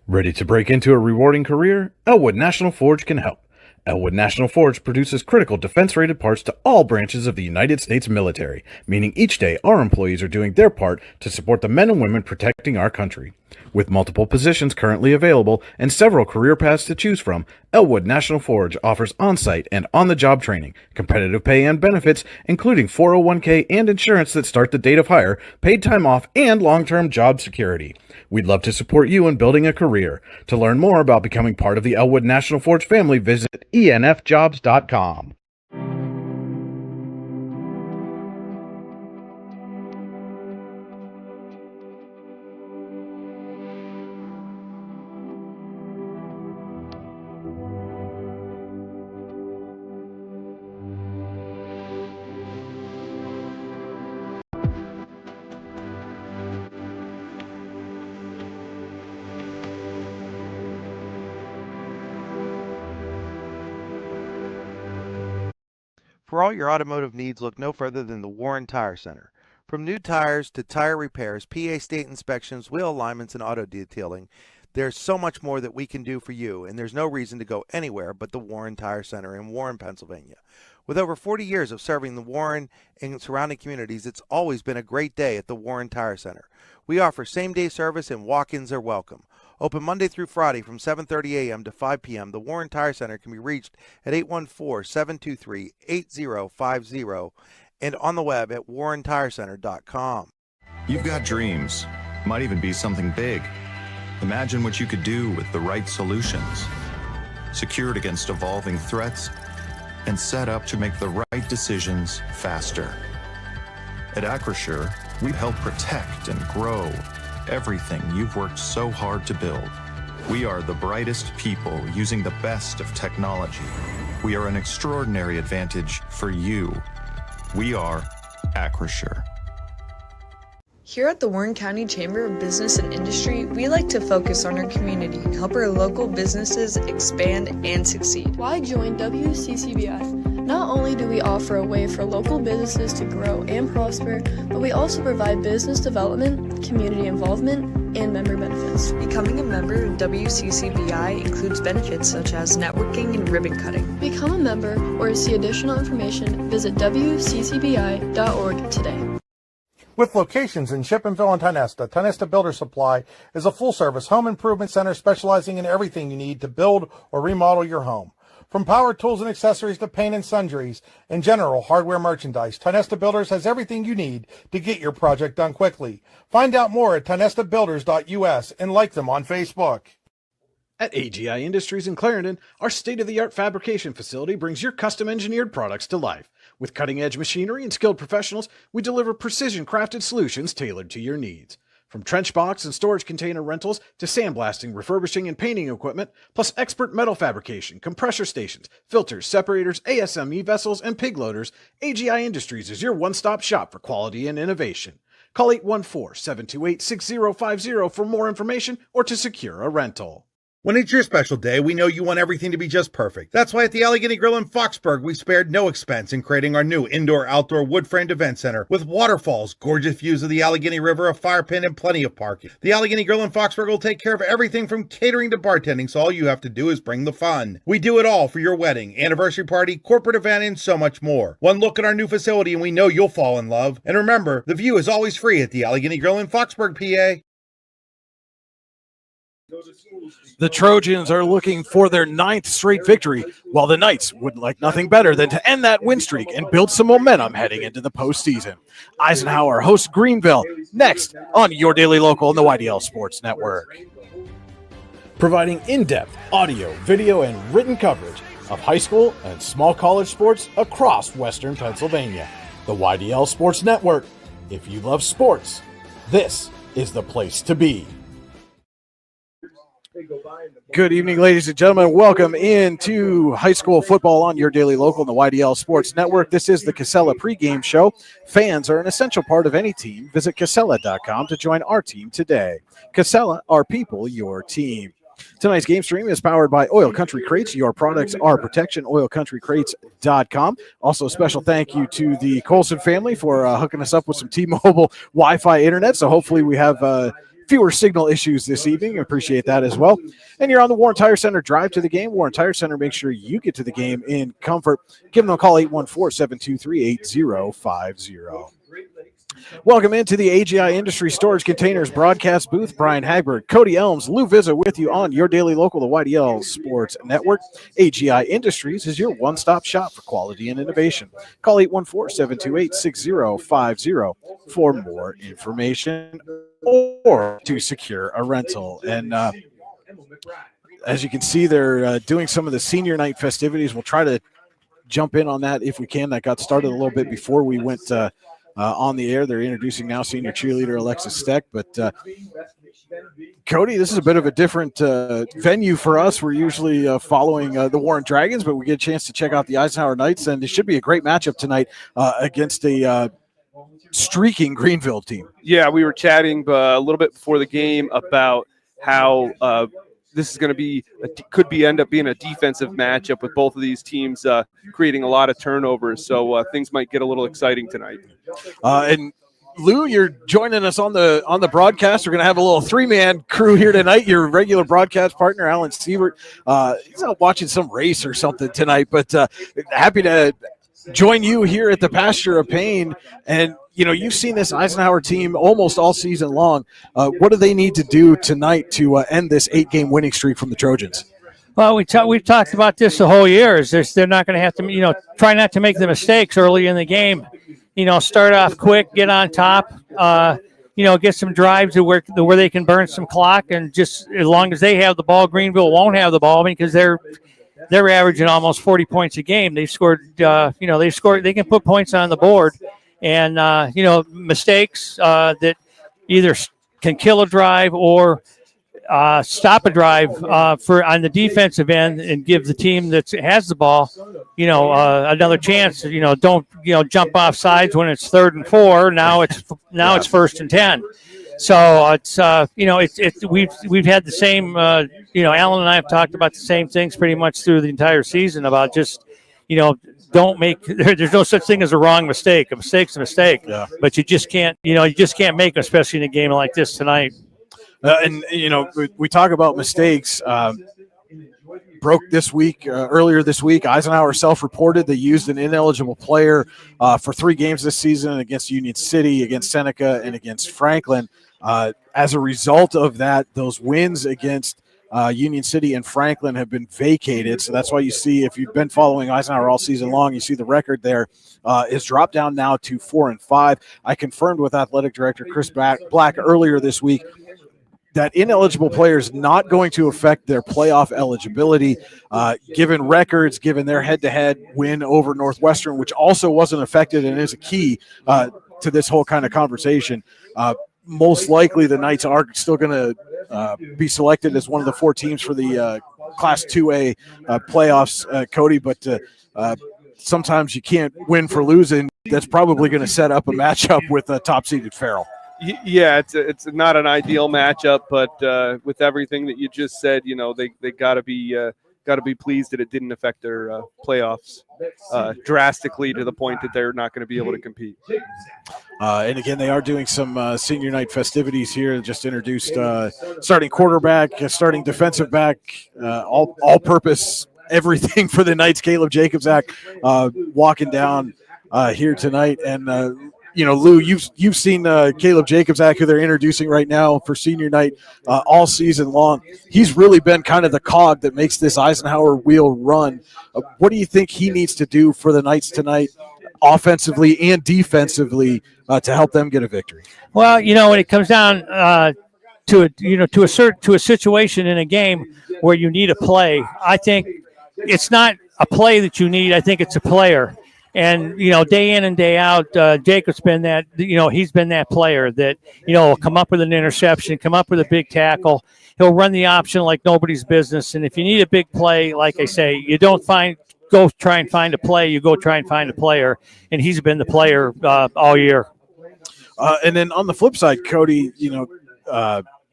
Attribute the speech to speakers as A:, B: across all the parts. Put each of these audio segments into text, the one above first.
A: Ready to break into a rewarding career? Elwood National Forge can help. Elwood National Forge produces critical defense-rated parts to all branches of the United States military, meaning each day our employees are doing their part to support the men and women protecting our country. With multiple positions currently available and several career paths to choose from, Elwood National Forge offers on-site and on-the-job training, competitive pay and benefits, including 401k and insurance that start the date of hire, paid time off, and long-term job security. We'd love to support you in building a career. To learn more about becoming part of the Elwood National Forge family, visit enfjobs.com.
B: For all your automotive needs, look no further than the Warren Tire Center. From new tires to tire repairs, PA state inspections, wheel alignments, and auto detailing, there's so much more that we can do for you, and there's no reason to go anywhere but the Warren Tire Center in Warren, Pennsylvania. With over 40 years of serving the Warren and surrounding communities, it's always been a great day at the Warren Tire Center. We offer same-day service and walk-ins are welcome. Open Monday through Friday from 7:30 a.m. to 5 p.m., the Warren Tire Center can be reached at 814-723-8050 and on the web at warrentirecenter.com.
C: You've got dreams. Might even be something big. Imagine what you could do with the right solutions. Secured against evolving threats and set up to make the right decisions faster. At Acrisure, we help protect and grow everything you've worked so hard to build. We are the brightest people using the best of technology. We are an extraordinary advantage for you. We are Acrisure.
D: Here at the Warren County Chamber of Business and Industry, we like to focus on our community and help our local businesses expand and succeed.
E: Why join WCCBI? Not only do we offer a way for local businesses to grow and prosper, but we also provide business development, community involvement, and member benefits.
D: Becoming a member of WCCBI includes benefits such as networking and ribbon cutting.
E: Become a member or to see additional information, visit WCCBI.org today.
F: With locations in Shippenville and Tionesta, Tionesta Builder Supply is a full-service home improvement center specializing in everything you need to build or remodel your home. From power tools and accessories to paint and sundries and general hardware merchandise, Tionesta Builders has everything you need to get your project done quickly. Find out more at tionestabuilders.us and like them on Facebook.
A: At AGI Industries in Clarendon, our state-of-the-art fabrication facility brings your custom-engineered products to life. With cutting-edge machinery and skilled professionals, we deliver precision-crafted solutions tailored to your needs. From trench box and storage container rentals to sandblasting, refurbishing, and painting equipment, plus expert metal fabrication, compressor stations, filters, separators, ASME vessels, and pig loaders, AGI Industries is your one-stop shop for quality and innovation. Call 814-728-6050 for more information or to secure a rental.
F: When it's your special day, we know you want everything to be just perfect. That's why at the Allegheny Grill in Foxburg, we spared no expense in creating our new indoor-outdoor wood-framed event center with waterfalls, gorgeous views of the Allegheny River, a fire pit, and plenty of parking. The Allegheny Grill in Foxburg will take care of everything from catering to bartending, so all you have to do is bring the fun. We do it all for your wedding, anniversary party, corporate event, and so much more. One look at our new facility and we know you'll fall in love. And remember, the view is always free at the Allegheny Grill in Foxburg, PA.
G: The Trojans are looking for their 9th straight victory, while the Knights would like nothing better than to end that win streak and build some momentum heading into the postseason. Eisenhower hosts Greenville next on Your Daily Local and the YDL Sports Network.
A: Providing in-depth audio, video, and written coverage of high school and small college sports across Western Pennsylvania. The YDL Sports Network. If you love sports, this is the place to be.
G: Good evening, ladies and gentlemen. Welcome into high school football on Your Daily Local and the YDL Sports Network. This is the Casella pregame show. Fans are an essential part of any team. Visit Casella.com to join our team today. Casella, our people, your team. Tonight's game stream is powered by Oil Country Crates. Your products are protection. OilCountryCrates.com. Also, a special thank you to the Colson family for hooking us up with some T-Mobile Wi-Fi internet. So hopefully we have fewer signal issues this evening. Appreciate that as well. And you're on the Warren Tire Center drive to the game. Warren Tire Center, make sure you get to the game in comfort. Give them a call, 814-723-8050. Welcome into the AGI Industry Storage Containers broadcast booth. Brian Hagberg, Cody Elms, Lou Vizza with you on your daily local, the YDL Sports Network. AGI Industries is your one-stop shop for quality and innovation. Call 814-728-6050 for more information or to secure a rental. And as you can see, they're doing some of the senior night festivities. We'll try to jump in on that if we can. That got started a little bit before we went on the air. They're introducing now senior cheerleader Alexis Steck. But Cody, this is a bit of a different venue for us. We're usually following the Warren Dragons, but we get a chance to check out the Eisenhower Knights, and it should be a great matchup tonight against a streaking Greenville team.
H: Yeah, we were chatting a little bit before the game about how this is going to be end up being a defensive matchup with both of these teams creating a lot of turnovers. So things might get a little exciting tonight.
G: And Lou, you're joining us on the broadcast. We're going to have a little three-man crew here tonight. Your regular broadcast partner, Alan Siebert, he's out watching some race or something tonight, but happy to join you here at the Pasture of Pain. And you've seen this Eisenhower team almost all season long. What do they need to do tonight to end this 8-game winning streak from the Trojans?
I: Well, we've talked about this the whole year. They're not going to have to, try not to make the mistakes early in the game. Start off quick, get on top, get some drives to where they can burn some clock, and just as long as they have the ball, Greenville won't have the ball because they're averaging almost 40 points a game. They can put points on the board. And, mistakes that either can kill a drive or stop a drive on the defensive end and give the team that has the ball, another chance. Don't jump off sides when it's 3rd and 4. Now it's 1st and 10. So we've had the same. Alan and I have talked about the same things pretty much through the entire season about just don't make. There's no such thing as a wrong mistake. A mistake's a mistake, but you just can't make them, especially in a game like this tonight.
G: We talk about mistakes. Broke this week, earlier this week. Eisenhower self-reported they used an ineligible player for 3 games this season against Union City, against Seneca, and against Franklin. As a result of that, those wins against Union City and Franklin have been vacated. So that's why you see, if you've been following Eisenhower all season long, you see the record there is dropped down now to 4-5. I confirmed with athletic director Chris Black earlier this week that ineligible player is not going to affect their playoff eligibility, given records, given their head-to-head win over Northwestern, which also wasn't affected and is a key to this whole kind of conversation. Most likely the Knights are still going to be selected as one of the 4 teams for the Class 2A playoffs, Cody, but sometimes you can't win for losing. That's probably going to set up a matchup with a top-seeded Farrell.
H: Yeah, it's not an ideal matchup, but with everything that you just said, they got to be pleased that it didn't affect their playoffs drastically to the point that they're not going to be able to compete.
G: And again, they are doing some senior night festivities here. Just introduced starting quarterback, starting defensive back, all-purpose everything for the Knights. Caleb Jacobzak walking down here tonight, and Lou, you've seen Caleb Jacobzak, who they're introducing right now for senior night all season long. He's really been kind of the cog that makes this Eisenhower wheel run. What do you think he needs to do for the Knights tonight, offensively and defensively, to help them get a victory?
I: Well, when it comes down to a situation in a game where you need a play, I think it's not a play that you need. I think it's a player. And, day in and day out, Jacob's been that, he's been that player that, will come up with an interception, come up with a big tackle. He'll run the option like nobody's business. And if you need a big play, like I say, you don't go try and find a play. You go try and find a player. And he's been the player all year.
G: And then on the flip side, Cody,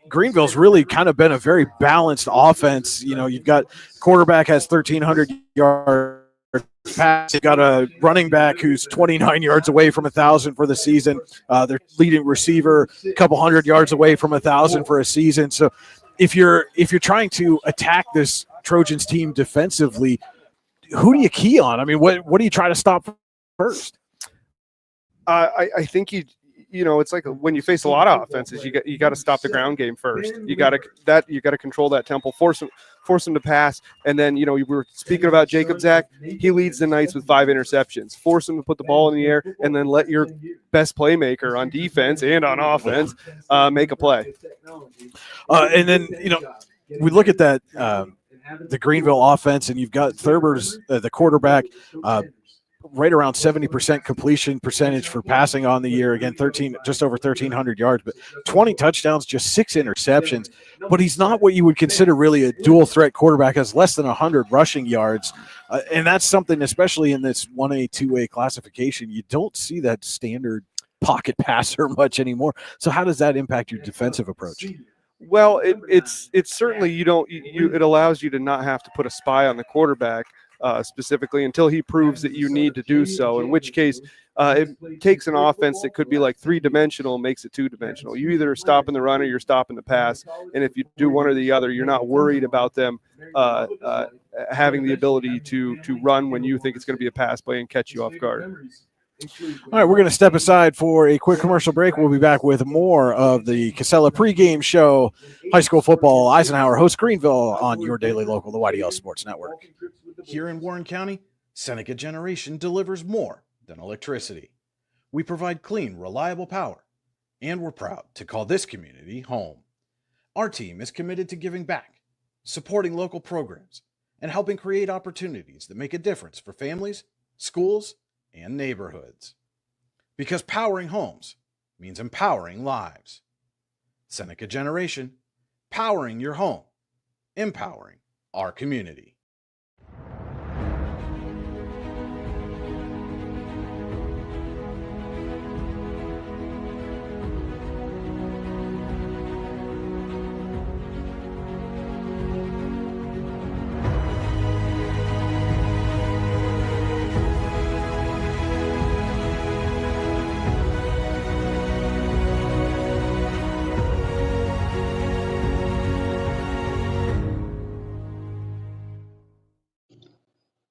G: Greenville's really kind of been a very balanced offense. You've got quarterback has 1,300 yards pass. You got a running back who's 29 yards away from 1,000 for the season. Their leading receiver, a couple hundred yards away from 1,000 for a season. So if you're trying to attack this Trojans team defensively, who do you key on? I mean, what do you try to stop first?
H: I think it's like when you face a lot of offenses, you got to stop the ground game first. You got to control that tempo, force them to pass, and then we were speaking about Jacob Zach. He leads the Knights with 5 interceptions. Force him to put the ball in the air, and then let your best playmaker on defense and on offense make a play.
G: And then we look at that the Greenville offense, and you've got Thurber's the quarterback. Right around 70% completion percentage for passing on the year. Again, just over 1,300 yards, but 20 touchdowns, just 6 interceptions. But he's not what you would consider really a dual threat quarterback. Has less than 100 rushing yards, and that's something, especially in this 1A, 2A classification, you don't see that standard pocket passer much anymore. So how does that impact your defensive approach?
H: Well, it's certainly it allows you to not have to put a spy on the quarterback. Specifically until he proves that you need to do so, in which case it takes an offense that could be like 3-dimensional, makes it 2-dimensional. You either stop in the run or you're stopping the pass, and if you do one or the other, you're not worried about them having the ability to run when you think it's going to be a pass play and catch you off guard.
G: All right, we're going to step aside for a quick commercial break. We'll be back with more of the Casella pregame show. High school football, Eisenhower hosts Greenville on your daily local, the YDL Sports Network.
A: Here in Warren County, Seneca Generation delivers more than electricity. We provide clean, reliable power, and we're proud to call this community home. Our team is committed to giving back, supporting local programs, and helping create opportunities that make a difference for families, schools, and neighborhoods. Because powering homes means empowering lives. Seneca Generation, powering your home, empowering our community.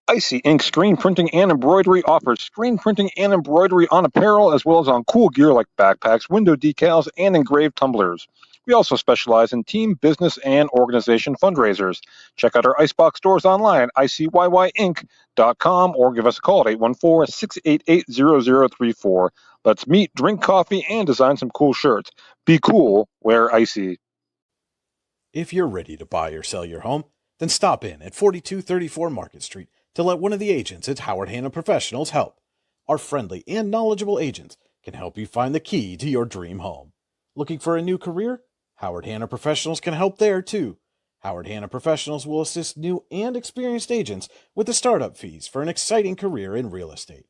J: Icy Ink Screen Printing and Embroidery offers screen printing and embroidery on apparel as well as on cool gear like backpacks, window decals, and engraved tumblers. We also specialize in team, business, and organization fundraisers. Check out our Icebox stores online at ICYYInc.com or give us a call at 814-688-0034. Let's meet, drink coffee, and design some cool shirts. Be cool, wear Icy.
A: If you're ready to buy or sell your home, then stop in at 4234 Market Street to let one of the agents at Howard Hanna Professionals help. Our friendly and knowledgeable agents can help you find the key to your dream home. Looking for a new career? Howard Hanna Professionals can help there too. Howard Hanna Professionals will assist new and experienced agents with the startup fees for an exciting career in real estate.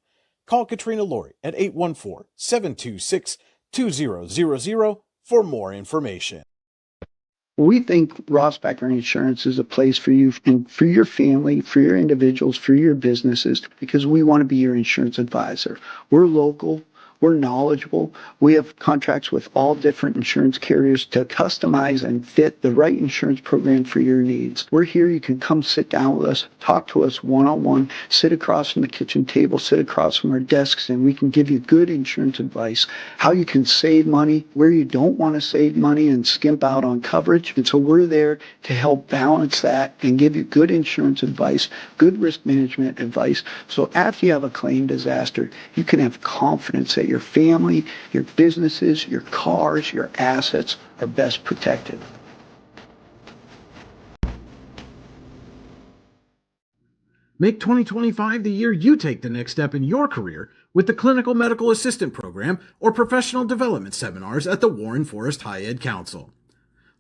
A: Call Katrina Laurie at 814-726-2000 for more information.
K: We think Ross Becker Insurance is a place for you and for your family, for your individuals, for your businesses, because we want to be your insurance advisor. We're local. We're knowledgeable. We have contracts with all different insurance carriers to customize and fit the right insurance program for your needs. We're here. You can come sit down with us, talk to us one-on-one, sit across from the kitchen table, sit across from our desks, and we can give you good insurance advice, how you can save money, where you don't want to save money and skimp out on coverage. And so we're there to help balance that and give you good insurance advice, good risk management advice. So after you have a claim disaster, you can have confidence that your family, your businesses, your cars, your assets are best protected.
A: Make 2025 the year you take the next step in your career with the Clinical Medical Assistant Program or Professional Development Seminars at the Warren Forest High Ed Council.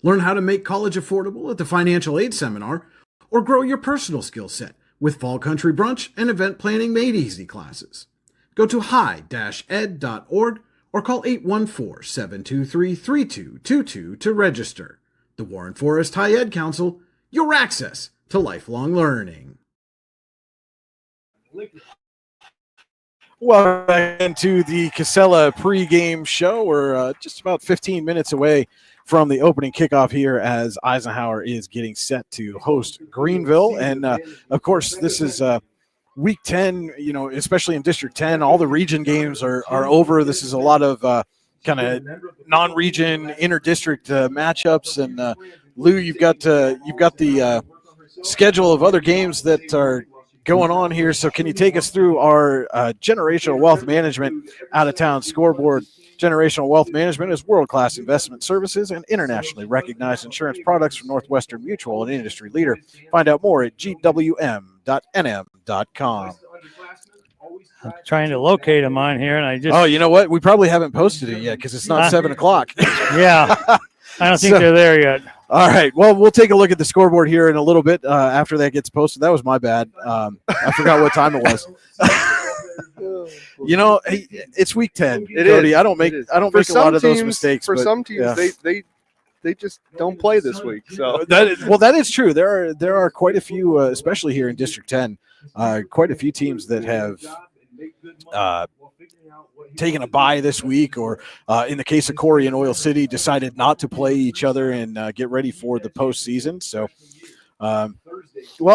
A: Learn how to make college affordable at the Financial Aid Seminar or grow your personal skill set with Fall Country Brunch and Event Planning Made Easy classes. Go to high-ed.org or call 814-723-3222 to register. The Warren Forest High Ed Council, your access to lifelong learning.
G: Welcome back into the Casella pregame show. We're just about 15 minutes away from the opening kickoff here as Eisenhower is getting set to host Greenville. And, of course, this is Week 10, especially in District 10. All the region games are over. This is a lot of kind of non-region, inter-district matchups. And, Lou, you've got the schedule of other games that are going on here. So can you take us through our generational wealth management out-of-town scoreboard? Generational Wealth Management is world-class investment services and internationally recognized insurance products from Northwestern Mutual, an industry leader. Find out more at gwm.nm.com.
I: I'm trying to locate them on here, and I just...
G: Oh, you know what? We probably haven't posted it yet because it's not 7 o'clock.
I: Yeah. I don't think they're there yet.
G: All right. Well, we'll take a look at the scoreboard here in a little bit after that gets posted. That was my bad. I forgot what time it was. It's Week 10. Cody, I don't make a lot of those mistakes.
H: For some teams, they just don't play this week. So
G: that is true. There are quite a few, especially here in District 10, quite a few teams that have taken a bye this week, or in the case of Corey and Oil City, decided not to play each other and get ready for the postseason. So,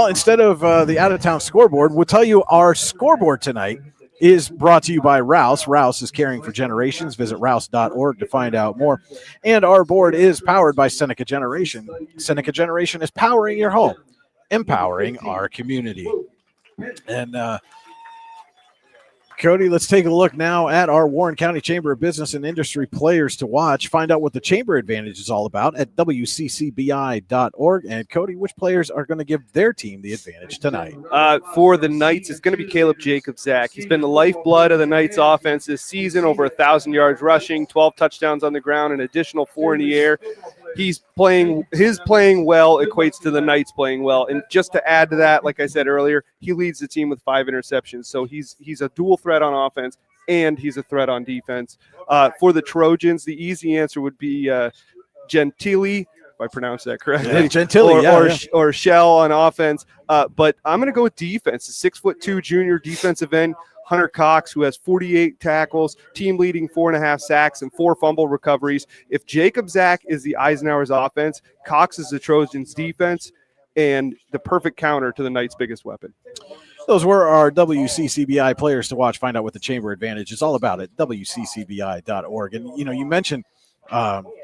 G: instead of the out-of-town scoreboard, we'll tell you our scoreboard tonight is brought to you by Rouse. Rouse is caring for generations. Visit rouse.org to find out more. And our board is powered by Seneca Generation. Seneca Generation is powering your home, empowering our community. And Cody, let's take a look now at our Warren County Chamber of Business and Industry players to watch. Find out what the Chamber Advantage is all about at wccbi.org. And Cody, which players are going to give their team the advantage tonight?
H: For the Knights, it's going to be Caleb Jacobzak. He's been the lifeblood of the Knights offense this season, over 1,000 yards rushing, 12 touchdowns on the ground, an additional 4 in the air. His playing well equates to the Knights playing well. And just to add to that, like I said earlier, he leads the team with 5 interceptions. So he's a dual threat on offense, and he's a threat on defense. For the Trojans, the easy answer would be Gentili, if I pronounce that correctly.
G: Yeah, Gentili,
H: or Shell on offense. But I'm going to go with defense. A 6'2" junior defensive end, Hunter Cox, who has 48 tackles, team-leading 4.5 sacks and 4 fumble recoveries. If Jacobzak is the Eisenhower's offense, Cox is the Trojans' defense, and the perfect counter to the Knights' biggest weapon.
G: Those were our WCCBI players to watch. Find out what the Chamber Advantage is all about at wccbi.org. And, you mentioned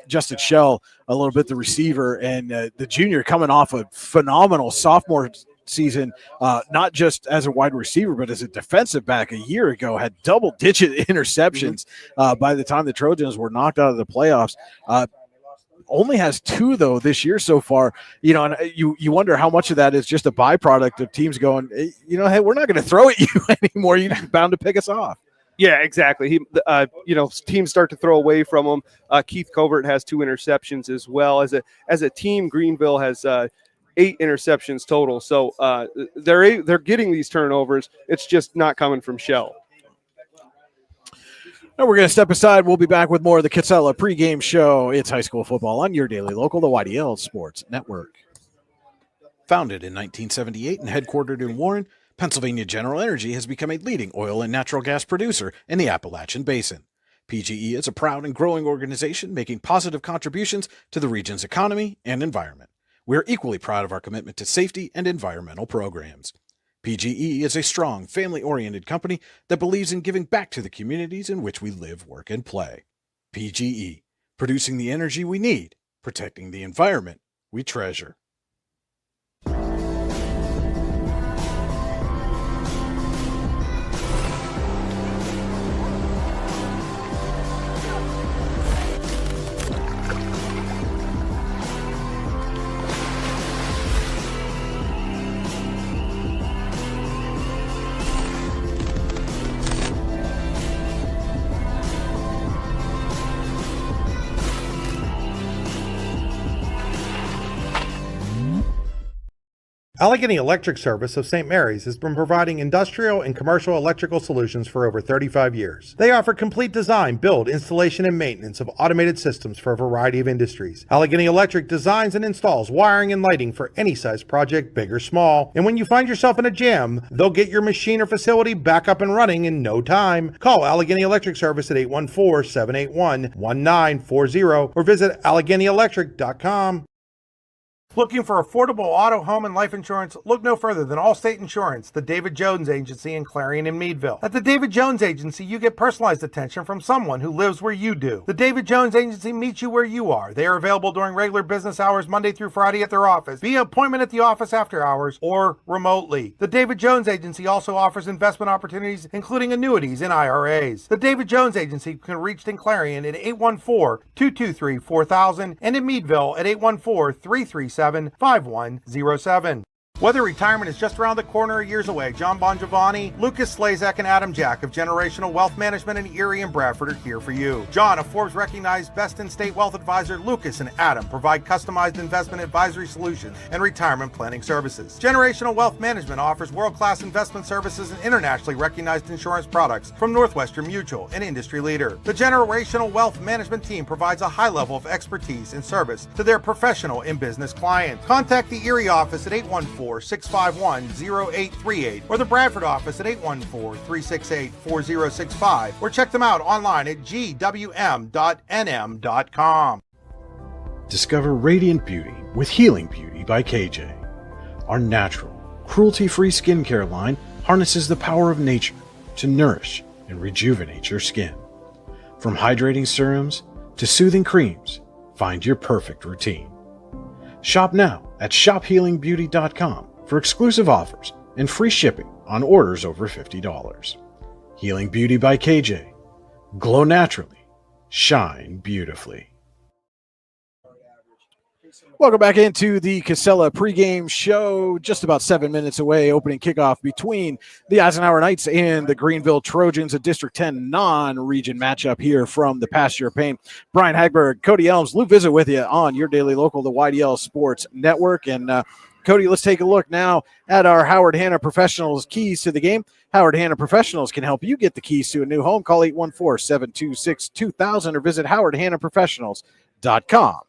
G: Justin Shell a little bit, the receiver, and the junior coming off a phenomenal sophomore season, not just as a wide receiver, but as a defensive back a year ago, had double-digit interceptions by the time the Trojans were knocked out of the playoffs. Only has 2, though, this year so far. And you wonder how much of that is just a byproduct of teams going, hey, we're not going to throw at you anymore. You're bound to pick us off.
H: Yeah, exactly. Teams start to throw away from him. Keith Covert has 2 interceptions as well. As a team, Greenville has 8 interceptions total. So they're getting these turnovers. It's just not coming from Shell.
G: Now we're going to step aside. We'll be back with more of the Casella pregame show. It's high school football on your daily local, the YDL Sports Network. Founded in 1978 and headquartered in Warren, Pennsylvania General Energy has become a leading oil and natural gas producer in the Appalachian Basin. PGE is a proud and growing organization making positive contributions to the region's economy and environment. We are equally proud of our commitment to safety and environmental programs. PGE is a strong, family-oriented company that believes in giving back to the communities in which we live, work, and play. PGE, producing the energy we need, protecting the environment we treasure.
F: Allegheny Electric Service of St. Mary's has been providing industrial and commercial electrical solutions for over 35 years. They offer complete design, build, installation, and maintenance of automated systems for a variety of industries. Allegheny Electric designs and installs wiring and lighting for any size project, big or small. And when you find yourself in a jam, they'll get your machine or facility back up and running in no time. Call Allegheny Electric Service at 814-781-1940 or visit AlleghenyElectric.com. Looking for affordable auto, home, and life insurance? Look no further than Allstate Insurance, the David Jones Agency in Clarion and Meadville. At the David Jones Agency, you get personalized attention from someone who lives where you do. The David Jones Agency meets you where you are. They are available during regular business hours Monday through Friday at their office, via appointment at the office after hours, or remotely. The David Jones Agency also offers investment opportunities, including annuities and IRAs. The David Jones Agency can be reached in Clarion at 814-223-4000 and in Meadville at 814-337-5107. Whether retirement is just around the corner or years away, John Bongiovanni, Lucas Slazak, and Adam Jack of Generational Wealth Management in Erie and Bradford are here for you. John, a Forbes-recognized best-in-state wealth advisor, Lucas and Adam provide customized investment advisory solutions and retirement planning services. Generational Wealth Management offers world-class investment services and internationally recognized insurance products from Northwestern Mutual, an industry leader. The Generational Wealth Management team provides a high level of expertise and service to their professional and business clients. Contact the Erie office at 814-651-0838 or the Bradford office at 814-368-4065 or check them out online at gwm.nm.com.
A: Discover radiant beauty with Healing Beauty by KJ. Our natural, cruelty-free skincare line harnesses the power of nature to nourish and rejuvenate your skin. From hydrating serums to soothing creams, find your perfect routine. Shop now at shophealingbeauty.com for exclusive offers and free shipping on orders over $50. Healing Beauty by KJ. Glow naturally. Shine beautifully.
G: Welcome back into the Casella pregame show. Just about 7 minutes away, opening kickoff between the Eisenhower Knights and the Greenville Trojans, a District 10 non-region matchup here from the Pasture Pain. Brian Hagberg, Cody Elms, Lou Visit with you on your daily local, the YDL Sports Network. And Cody, let's take a look now at our Howard Hanna Professionals keys to the game. Howard Hanna Professionals can help you get the keys to a new home. Call 814-726-2000 or visit howardhannaprofessionals.com.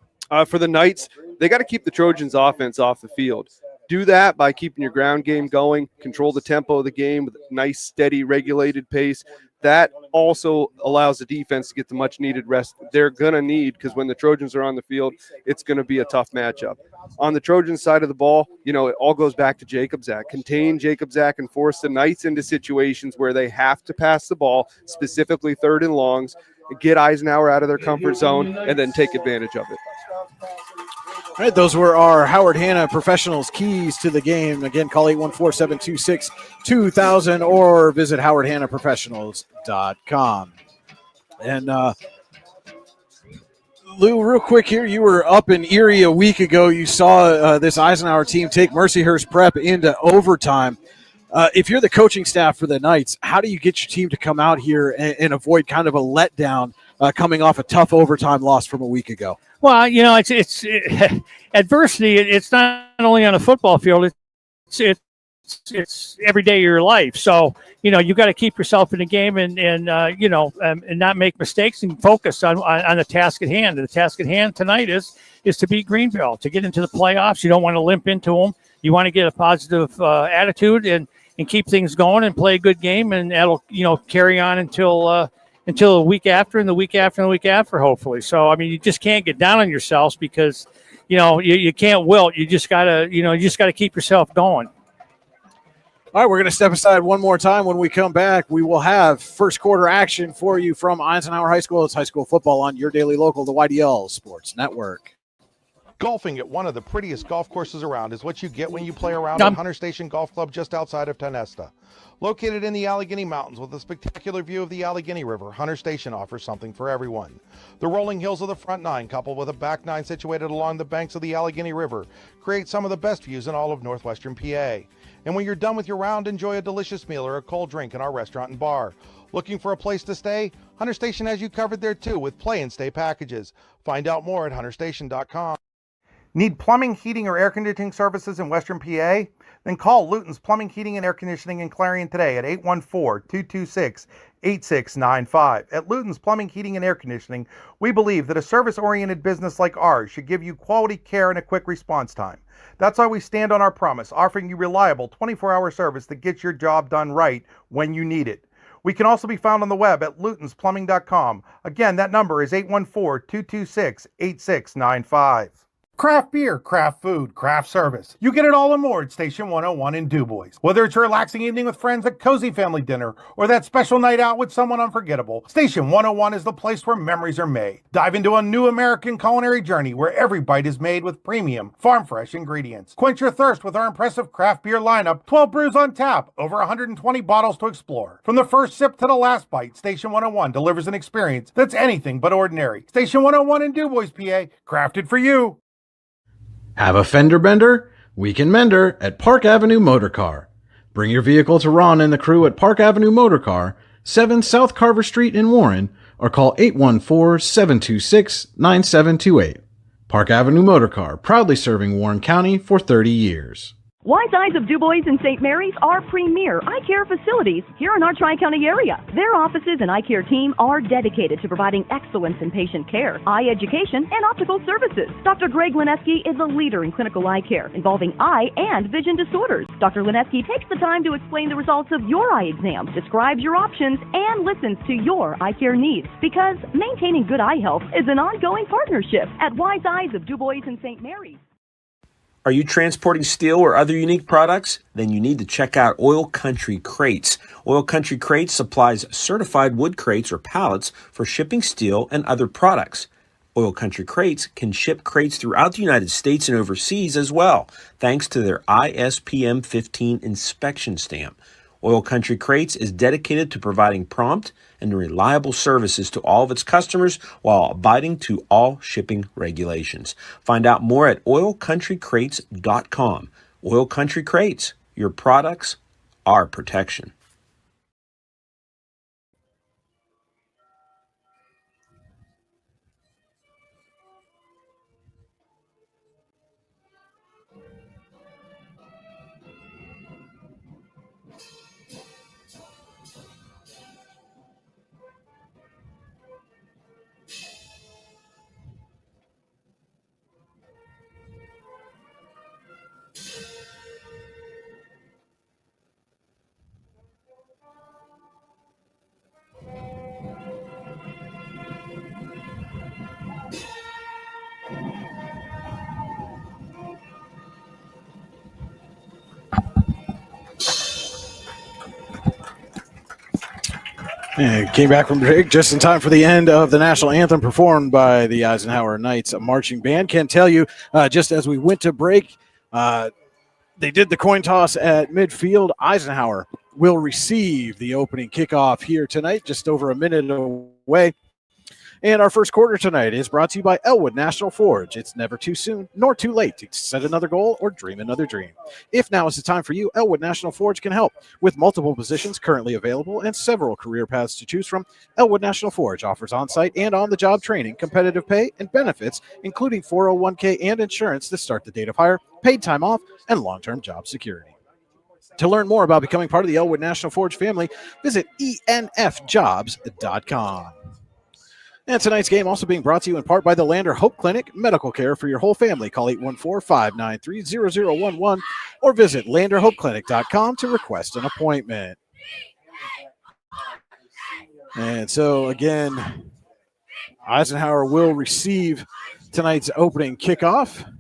H: For the Knights, they got to keep the Trojans' offense off the field. Do that by keeping your ground game going, control the tempo of the game with a nice, steady, regulated pace. That also allows the defense to get the much-needed rest they're going to need, because when the Trojans are on the field, it's going to be a tough matchup. On the Trojan side of the ball, it all goes back to Jacobzak. Contain Jacobzak and force the Knights into situations where they have to pass the ball, specifically third and longs, get Eisenhower out of their comfort zone, and then take advantage of it.
G: All right, those were our Howard Hanna Professionals keys to the game. Again, call 814-726-2000 or visit howardhannaprofessionals.com. And Lou, real quick here, you were up in Erie a week ago. You saw this Eisenhower team take Mercyhurst Prep into overtime. If you're the coaching staff for the Knights, how do you get your team to come out here and avoid kind of a letdown coming off a tough overtime loss from a week ago?
I: Well, it's adversity. It's not only on a football field. It's every day of your life. So, you got to keep yourself in the game and not make mistakes and focus on the task at hand. And the task at hand tonight is to beat Greenville, to get into the playoffs. You don't want to limp into them. You want to get a positive attitude and keep things going and play a good game. And that'll, carry on until the week after and the week after and the week after, hopefully. So, you just can't get down on yourselves because, you can't wilt. You just gotta keep yourself going.
G: All right, we're going to step aside one more time. When we come back, we will have first quarter action for you from Eisenhower High School. It's high school football on your daily local, the YDL Sports Network.
F: Golfing at one of the prettiest golf courses around is what you get when you play around at Hunter Station Golf Club just outside of Tonesta. Located in the Allegheny Mountains with a spectacular view of the Allegheny River, Hunter Station offers something for everyone. The rolling hills of the front nine, coupled with a back nine situated along the banks of the Allegheny River, create some of the best views in all of northwestern PA. And when you're done with your round, enjoy a delicious meal or a cold drink in our restaurant and bar. Looking for a place to stay? Hunter Station has you covered there too with play and stay packages. Find out more at hunterstation.com.
B: Need plumbing, heating, or air conditioning services in Western PA? Then call Luton's Plumbing, Heating, and Air Conditioning in Clarion today at 814-226-8695. At Luton's Plumbing, Heating, and Air Conditioning, we believe that a service-oriented business like ours should give you quality care and a quick response time. That's why we stand on our promise, offering you reliable 24-hour service that gets your job done right when you need it. We can also be found on the web at lutonsplumbing.com. Again, that number is 814-226-8695.
F: Craft beer, craft food, craft service. You get it all and more at Station 101 in DuBois. Whether it's a relaxing evening with friends at cozy family dinner or that special night out with someone unforgettable, Station 101 is the place where memories are made. Dive into a new American culinary journey where every bite is made with premium, farm-fresh ingredients. Quench your thirst with our impressive craft beer lineup, 12 brews on tap, over 120 bottles to explore. From the first sip to the last bite, Station 101 delivers an experience that's anything but ordinary. Station 101 in DuBois, PA, crafted for you.
A: Have a fender bender? We can mend her at Park Avenue Motor Car. Bring your vehicle to Ron and the crew at Park Avenue Motor Car, 7 South Carver Street in Warren, or call 814-726-9728. Park Avenue Motor Car, proudly serving Warren County for 30 years.
L: Wise Eyes of DuBois and St. Mary's are premier eye care facilities here in our Tri-County area. Their offices and eye care team are dedicated to providing excellence in patient care, eye education, and optical services. Dr. Greg Lineski is a leader in clinical eye care involving eye and vision disorders. Dr. Lineski takes the time to explain the results of your eye exam, describes your options, and listens to your eye care needs, because maintaining good eye health is an ongoing partnership at Wise Eyes of DuBois and St. Mary's.
M: Are you transporting steel or other unique products? Then you need to check out Oil Country Crates. Oil Country Crates supplies certified wood crates or pallets for shipping steel and other products. Oil Country Crates can ship crates throughout the United States and overseas as well, thanks to their ISPM 15 inspection stamp. Oil Country Crates is dedicated to providing prompt and reliable services to all of its customers while abiding to all shipping regulations. Find out more at oilcountrycrates.com. Oil Country Crates, your products, our protection.
G: And came back from break just in time for the end of the national anthem performed by the Eisenhower Knights Marching Band. Can tell you, just as we went to break, they did the coin toss at midfield. Eisenhower will receive the opening kickoff here tonight, just over a minute away. And our first quarter tonight is brought to you by Elwood National Forge. It's never too soon nor too late to set another goal or dream another dream. If now is the time for you, Elwood National Forge can help. With multiple positions currently available and several career paths to choose from, Elwood National Forge offers on-site and on-the-job training, competitive pay, and benefits, including 401k and insurance to start the date of hire, paid time off, and long-term job security. To learn more about becoming part of the Elwood National Forge family, visit enfjobs.com. And tonight's game also being brought to you in part by the Lander Hope Clinic, medical care for your whole family. Call 814-593-0011 or visit landerhopeclinic.com to request an appointment. And so, again, Eisenhower will receive tonight's opening kickoff.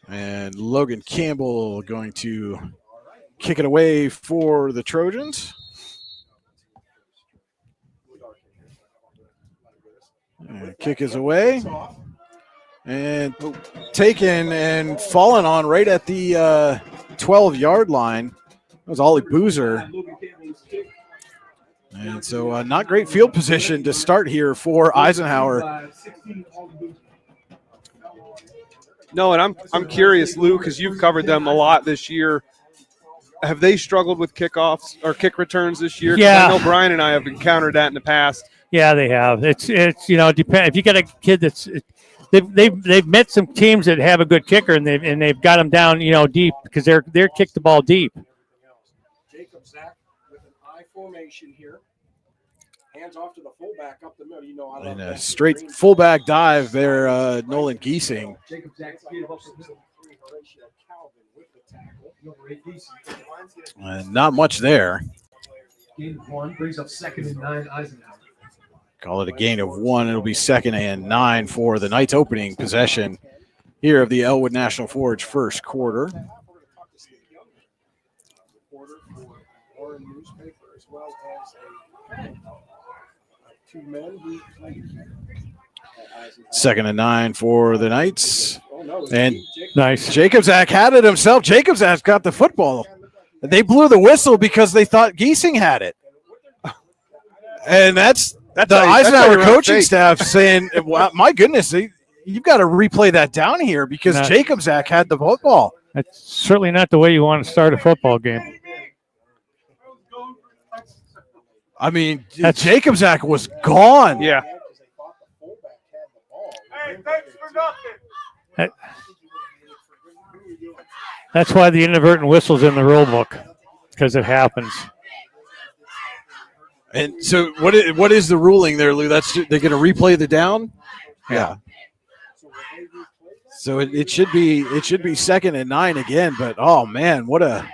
G: And Logan Campbell going to kick it away for the Trojans. And kick is away. And taken and fallen on right at the 12-yard line. That was Ollie Boozer. And so not great field position to start here for Eisenhower.
H: No, and I'm curious, Lou, because you've covered them a lot this year. have they struggled with kickoffs or kick returns this year? 'Cause
I: Yeah.
H: I know Brian and I have encountered that in the past.
I: Yeah, they have. It's depend if you got a kid that's they've met some teams that have a good kicker and they've got them down deep because they're kick the ball deep.
G: Jacob Zach with an I formation here. Hands off to the fullback up the middle. And a straight fullback dive there, Nolan Giesing. Not much there.
N: Gain of 1 brings up 2nd and 9 Eisenhower.
G: Call it a gain of 1. It'll be 2nd and 9 for the Knights' opening possession here of the Elwood National Forge first quarter. Second and 9 for the Knights. And
I: nice.
G: Jacobzak had it himself. Jacobzak got the football. They blew the whistle because they thought Giesing had it. And that's the Eisenhower coaching staff saying, wow, my goodness, you've got to replay that down here because Jacobzak had the football.
I: That's certainly not the way you want to start a football game.
G: I mean, Jacobzak was gone.
H: Yeah.
I: That's why the inadvertent whistle's in the rule book, because it happens.
G: And so, what is the ruling there, Lou? They're going to replay the down. Yeah. So it should be 2nd and 9 again. But oh man, what a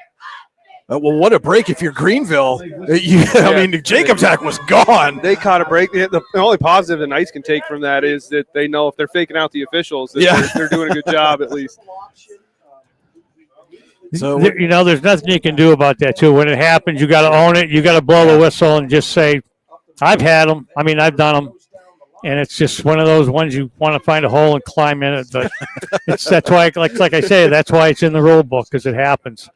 G: break if you're Greenville. I mean, Jacobzak was gone.
H: They caught a break. The only positive the Knights can take from that is that they know if they're faking out the officials, that they're doing a good job at least.
I: So there's nothing you can do about that too. When it happens, you got to own it. You got to blow the whistle and just say, "I've had them. I mean, I've done them." And it's just one of those ones you want to find a hole and climb in it. But that's why, like I say, that's why it's in the rule book because it happens.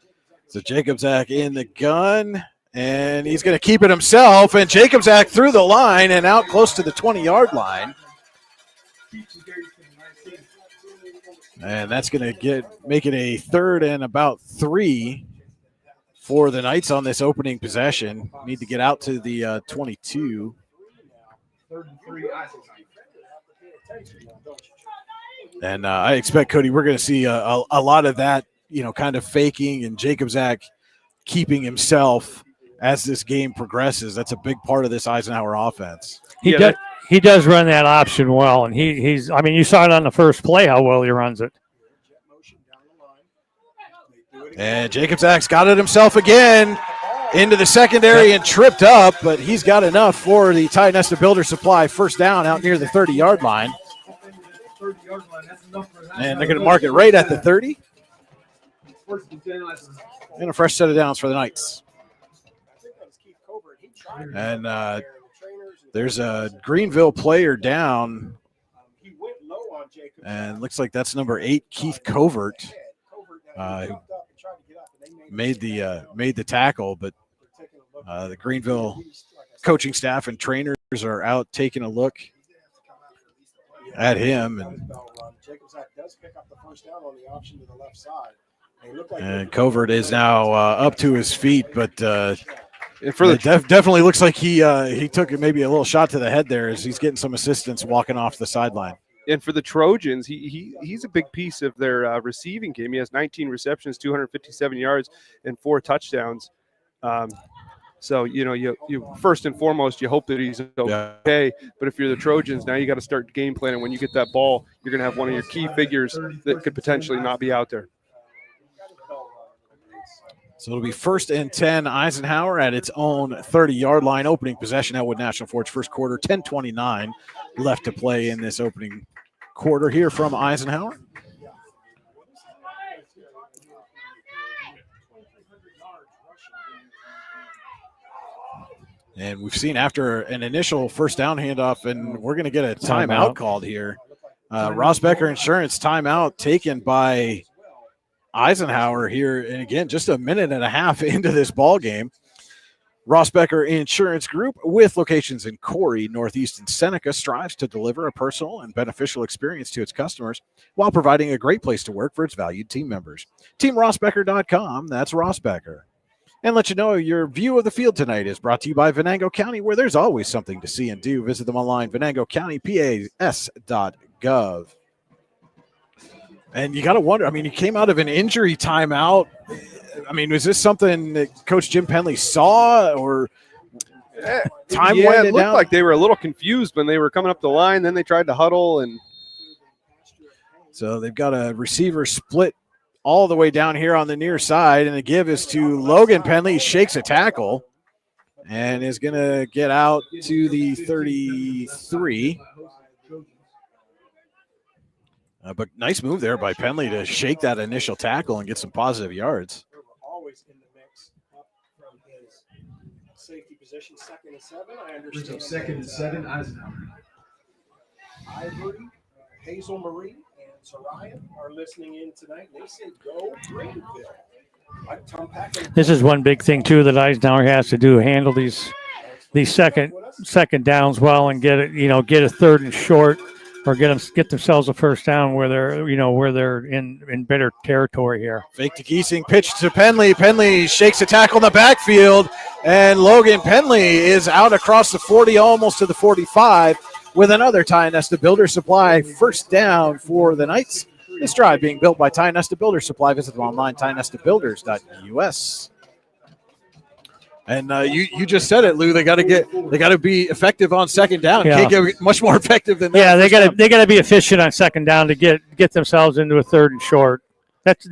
G: So Jacobzak in the gun, and he's going to keep it himself. And Jacobzak through the line and out close to the 20-yard line. And that's going to make it a 3rd and about 3 for the Knights on this opening possession. Need to get out to the 22.
N: 3rd and 3 Eisenhower.
G: And I expect, Cody, we're going to see a lot of that, kind of faking and Jacobzak keeping himself as this game progresses. That's a big part of this Eisenhower offense.
I: He does run that option well, and he's. I mean, you saw it on the first play how well he runs it.
G: And Jacobzak's got it himself again into the secondary and tripped up, but he's got enough for the Ty Nesta Builder Supply first down out near the 30-yard line. And they're going to mark it right at the 30. And a fresh set of downs for the Knights. And there's a Greenville player down. And looks like that's number 8, Keith Covert. Made the tackle, but the Greenville coaching staff and trainers are out taking a look at him. And Covert is now up to his feet, but definitely looks like he took maybe a little shot to the head there as he's getting some assistance walking off the sideline.
H: And for the Trojans, he's a big piece of their receiving game. He has 19 receptions, 257 yards, and 4 touchdowns. So, you first and foremost, you hope that he's okay. But if you're the Trojans, now you got to start game planning. When you get that ball, you're going to have one of your key figures that could potentially not be out there.
G: So it'll be 1st and 10, Eisenhower at its own 30-yard line. Opening possession, Elwood National Forge first quarter, 10:29 left to play in this opening quarter here from Eisenhower. And we've seen after an initial first down handoff, and we're going to get a timeout called here. Ross Becker Insurance timeout taken by Eisenhower here. And again, just a minute and a half into this ball game. Ross Becker Insurance Group, with locations in Corey, Northeast, and Seneca, strives to deliver a personal and beneficial experience to its customers while providing a great place to work for its valued team members. TeamRossBecker.com, that's Ross Becker. And let you know your view of the field tonight is brought to you by Venango County, where there's always something to see and do. Visit them online, venangocountypas.gov. And you got to wonder, I mean, he came out of an injury timeout. I mean, was this something that Coach Jim Penley saw, or time
H: it
G: winded
H: looked
G: down?
H: like they were a little confused when they were coming up the line. Then they tried to huddle, and
G: so they've got a receiver split all the way down here on the near side, and the give is to Logan Penley. He shakes a tackle and is going to get out to the 33. But nice move there by Penley to shake that initial tackle and get some positive yards.
N: Always in the mix from his safety position, 2nd and 7. I understand. 2nd and 7, Eisenhower. Ivory, Hazel Marie, and Soraya are listening in tonight. They say go Greenville.
I: This is one big thing too that Eisenhower has to do: handle these second downs well and get it, get a 3rd and short, or get themselves a first down where they're in better territory here.
G: Fake to Giesing, pitch to Penley. Penley shakes a tackle in the backfield, and Logan Penley is out across the 40, almost to the 45, with another Ty Nesta Builder Supply first down for the Knights. This drive being built by Ty Nesta Builder Supply. Visit them online, tynestabuilders.us. And you just said it, Lou. They got to be effective on second down.
I: Yeah.
G: Can't get much more effective than that.
I: Yeah, they got to be efficient on second down to get themselves into a 3rd and short. That's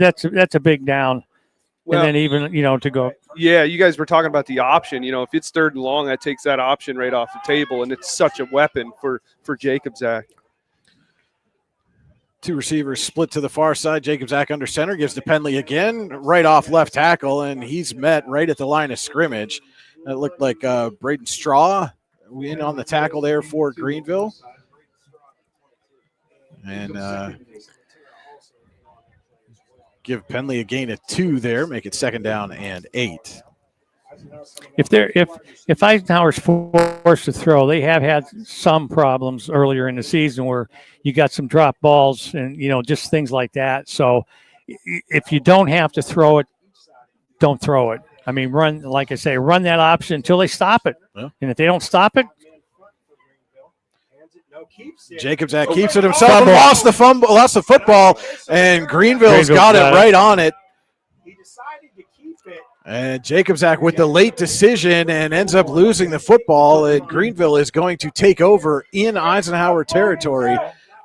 I: a big down.
H: Well,
I: and then even to go.
H: Yeah, you guys were talking about the option. If it's 3rd and long, that takes that option right off the table, and it's such a weapon for Jacobzak.
G: 2 receivers split to the far side. Jacobzak under center, gives to Penley again, right off left tackle, and he's met right at the line of scrimmage. It looked like Braden Straw in on the tackle there for Greenville. And give Penley a gain of 2 there, make it 2nd down and 8.
I: If Eisenhower's forced to throw, they have had some problems earlier in the season where you got some drop balls and just things like that. So if you don't have to throw it, don't throw it. I mean, run that option until they stop it.
G: Yeah.
I: And if they don't stop it,
G: Jacobzak keeps it himself and lost the football, and Greenville's got it right on it. And Jacobzak with the late decision and ends up losing the football, and Greenville is going to take over in Eisenhower territory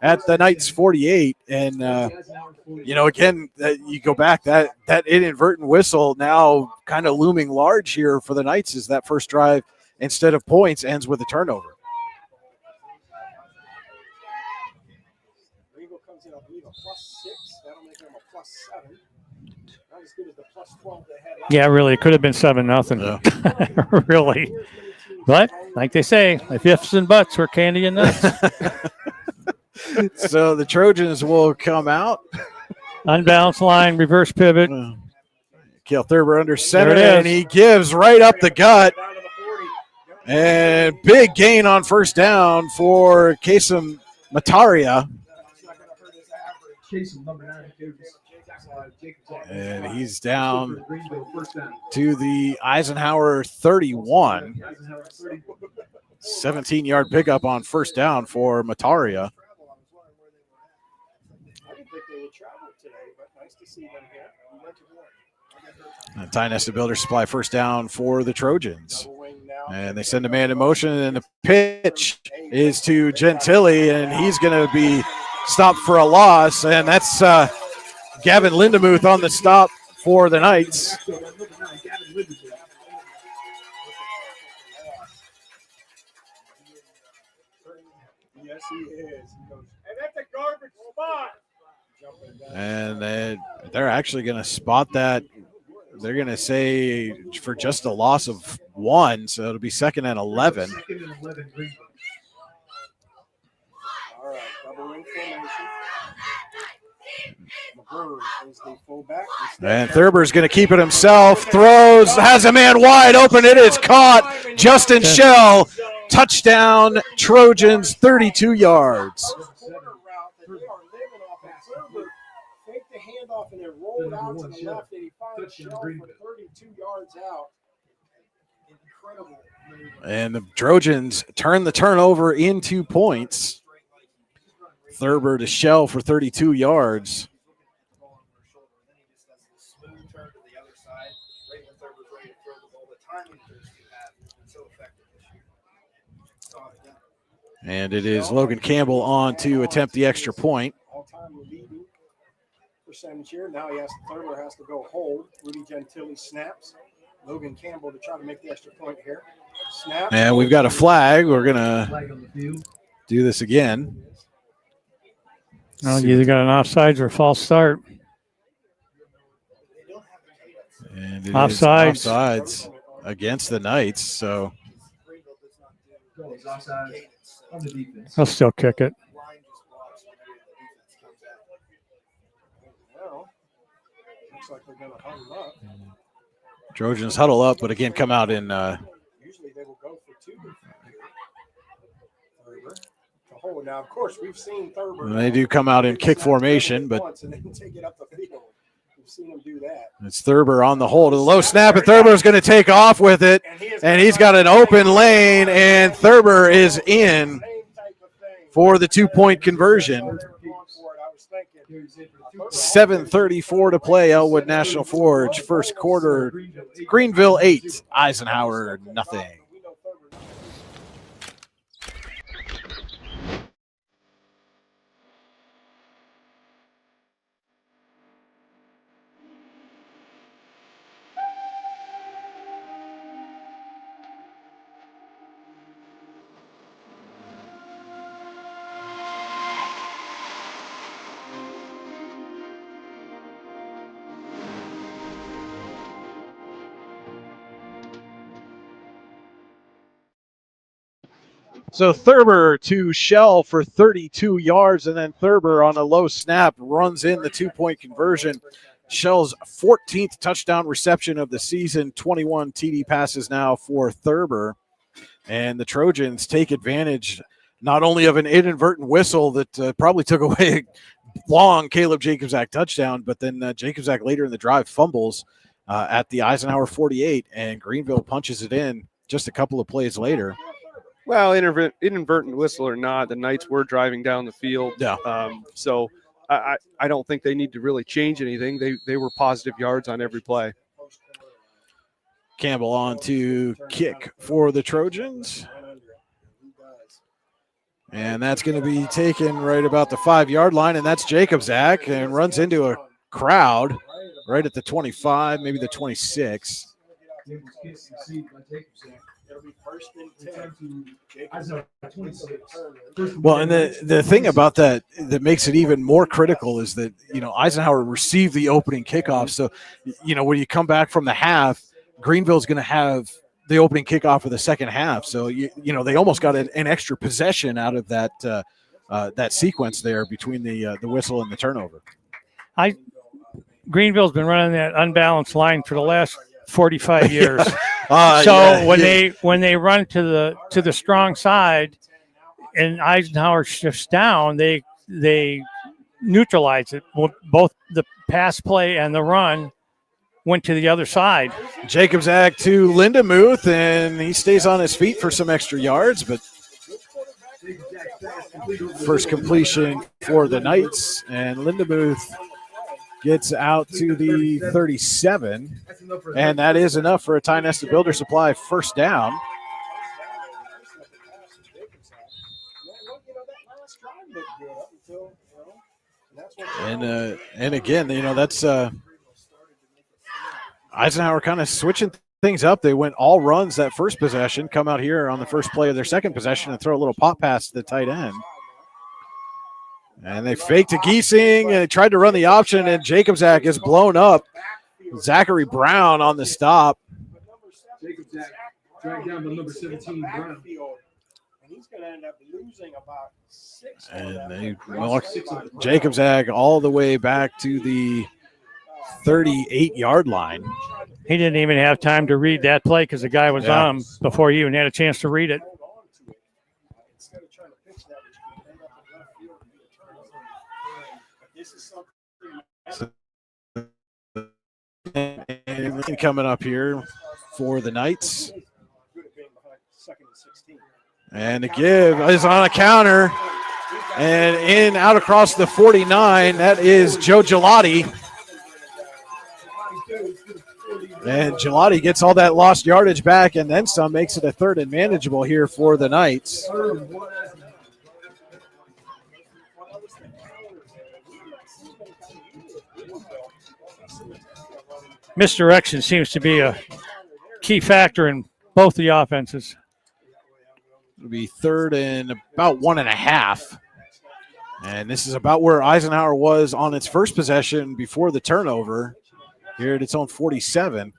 G: at the Knights 48. And, again, you go back, that inadvertent whistle now kind of looming large here for the Knights as that first drive, instead of points, ends with a turnover.
N: Greenville comes in, I believe, a +6. That'll make them a +7. Not as good as the +12 they had.
I: yeah, really, it could have been 7-0. Yeah. Really. But like they say, if ifs and buts were candy and nuts.
G: So the Trojans will come out.
I: Unbalanced line, reverse pivot.
G: Kale Thurber under center, and he gives right up the gut. And big gain on first down for Kasem Mataria. And he's down to the Eisenhower 31. 17-yard pickup on first down for Mataria. And Ty Nesta Builder Supply first down for the Trojans. And they send a man in motion, and the pitch is to Gentili, and he's going to be stopped for a loss. And that's Gavin Lindemuth on the stop for the Knights.
N: Yes, he is. And that's a garbage spot.
G: And they're actually going to spot that. They're going to say for just a loss of 1, so it'll be 2nd and 11.
N: All right, double wing formation.
G: And Thurber's going to keep it himself. Throws, has a man wide open. It is caught. Justin Shell, touchdown, Trojans, 32 yards.
N: pulled out to the left, and he finds Shell for 32 yards out. Incredible.
G: And the Trojans turn the turnover into points. Thurber to Shell for 32 yards. And it is Logan Campbell on to attempt the extra point.
N: All-time leading percentage here. Now Thurber has to go hold. Rudy Gentili snaps. Logan Campbell to try to make the extra point here. Snap.
G: And we've got a flag. We're going to do this again.
I: Well, you either got an offsides or a false start.
G: And it
I: Offsides.
G: is offsides against the Knights. So
I: He'll still kick it.
N: Well, looks like they're going to huddle up.
G: Trojans huddle up, but again come out in
N: Usually they will go for two. Thurber to hold. Now, of course, we've seen Thurber.
G: they do come out in kick formation, but
N: once and then take it up the field. We've seen him do that.
G: it's Thurber on the hold. A low snap, and Thurber is going to take off with it. And he's got an open lane, and Thurber is in for the 2-point conversion. 7:34 to play, Elwood National Forge. First quarter, Greenville 8, Eisenhower nothing. So Thurber to Shell for 32 yards, and then Thurber on a low snap runs in the 2-point conversion. Shell's 14th touchdown reception of the season, 21 TD passes now for Thurber. And the Trojans take advantage not only of an inadvertent whistle that probably took away a long Caleb Jacobzak touchdown, but then Jacobzak later in the drive fumbles at the Eisenhower 48, and Greenville punches it in just a couple of plays later.
H: Well, inadvertent whistle or not, the Knights were driving down the field.
G: Yeah.
H: So I don't think they need to really change anything. They were positive yards on every play.
G: Campbell on to kick for the Trojans. And that's going to be taken right about the 5-yard line, and that's Jacobzak, and runs into a crowd right at the 25, maybe the 26. Well, and the thing about that makes it even more critical is that, Eisenhower received the opening kickoff. So, when you come back from the half, Greenville's going to have the opening kickoff for the second half. So, they almost got an extra possession out of that sequence there between the whistle and the turnover.
I: Greenville's been running that unbalanced line for the last 45 years. When they run to the strong side and Eisenhower shifts down, they neutralize it. Both the pass play and the run went to the other side.
G: Jacobzak to Lindemuth, and he stays on his feet for some extra yards, but first completion for the Knights, and Lindemuth gets out to the 37, and that is enough for a Ty Nesta Builder Supply first down. And again, that's Eisenhower kind of switching things up. They went all runs that first possession, come out here on the first play of their second possession and throw a little pop pass to the tight end. And they faked to Giesing, and they tried to run the option, and Jacobzak is blown up. Zachary Brown on the stop.
N: Jacobzak dragged down the number 17 Brown. And he's going to end up losing about 6.
G: And they Jacobzak all the way back to the 38-yard line.
I: He didn't even have time to read that play because the guy was on him before he even had a chance to read it.
G: And coming up here for the Knights. And the give is on a counter. And in out across the 49, that is Joe Gelati. And Gelati gets all that lost yardage back and then some, makes it a third and manageable here for the Knights.
I: Misdirection seems to be a key factor in both the offenses.
G: It'll be third and about 1.5. And this is about where Eisenhower was on its first possession before the turnover. Here at its own 47.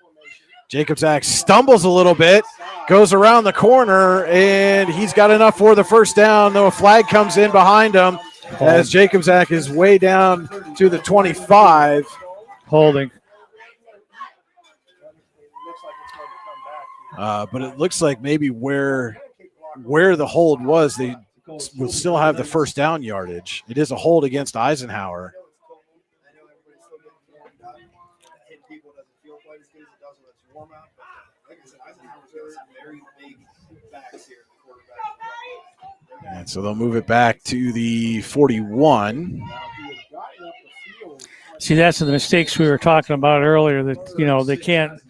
G: Jacobczak stumbles a little bit, goes around the corner, and he's got enough for the first down, though a flag comes in behind him as Jacobczak is way down to the 25.
I: Holding.
G: But it looks like maybe where the hold was, they will still have the first down yardage. It is a hold against Eisenhower. And so they'll move it back to the 41.
I: See, that's the mistakes we were talking about earlier, that, you know, they can't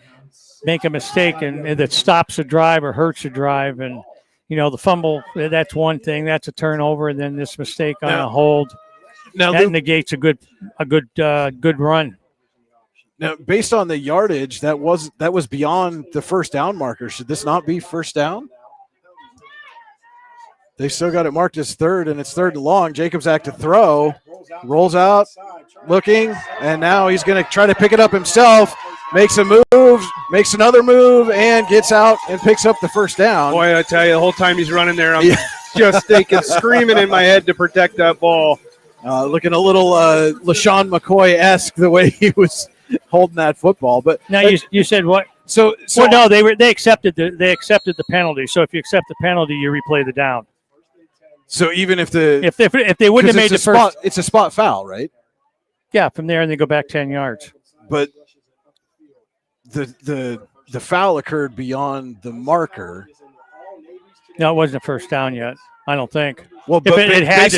I: make a mistake and that stops a drive or hurts a drive. And, you know, the fumble, that's one thing. That's a turnover. And then this mistake on a hold.
G: Now
I: that negates a good run.
G: Now, based on the yardage, that was beyond the first down marker. Should this not be first down? They still got it marked as third, and it's third and long. Jacobczak to throw, rolls out, looking, and now he's going to try to pick it up himself. Makes a move, makes another move, and gets out and picks up the first down.
H: Boy, I tell you, the whole time he's running there, I'm just thinking, screaming in my head to protect that ball.
G: Looking a little LaShawn McCoy-esque the way he was holding that football. But
I: now you said what?
G: So
I: well, no, they accepted the penalty. So if you accept the penalty, you replay the down.
G: So even if they
I: wouldn't have made the first,
G: it's a spot foul, right?
I: Yeah, from there and they go back 10 yards.
G: But the foul occurred beyond the marker.
I: No, it wasn't a first down yet. I don't think.
G: Well, but
I: it had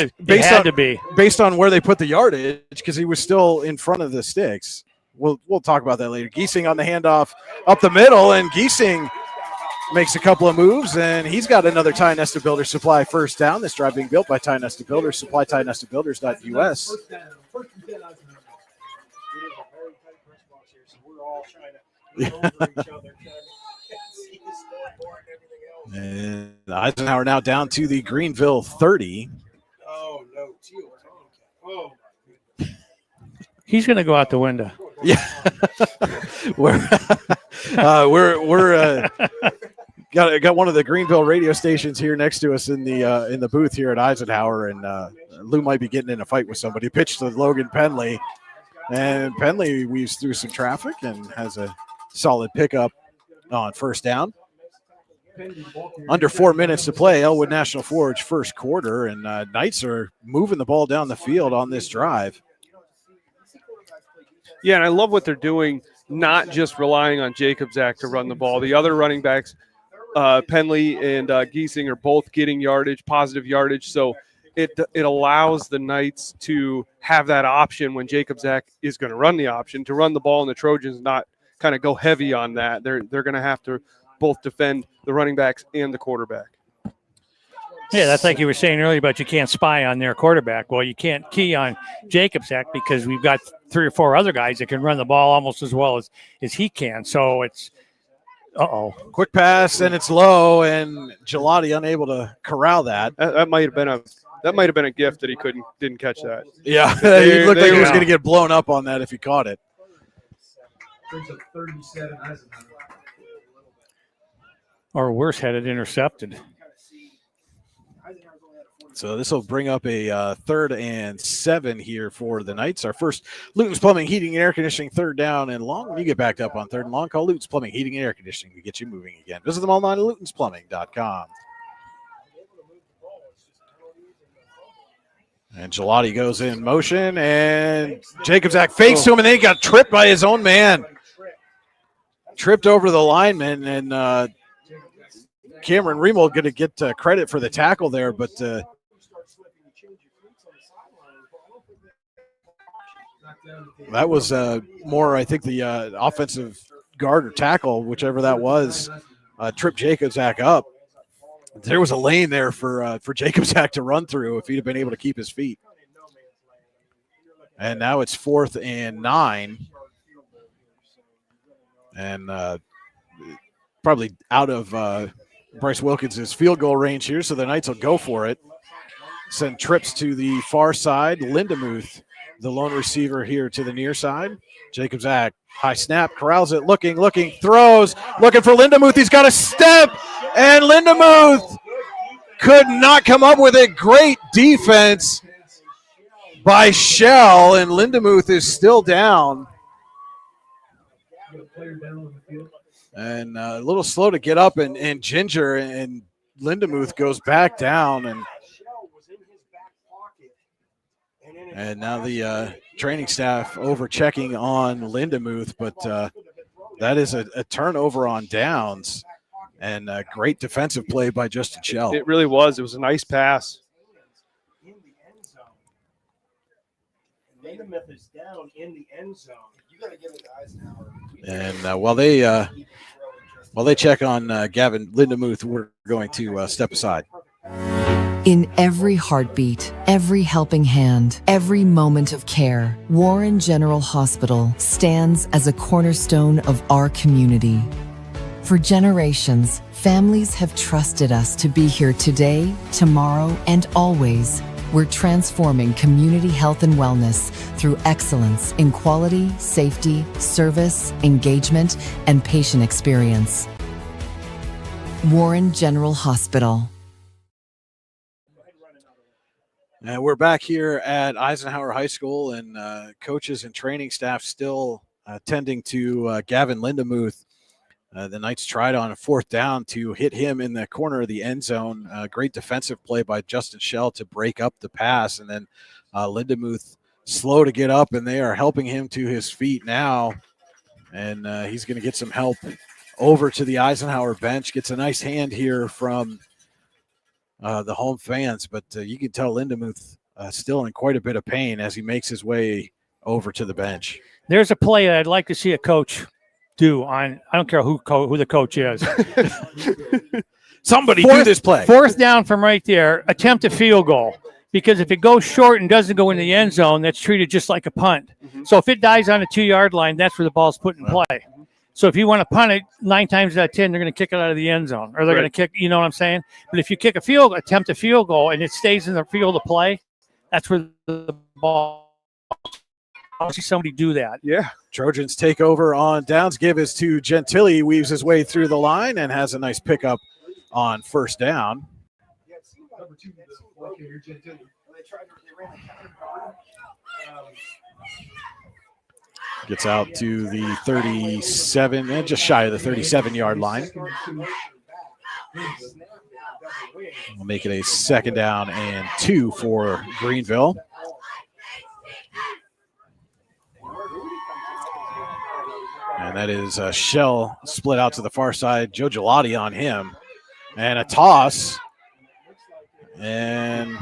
I: to be
G: based on where they put the yardage, because he was still in front of the sticks. We'll talk about that later. Giesing on the handoff up the middle, and Giesing makes a couple of moves, and he's got another Ty Nesta Builders Supply first down. This drive being built by Ty Nesta Builders. Supply TyNestaBuilders.us. And Eisenhower now down to the Greenville 30.
N: Oh, no. Oh,
I: he's going to go out the window.
G: Yeah. we're got one of the Greenville radio stations here next to us in the booth here at Eisenhower, and Lou might be getting in a fight with somebody. Pitched to Logan Penley, and Penley weaves through some traffic and has a solid pickup on first down. Under 4 minutes to play, Elwood National Forge first quarter, and Knights are moving the ball down the field on this drive.
H: Yeah, and I love what they're doing, not just relying on Jacobczak to run the ball. The other running backs, Penley and Giesing, are both getting yardage, positive yardage, so it allows the Knights to have that option when Jacobczak is going to run the option, to run the ball, and the Trojans not kind of go heavy on that. They're going to have to both defend the running backs and the quarterback.
I: Yeah, that's like you were saying earlier about you can't spy on their quarterback. Well, you can't key on Jacobczak because we've got 3 or 4 other guys that can run the ball almost as well as he can. So it's
G: quick pass, and it's low, and Gelati unable to corral that.
H: That might have been a gift that he didn't catch that.
G: Yeah, it looked like he was going to get blown up on that if he caught it.
I: Or worse, had it intercepted.
G: So this will bring up a 3rd and 7 here for the Knights. Our first Luton's Plumbing, Heating, and Air Conditioning, 3rd down and long. When you get backed up on 3rd and long, call Luton's Plumbing, Heating, and Air Conditioning to get you moving again. Visit them online at lutonsplumbing.com. And Gelati goes in motion, and Jacobczak fakes to him, and then he got tripped by his own man. tripped over the lineman, and Cameron Remo going to get credit for the tackle there, but that was more, I think, the offensive guard or tackle, whichever that was, tripped Jacobzak up. There was a lane there for Jacobzak to run through if he'd have been able to keep his feet. And now it's 4th and 9. And probably out of Bryce Wilkins' field goal range here, so the Knights will go for it. Send trips to the far side. Lindemuth, the lone receiver here to the near side. Jacobzak, high snap, corrals it, looking, throws, looking for Lindemuth. He's got a step, and Lindemuth could not come up with it. Great defense by Shell, and Lindemuth is still down. And a little slow to get up, and Ginger and Lindemuth goes back down, and now the training staff over checking on Lindemuth, but that is a turnover on downs, and a great defensive play by Justin Shell.
H: It really was. It was a nice pass.
N: Lindemuth is down in the end zone. You got to give it to Eisenhower.
G: And while they check on Gavin Lindemuth, we're going to step aside.
O: In every heartbeat, every helping hand, every moment of care, Warren General Hospital stands as a cornerstone of our community. For generations, families have trusted us to be here today, tomorrow, and always. We're transforming community health and wellness through excellence in quality, safety, service, engagement, and patient experience. Warren General Hospital.
G: And we're back here at Eisenhower High School, and coaches and training staff still tending to Gavin Lindemuth. The Knights tried on a 4th down to hit him in the corner of the end zone. Great defensive play by Justin Shell to break up the pass, and then Lindemuth slow to get up, and they are helping him to his feet now. And he's going to get some help over to the Eisenhower bench. Gets a nice hand here from the home fans, but you can tell Lindemuth still in quite a bit of pain as he makes his way over to the bench.
I: There's a play that I'd like to see a coach do on, I don't care who the coach is.
G: Somebody do this play.
I: 4th down from right there, attempt a field goal. Because if it goes short and doesn't go in the end zone, that's treated just like a punt. Mm-hmm. So if it dies on the 2-yard line, that's where the ball's put in play. So if you want to punt it, 9 times out of 10, they're going to kick it out of the end zone. Or they're going to kick, you know what I'm saying? But if you kick attempt a field goal, and it stays in the field of play, that's where the ball. I'll see somebody do that.
H: Yeah.
G: Trojans take over on downs. Give is to Gentili. Weaves his way through the line and has a nice pickup on 1st down. Gets out to the 37, and just shy of the 37-yard line. We'll make it a 2nd down and 2 for Greenville. And that is Shell split out to the far side. Joe Gelati on him. And a toss. And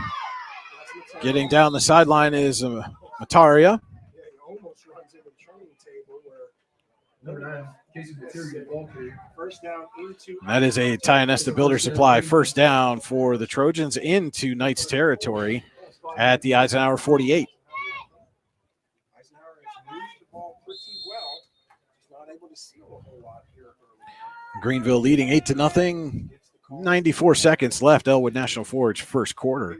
G: getting down the sideline is Mataria. And that is a Tionesta Builder Supply 1st down for the Trojans into Knights territory at the Eisenhower 48. Greenville leading 8-0. 94 seconds left. Elwood National Forge 1st quarter.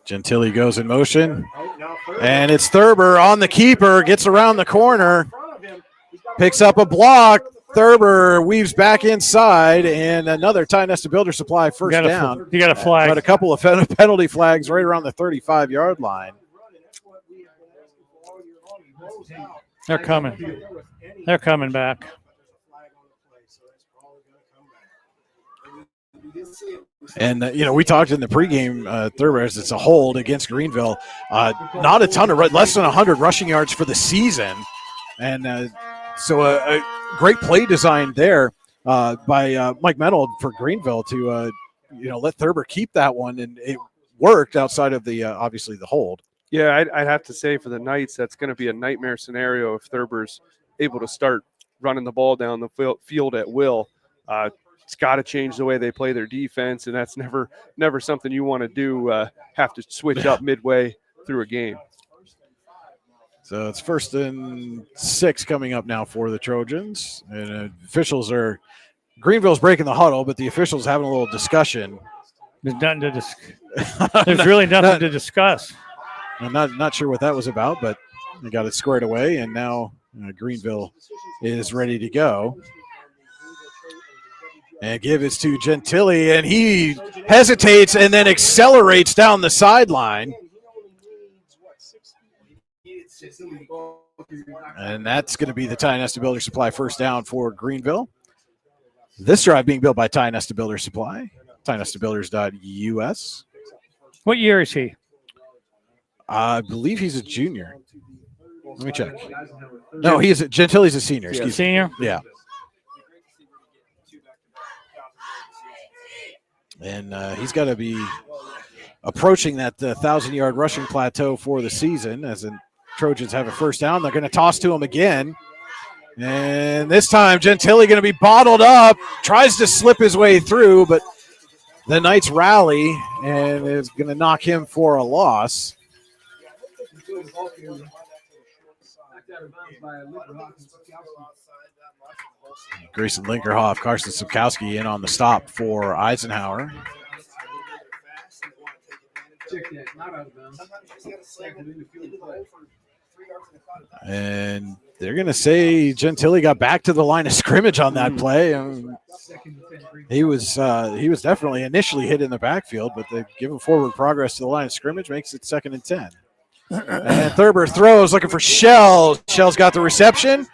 G: Gentili goes in motion, and it's Thurber on the keeper, gets around the corner, picks up a block. Thurber weaves back inside, and another Tionesta Builder Supply 1st down.
I: You got a flag.
G: But a couple of penalty flags right around the 35-yard line.
I: They're coming. They're coming back.
G: And, we talked in the pregame, Thurber, it's a hold against Greenville. Not a ton of, less than 100 rushing yards for the season. And so a great play design there by Mike Menold for Greenville to, let Thurber keep that one. And it worked outside of the, obviously, the hold.
H: Yeah, I'd have to say for the Knights, that's going to be a nightmare scenario if Thurber's able to start running the ball down the field at will. It's got to change the way they play their defense, and that's never something you want to do, have to switch up midway through a game.
G: So it's 1st and 6 coming up now for the Trojans. And officials Greenville's breaking the huddle, but the officials having a little discussion.
I: There's nothing to There's really nothing to discuss.
G: I'm not sure what that was about, but they got it squared away, and now Greenville is ready to go. And give it to Gentile, and he hesitates and then accelerates down the sideline. And that's going to be the Ty Nesta Builder Supply first down for Greenville. This drive being built by Ty Nesta Builder Supply, TyNestaBuilders.us.
I: What year is he?
G: I believe he's a junior. Let me check. No, Gentile's a senior. Excuse me.
I: Senior?
G: Yeah. And he's got to be approaching that 1,000-yard rushing plateau for the season as the Trojans have a first down. They're going to toss to him again. And this time, Gentile going to be bottled up, tries to slip his way through, but the Knights rally and is going to knock him for a loss. Grayson Linkerhoff, Carson Sapkowski in on the stop for Eisenhower. And they're going to say Gentile got back to the line of scrimmage on that play. He was definitely initially hit in the backfield, but they give him forward progress to the line of scrimmage, makes it 2nd and 10. And Thurber throws, looking for Shell. Shell's got the reception,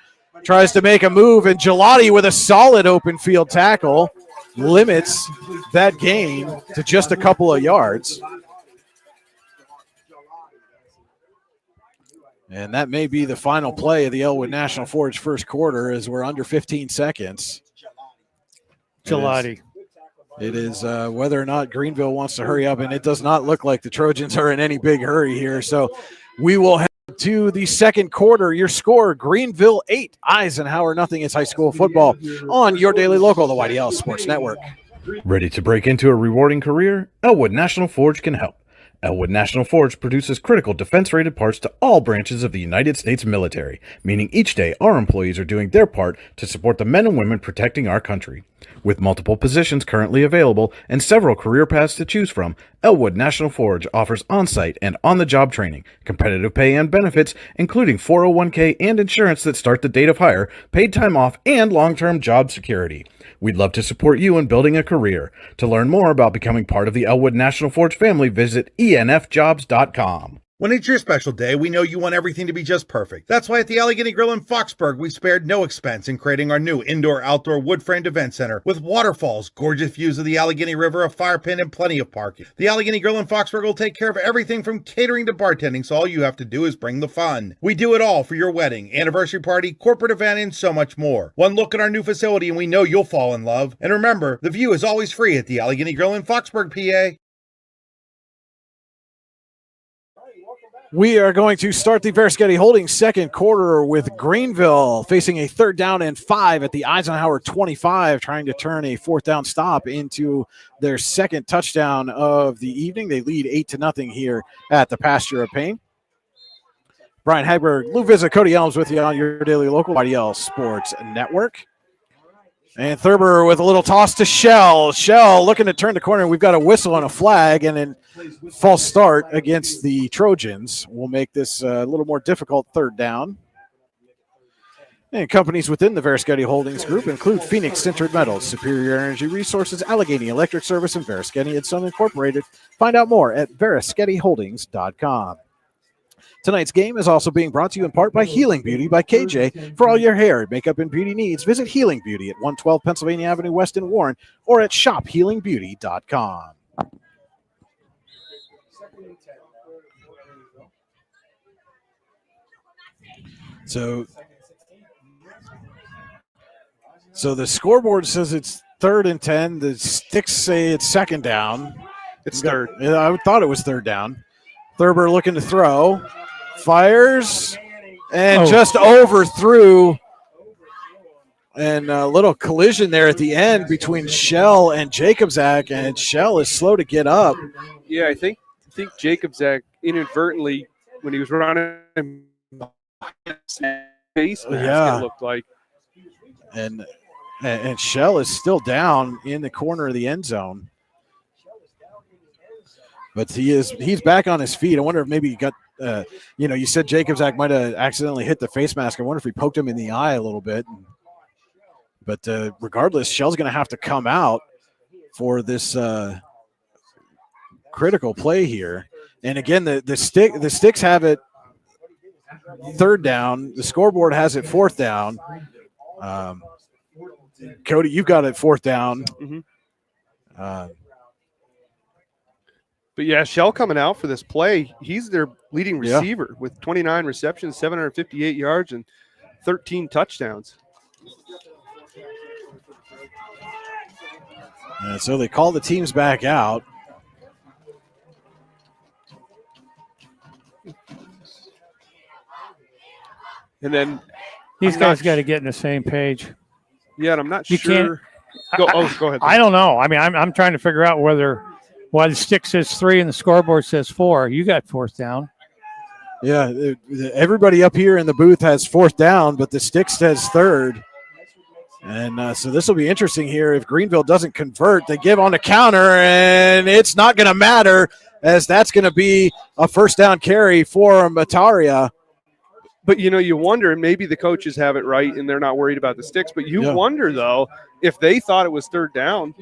G: tries to make a move, and Gelati with a solid open field tackle limits that gain to just a couple of yards. And that may be the final play of the Elwood National Forge first quarter as we're under 15 seconds.
I: Gelati.
G: It is whether or not Greenville wants to hurry up, and it does not look like the Trojans are in any big hurry here. So we will head to the second quarter. Your score, Greenville 8, Eisenhower nothing. It's high school football on your daily local, the YDL Sports Network.
A: Ready to break into a rewarding career? Elwood National Forge can help. Elwood National Forge produces critical defense-rated parts to all branches of the United States military, meaning each day our employees are doing their part to support the men and women protecting our country. With multiple positions currently available and several career paths to choose from, Elwood National Forge offers on-site and on-the-job training, competitive pay and benefits, including 401k and insurance that start the date of hire, paid time off, and long-term job security. We'd love to support you in building a career. To learn more about becoming part of the Elwood National Forge family, visit enfjobs.com.
F: When it's your special day, we know you want everything to be just perfect. That's why at the Allegheny Grill in Foxburg, we spared no expense in creating our new indoor-outdoor wood-framed event center with waterfalls, gorgeous views of the Allegheny River, a fire pit, and plenty of parking. The Allegheny Grill in Foxburg will take care of everything from catering to bartending, so all you have to do is bring the fun. We do it all for your wedding, anniversary party, corporate event, and so much more. One look at our new facility and we know you'll fall in love. And remember, the view is always free at the Allegheny Grill in Foxburg, PA.
G: We are going to start the Veriskety Holdings second quarter with Greenville facing a 3rd down and 5 at the Eisenhower 25, trying to turn a 4th down stop into their second touchdown of the evening. They lead 8-0 here at the Pasture of Pain. Brian Hagberg, Lou Vizza, Cody Elms with you on your daily local YDL Sports Network. And Thurber with a little toss to Shell. Shell looking to turn the corner. We've got a whistle and a flag, and then false start against the Trojans will make this a little more difficult 3rd down. And companies within the Veriskety Holdings Group include Phoenix Sintered Metals, Superior Energy Resources, Allegheny Electric Service, and Veriskety & Son Incorporated. Find out more at VeriskettyHoldings.com. Tonight's game is also being brought to you in part by Healing Beauty by KJ. For all your hair, makeup, and beauty needs, visit Healing Beauty at 112 Pennsylvania Avenue West in Warren or at shophealingbeauty.com. So the scoreboard says it's 3rd and 10. The sticks say it's 2nd down.
H: It's third.
G: I thought it was 3rd down. Thurber looking to throw. Fires. And just overthrew. And a little collision there at the end between Shell and Jacobzak. And Shell is slow to get up.
H: Yeah, I think Jacobzak inadvertently, when he was running face mask, it looked like.
G: And Shell is still down in the corner of the end zone. But he's back on his feet. I wonder if maybe he got, you said Jacobzak might have accidentally hit the face mask. I wonder if he poked him in the eye a little bit. But regardless, Shell's going to have to come out for this critical play here. And again, the sticks have it 3rd down. The scoreboard has it 4th down. Cody, you've got it 4th down.
H: Mm-hmm. But yeah, Shell coming out for this play. He's their leading receiver with 29 receptions, 758 yards, and 13 touchdowns.
G: And so they call the teams back out.
H: And then
I: these guys got to get in the same page.
H: Yeah, and I'm not
I: You
H: sure. Go ahead.
I: I don't know. I mean, I'm trying to figure out why the stick says 3 and the scoreboard says 4. You got 4th down.
G: Yeah, everybody up here in the booth has 4th down, but the stick says 3rd. And so this will be interesting here. If Greenville doesn't convert, they give on the counter, and it's not going to matter, as that's going to be a 1st down carry for Mataria.
H: But, you wonder, and maybe the coaches have it right and they're not worried about the sticks, but you wonder, though, if they thought it was 3rd down.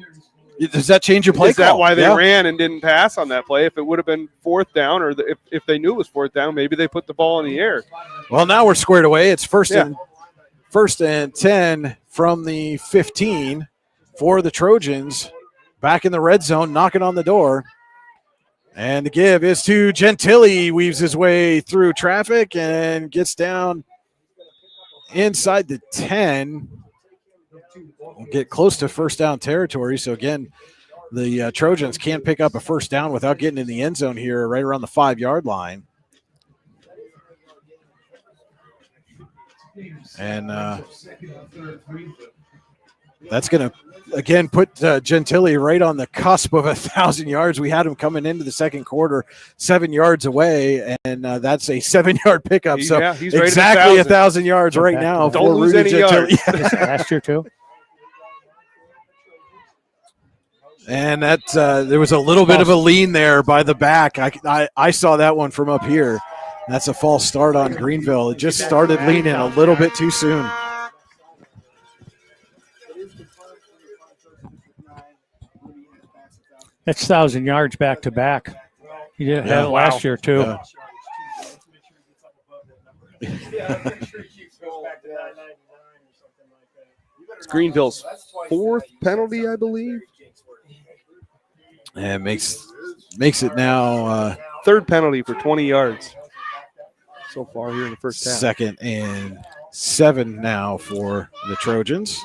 G: Does that change your play
H: Is
G: call?
H: that why they ran and didn't pass on that play? If it would have been 4th down, or if they knew it was 4th down, maybe they put the ball in the air.
G: Well, now we're squared away. It's first and 10 from the 15 for the Trojans. Back in the red zone, knocking on the door. And the give is to Gentili. Weaves his way through traffic and gets down inside the 10. We'll get close to 1st down territory. So, again, the Trojans can't pick up a 1st down without getting in the end zone here right around the 5-yard line. And that's going to, again, put Gentili right on the cusp of 1,000 yards. We had him coming into the second quarter 7 yards away, and that's a 7-yard pickup.
H: He's
G: so
H: exactly
G: 1,000 yards right now.
H: Don't lose any yards.
I: Last year, too.
G: And that there was a little bit of a lean there by the back. I saw that one from up here. That's a false start on Greenville. It just started leaning a little bit too soon.
I: That's 1,000 yards back to back. He did have it last year, too.
H: It's Greenville's 4th penalty, I believe.
G: And makes it now
H: 3rd penalty for 20 yards so far here in the first half.
G: 2nd and 7 now for the Trojans.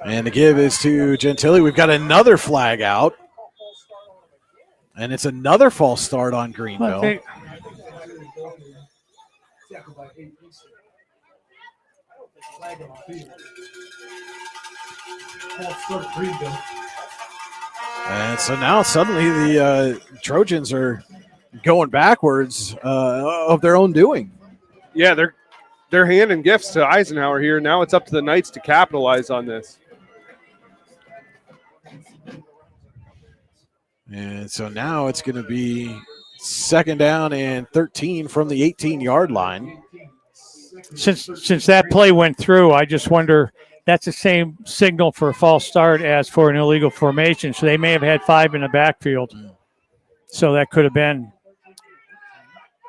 G: And the give is to Gentili. We've got another flag out. And it's another false start on Greenville.
I: Okay. And so now suddenly the Trojans are going backwards of their own doing.
H: Yeah, they're handing gifts to Eisenhower here. Now it's up to the Knights to capitalize on this.
G: And so now it's going to be 2nd down and 13 from the 18-yard line.
I: Since that play went through, I just wonder, that's the same signal for a false start as for an illegal formation. So they may have had 5 in the backfield. So that could have been.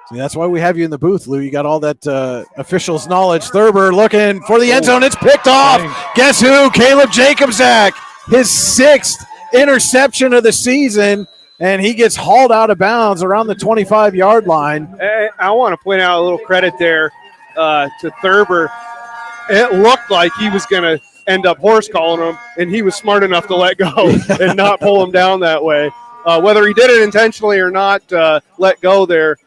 G: See, that's why we have you in the booth, Lou. You got all that officials' knowledge. Thurber looking for the end zone. It's picked off. Guess who? Caleb Jacobzak, his 6th interception of the season, and he gets hauled out of bounds around the 25-yard line.
H: I want to point out a little credit there to Thurber. It looked like he was going to end up horse calling him, and he was smart enough to let go and not pull him down that way. Whether he did it intentionally or not, let go there,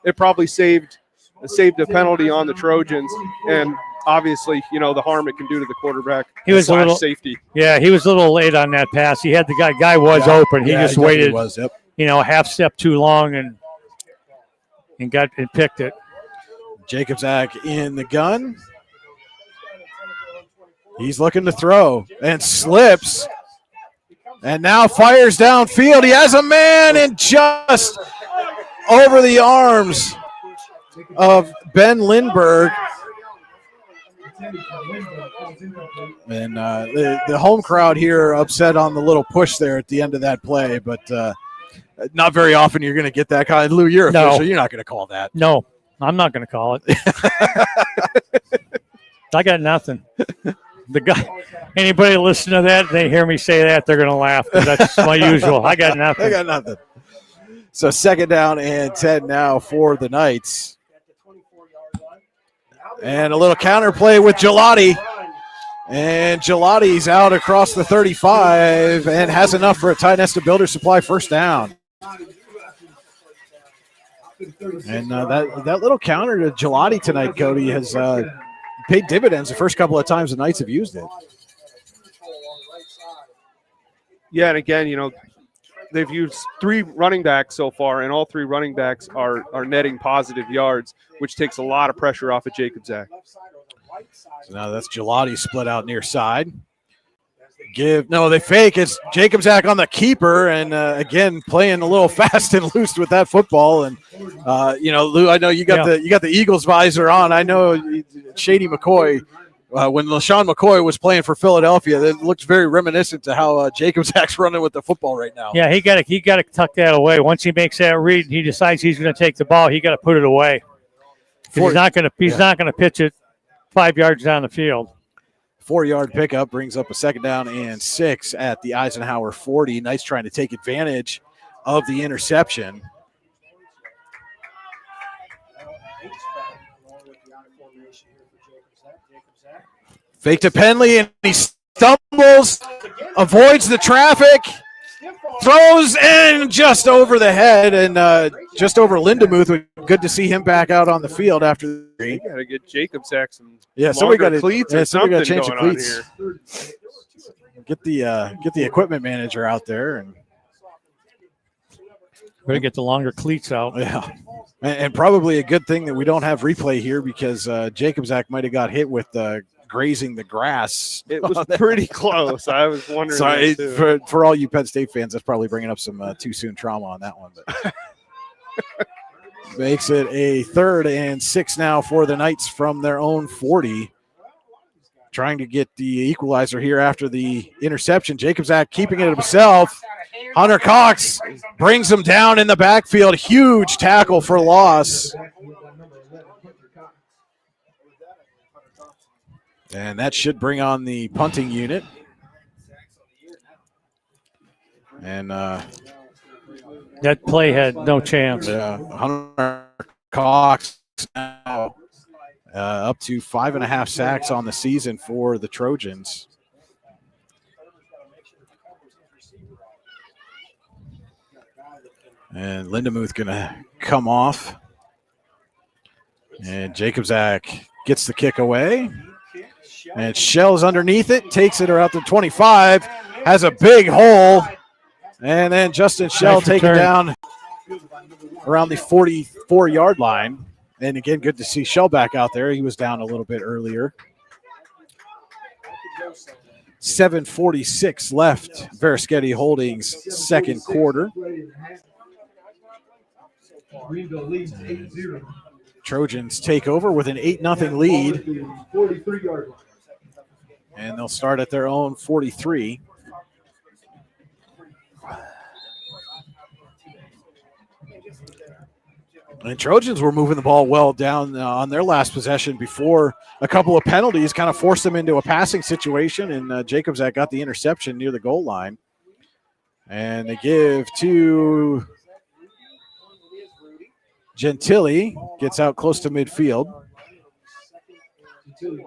H: it probably saved a penalty on the Trojans, and obviously, the harm it can do to the quarterback.
I: He was a little
H: safety.
I: Yeah, he was a little late on that pass. He had the guy was open. He just waited, a half step too long and picked it.
G: Jacobzak in the gun. He's looking to throw and slips. And now fires downfield. He has a man and just over the arms of Ben Lindbergh. And the home crowd here upset on the little push there at the end of that play, but not very often you're going to get that kind. Lou, you're official. You're not going to call that.
I: No, I'm not going to call it. I got nothing. The guy, anybody listen to that, they hear me say that, they're going to laugh. That's my usual. I got nothing.
G: I got nothing. So 2nd down and 10 now for the Knights. And a little counter play with Gelati. And Gelati's out across the 35 and has enough for a Ty Nesta Builder Supply first down. And that little counter to Gelati tonight, Cody, has paid dividends the first couple of times the Knights have used it.
H: Yeah, and again, they've used 3 running backs so far, and all 3 running backs are netting positive yards, which takes a lot of pressure off of Jacobzak.
G: So now that's Gelati split out near side. They fake. It's Jacobzak on the keeper, and again playing a little fast and loose with that football. And Lou, I know you got the Eagles visor on. I know Shady McCoy. When LaShawn McCoy was playing for Philadelphia, it looks very reminiscent to how Jacobzak's running with the football right now.
I: Yeah, he got to tuck that away. Once he makes that read, he decides he's going to take the ball. He got to put it away. He's not going to pitch it 5 yards down the field.
G: 4-yard pickup brings up a 2nd down and 6 at the Eisenhower 40. Knights trying to take advantage of the interception. Fake to Penley, and he stumbles, avoids the traffic, throws, and just over the head, and just over Lindemuth. Good to see him back out on the field after the three.
H: You got to get Jacobzak some
G: somebody got
H: cleats
G: to
H: or something
G: change the
H: going on
G: cleats.
H: here.
G: Get the equipment manager out there and
I: better get the longer cleats out.
G: Yeah, and probably a good thing that we don't have replay here because Jacobzak might have got hit with grazing the grass.
H: It was pretty close. I was wondering.
G: Sorry, for all you Penn State fans, that's probably bringing up some too soon trauma on that one. But makes it a 3rd and 6 now for the Knights from their own 40. Trying to get the equalizer here after the interception. Jacobzak keeping it himself. Hunter Cox brings him down in the backfield. Huge tackle for loss. And that should bring on the punting unit. And
I: that play had no chance.
G: Hunter Cox now up to 5.5 sacks on the season for the Trojans. And Lindemuth going to come off. And Jacobzak gets the kick away. And Shell's underneath it, takes it around the 25, has a big hole. And then Justin Shell taken down around the 44-yard line. And again, good to see Shell back out there. He was down a little bit earlier. 7:46 left, Verischetti Holdings second quarter.
P: Greenville leads 8-0.
G: Trojans take over with an 8-0 lead.
P: 43-yard line.
G: And they'll start at their own 43. And Trojans were moving the ball well down on their last possession before a couple of penalties kind of forced them into a passing situation, and Jacobzak got the interception near the goal line. And they give to Gentili, gets out close to midfield. So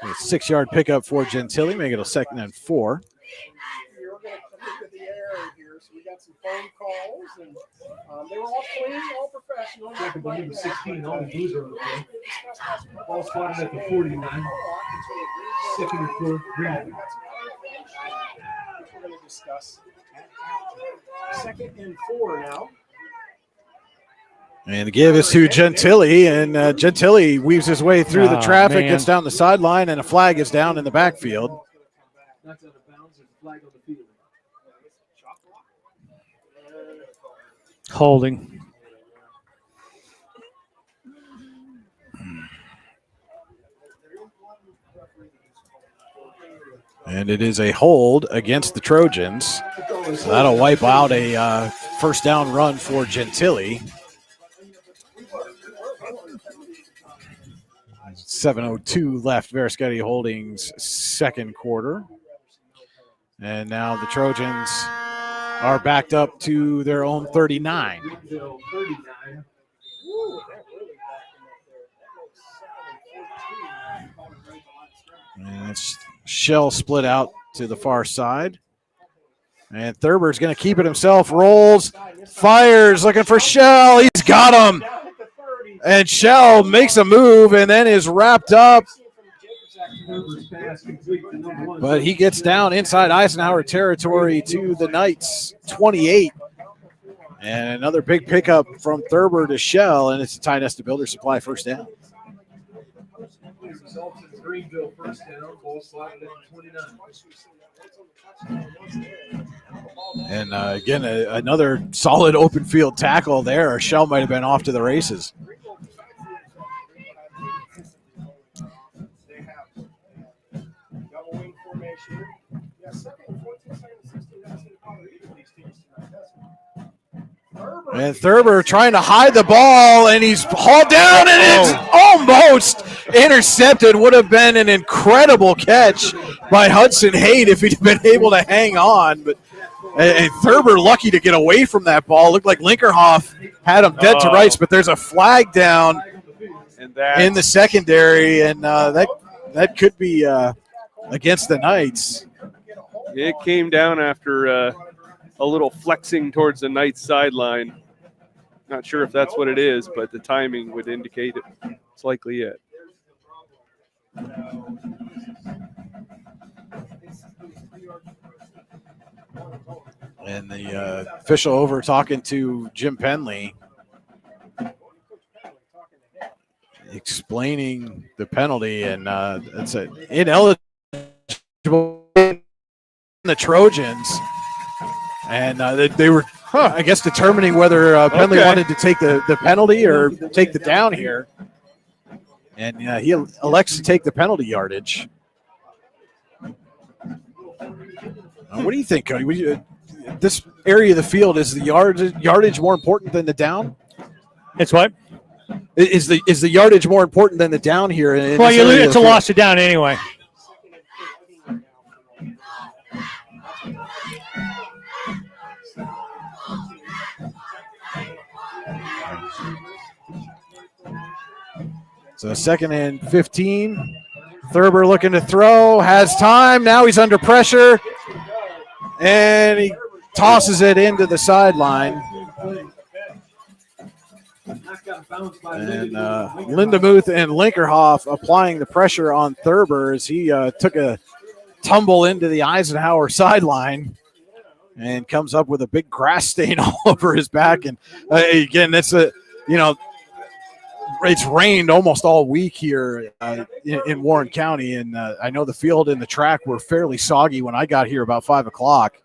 G: a 6-yard pickup for Gentili, make it a 2nd and 4.
N: We got some phone calls, and they were all clean, all professional.
P: Second, but number 16, all the blues are okay. Ball spotted at the 49. 2nd and 4, Greenville.
N: Which we're going to discuss. 2nd and 4 now.
G: And the give is to Gentili, and Gentili weaves his way through the traffic, gets down the sideline, and a flag is down in the backfield.
P: That's out of bounds. There's a flag on the field.
I: Holding.
G: And it is a hold against the Trojans. So that'll wipe out a first down run for Gentili. 7:02 left, Veriskety Holdings' second quarter. And now the Trojans are backed up to their own 39. And it's Shell split out to the far side. And Thurber's going to keep it himself, rolls, fires, looking for Shell. He's got him. And Shell makes a move and then is wrapped up. But he gets down inside Eisenhower territory to the Knights, 28. And another big pickup from Thurber to Shell, and it's a Ty Nesta Builder Supply first down.
P: Results in Greenville first down, ball slotted at 29.
G: And again, another solid open field tackle there. Shell might have been off to the races. And Thurber trying to hide the ball, and he's hauled down, and it's almost intercepted. Would have been an incredible catch by Hudson Haight if he'd been able to hang on. But and Thurber lucky to get away from that ball. Looked like Linkerhoff had him dead to rights, but there's a flag down in the secondary, and that could be against the Knights.
H: It came down after a little flexing towards the Knights sideline. Not sure if that's what it is, but the timing would indicate it's likely it.
G: And the official over talking to Jim Penley, explaining the penalty, and it's an ineligible the Trojans. And they were, I guess, determining whether Penley wanted to take the penalty or take the down here. And he elects to take the penalty yardage. What do you think, Cody? This area of the field, is the yardage more important than the down?
I: It's what?
G: Is the yardage more important than the down here?
I: Well, it's a loss of down anyway.
G: So 2nd and 15. Thurber looking to throw, has time. Now he's under pressure, and he tosses it into the sideline. And Lindemuth and Linkerhoff applying the pressure on Thurber as he took a tumble into the Eisenhower sideline and comes up with a big grass stain all over his back. And again, that's it's rained almost all week here in Warren County, and I know the field and the track were fairly soggy when I got here about 5 o'clock.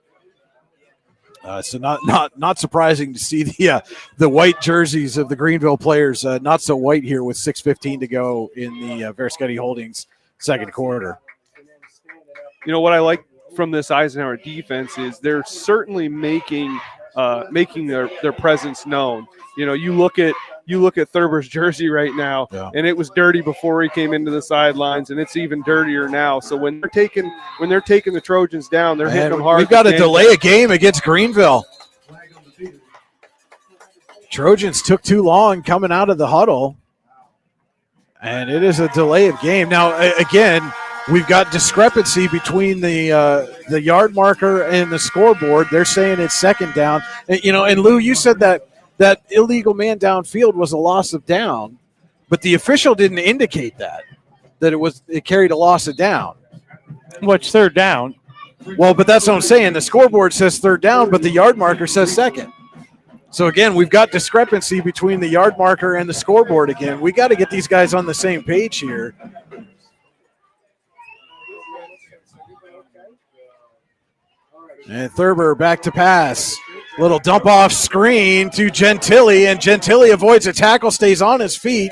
G: So not surprising to see the white jerseys of the Greenville players not so white here with 6:15 to go in the Veriskety Holdings second quarter.
H: You know what I like from this Eisenhower defense is they're certainly making making their presence known. You know, you look at Thurber's jersey right now, and it was dirty before he came into the sidelines, and it's even dirtier now. So when they're taking the Trojans down, they're hitting them hard.
G: We've got to delay a game against Greenville. Trojans took too long coming out of the huddle, and it is a delay of game. Now, again, we've got discrepancy between the yard marker and the scoreboard. They're saying it's second down. You know, and Lou, you said that illegal man downfield was a loss of down, but the official didn't indicate that it carried a loss of down.
I: What's third down?
G: Well, but that's what I'm saying. The scoreboard says third down, but the yard marker says second. So, again, we've got discrepancy between the yard marker and the scoreboard again. We got to get these guys on the same page here. And Thurber back to pass. Little dump off screen to Gentili, and Gentili avoids a tackle, stays on his feet,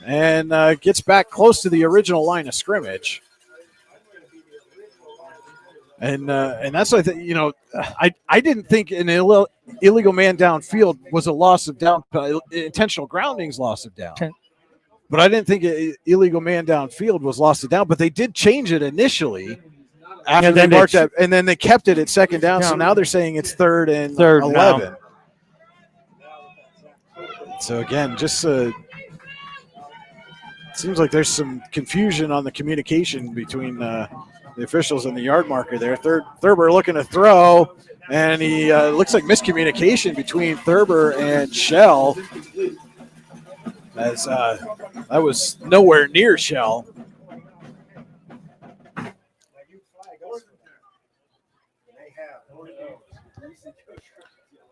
G: and gets back close to the original line of scrimmage. And that's what I think. You know, I didn't think an illegal man downfield was a loss of down. Intentional grounding's loss of down. But I didn't think illegal man downfield was loss of down. But they did change it initially after they marked that, and then they kept it at second down. So now they're saying it's third and 11. Now. So again, just it seems like there's some confusion on the communication between the officials and the yard marker there. Thurber looking to throw, and he looks like miscommunication between Thurber and Shell, as that was nowhere near Shell.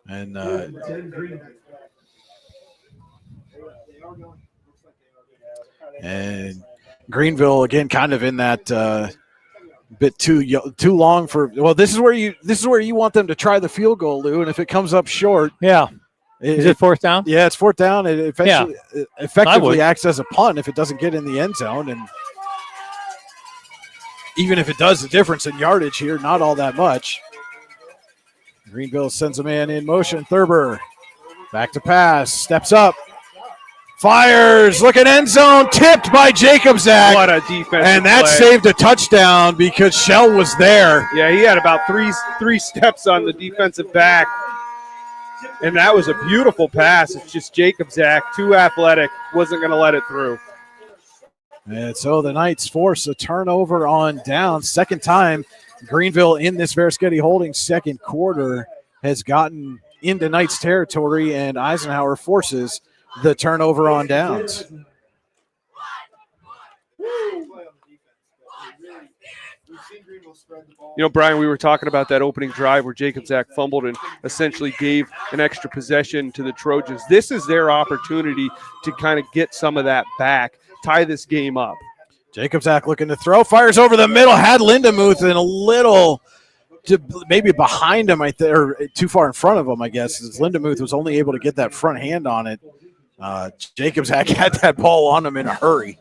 G: And Greenville again, kind of in that bit too long for. Well, this is where you want them to try the field goal, Lou, and if it comes up short,
I: is it fourth down?
G: Yeah, it's fourth down. It effectively acts as a punt if it doesn't get in the end zone, and even if it does, the difference in yardage here, not all that much. Greenville sends a man in motion. Thurber back to pass, steps up, fires, look at end zone, tipped by Jacobzak.
H: What a defense!
G: And that
H: play.
G: Saved a touchdown because Shell was there.
H: Yeah, he had about three steps on the defensive back, and that was a beautiful pass. It's just Jacobzak, too athletic, wasn't going to let it through.
G: And so the Knights force a turnover on down. Second time Greenville in this Varasketti Holdings second quarter has gotten into Knights territory, and Eisenhower forces the turnover on downs.
H: You know, Brian, we were talking about that opening drive where Jacobzak fumbled and essentially gave an extra possession to the Trojans. This is their opportunity to kind of get some of that back, tie this game up.
G: Jacobzak looking to throw, fires over the middle, had Lindemuth in a little, maybe behind him, or too far in front of him, I guess. As Lindemuth was only able to get that front hand on it. Jacobzak had that ball on him in a hurry.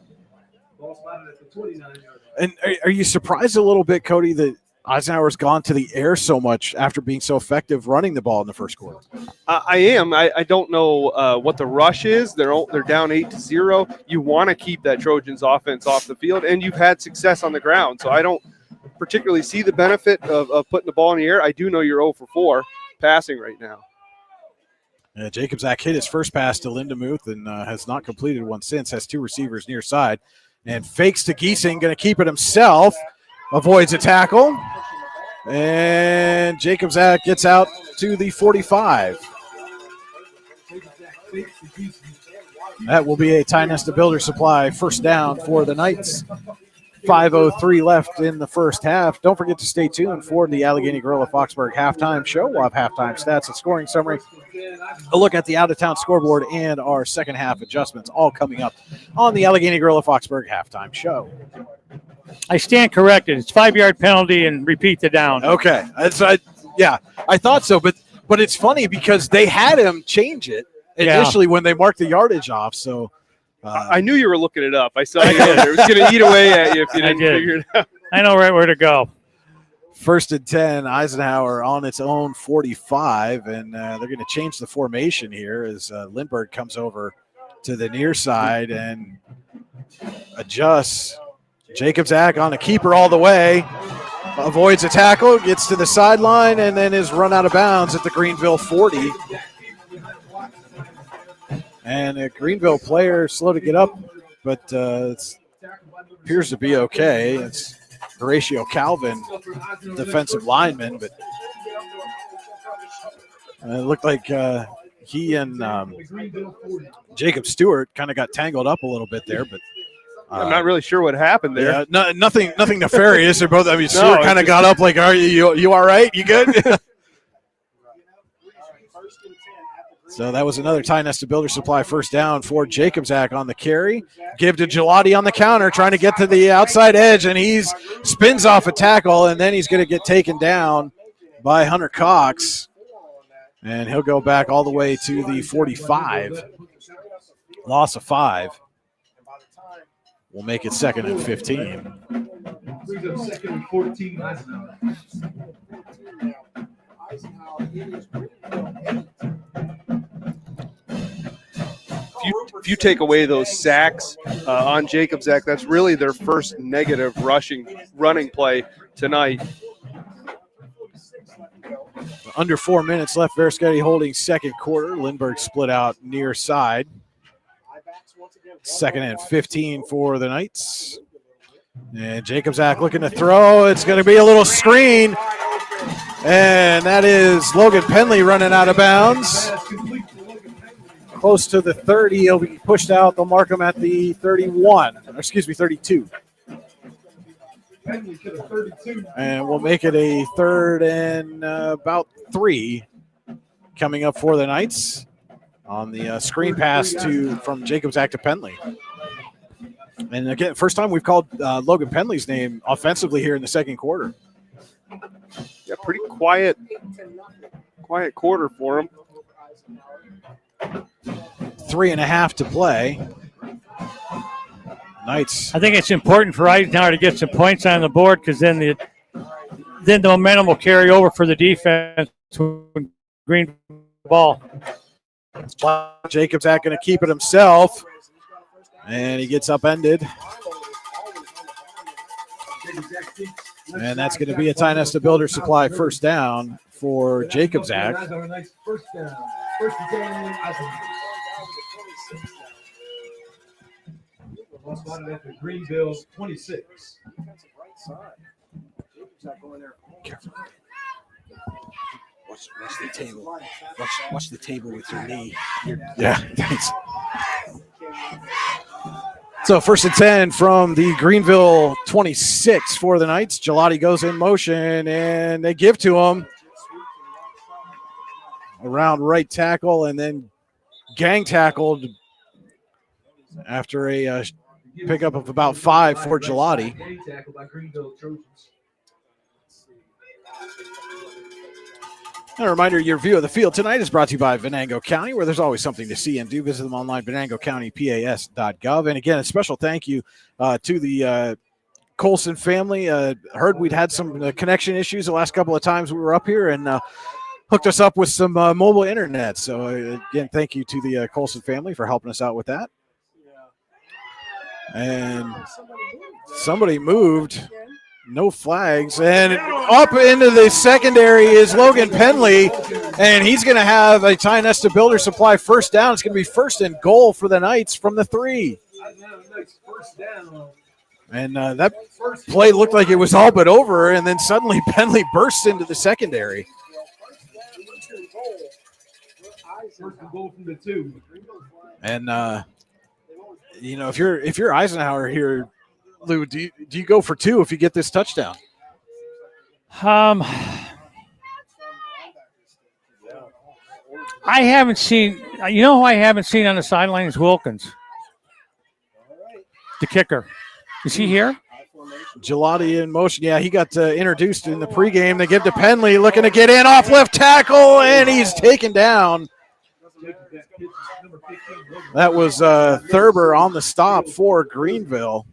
G: And are you surprised a little bit, Cody, that Eisenhower's gone to the air so much after being so effective running the ball in the first quarter?
H: I am. I don't know what the rush is. They're down 8-0. You want to keep that Trojans offense off the field, and you've had success on the ground. So I don't particularly see the benefit of putting the ball in the air. I do know you're 0 for 4 passing right now.
G: Yeah, Jacobzak hit his first pass to Lindemuth and has not completed one since. Has two receivers near side. And fakes to Giesing, going to keep it himself. Avoids a tackle. And Jacobzak gets out to the 45. That will be a Ty Nesta Builder Supply first down for the Knights. 5:03 left in the first half. Don't forget to stay tuned for the Allegheny Gorilla Foxburg halftime show. We'll have halftime stats and scoring summary, a look at the out-of-town scoreboard, and our second half adjustments, all coming up on the Allegheny Gorilla Foxburg halftime show.
I: I stand corrected. It's 5-yard penalty and repeat the down.
G: Okay. I thought so, but it's funny because they had him change it initially when they marked the yardage off, so
H: I knew you were looking it up. I saw you. It was going to eat away at you if you didn't figure it out.
I: I know right where to go.
G: First and 10, Eisenhower on its own 45, and they're going to change the formation here as Lindbergh comes over to the near side and adjusts. Jacobzak on the keeper all the way, avoids a tackle, gets to the sideline, and then is run out of bounds at the Greenville 40. And a Greenville player slow to get up, but it appears to be okay. It's Horatio Calvin, defensive lineman, but it looked like he and Jacob Stewart kind of got tangled up a little bit there, but
H: I'm not really sure what happened there.
G: Yeah, nothing nefarious. They're both. I mean, Stewart kind of got up like, "Are you all right? You good?" So that was another Tie Nesta Builder Supply first down for Jacobzak on the carry. Give to Gelati on the counter, trying to get to the outside edge, and he spins off a tackle, and then he's going to get taken down by Hunter Cox. And he'll go back all the way to the 45. Loss of 5. We'll make it 2nd and 15.
P: Brings up 2nd and 14, Eisenhower.
H: If you take away those sacks on Jacobzak, that's really their first negative running play tonight.
G: Under 4 minutes left. Versketti holding second quarter. Lindbergh split out near side. 2nd and 15 for the Knights. And Jacobzak looking to throw. It's going to be a little screen. And that is Logan Penley running out of bounds. Close to the 30. He'll be pushed out. They'll mark him at the 31. Excuse me, 32. And we'll make it a 3rd and about 3 coming up for the Knights on the screen pass from Jacobzak to Penley. And again, first time we've called Logan Penley's name offensively here in the second quarter.
H: Yeah, pretty quiet quarter for him.
G: 3.5 to play. Knights.
I: I think it's important for Eisenhower to get some points on the board because then the momentum will carry over for the defense when Green ball.
G: Jacobzak going to keep it himself, and he gets upended. And that's going to be a Tie Nesta Builder Supply first down for Jacobzak.
P: First down. First and 10, Eisenhower. Spotted at the Greenville 26.
G: Careful. Watch the table. Watch the table with your knee. Yeah, thanks. So 1st and 10 from the Greenville 26 for the Knights. Gelati goes in motion, and they give to him. Around right tackle, and then gang tackled after a pickup of about 5 for Gelati. A reminder, your view of the field tonight is brought to you by Venango County, where there's always something to see and do. Visit them online, venangocountypas.gov. And again, a special thank you to the Colson family. Heard we'd had some connection issues the last couple of times we were up here, and hooked us up with some mobile internet. So again, thank you to the Colson family for helping us out with that. And somebody moved. No flags. And up into the secondary is Logan Penley, and he's going to have a Tie Nesta Builder Supply first down. It's going to be 1st and goal for the Knights from the 3. And that play looked like it was all but over, and then suddenly Penley bursts into the secondary.
P: First and goal from the 2.
G: And if you're Eisenhower here, Lou, do you go for 2 if you get this touchdown?
I: I haven't seen. You know who I haven't seen on the sideline is Wilkins, the kicker. Is he here?
G: Gelati in motion. Yeah, he got introduced in the pregame. They give to Penley, looking to get in off left tackle, and he's taken down. That was Thurber on the stop for Greenville.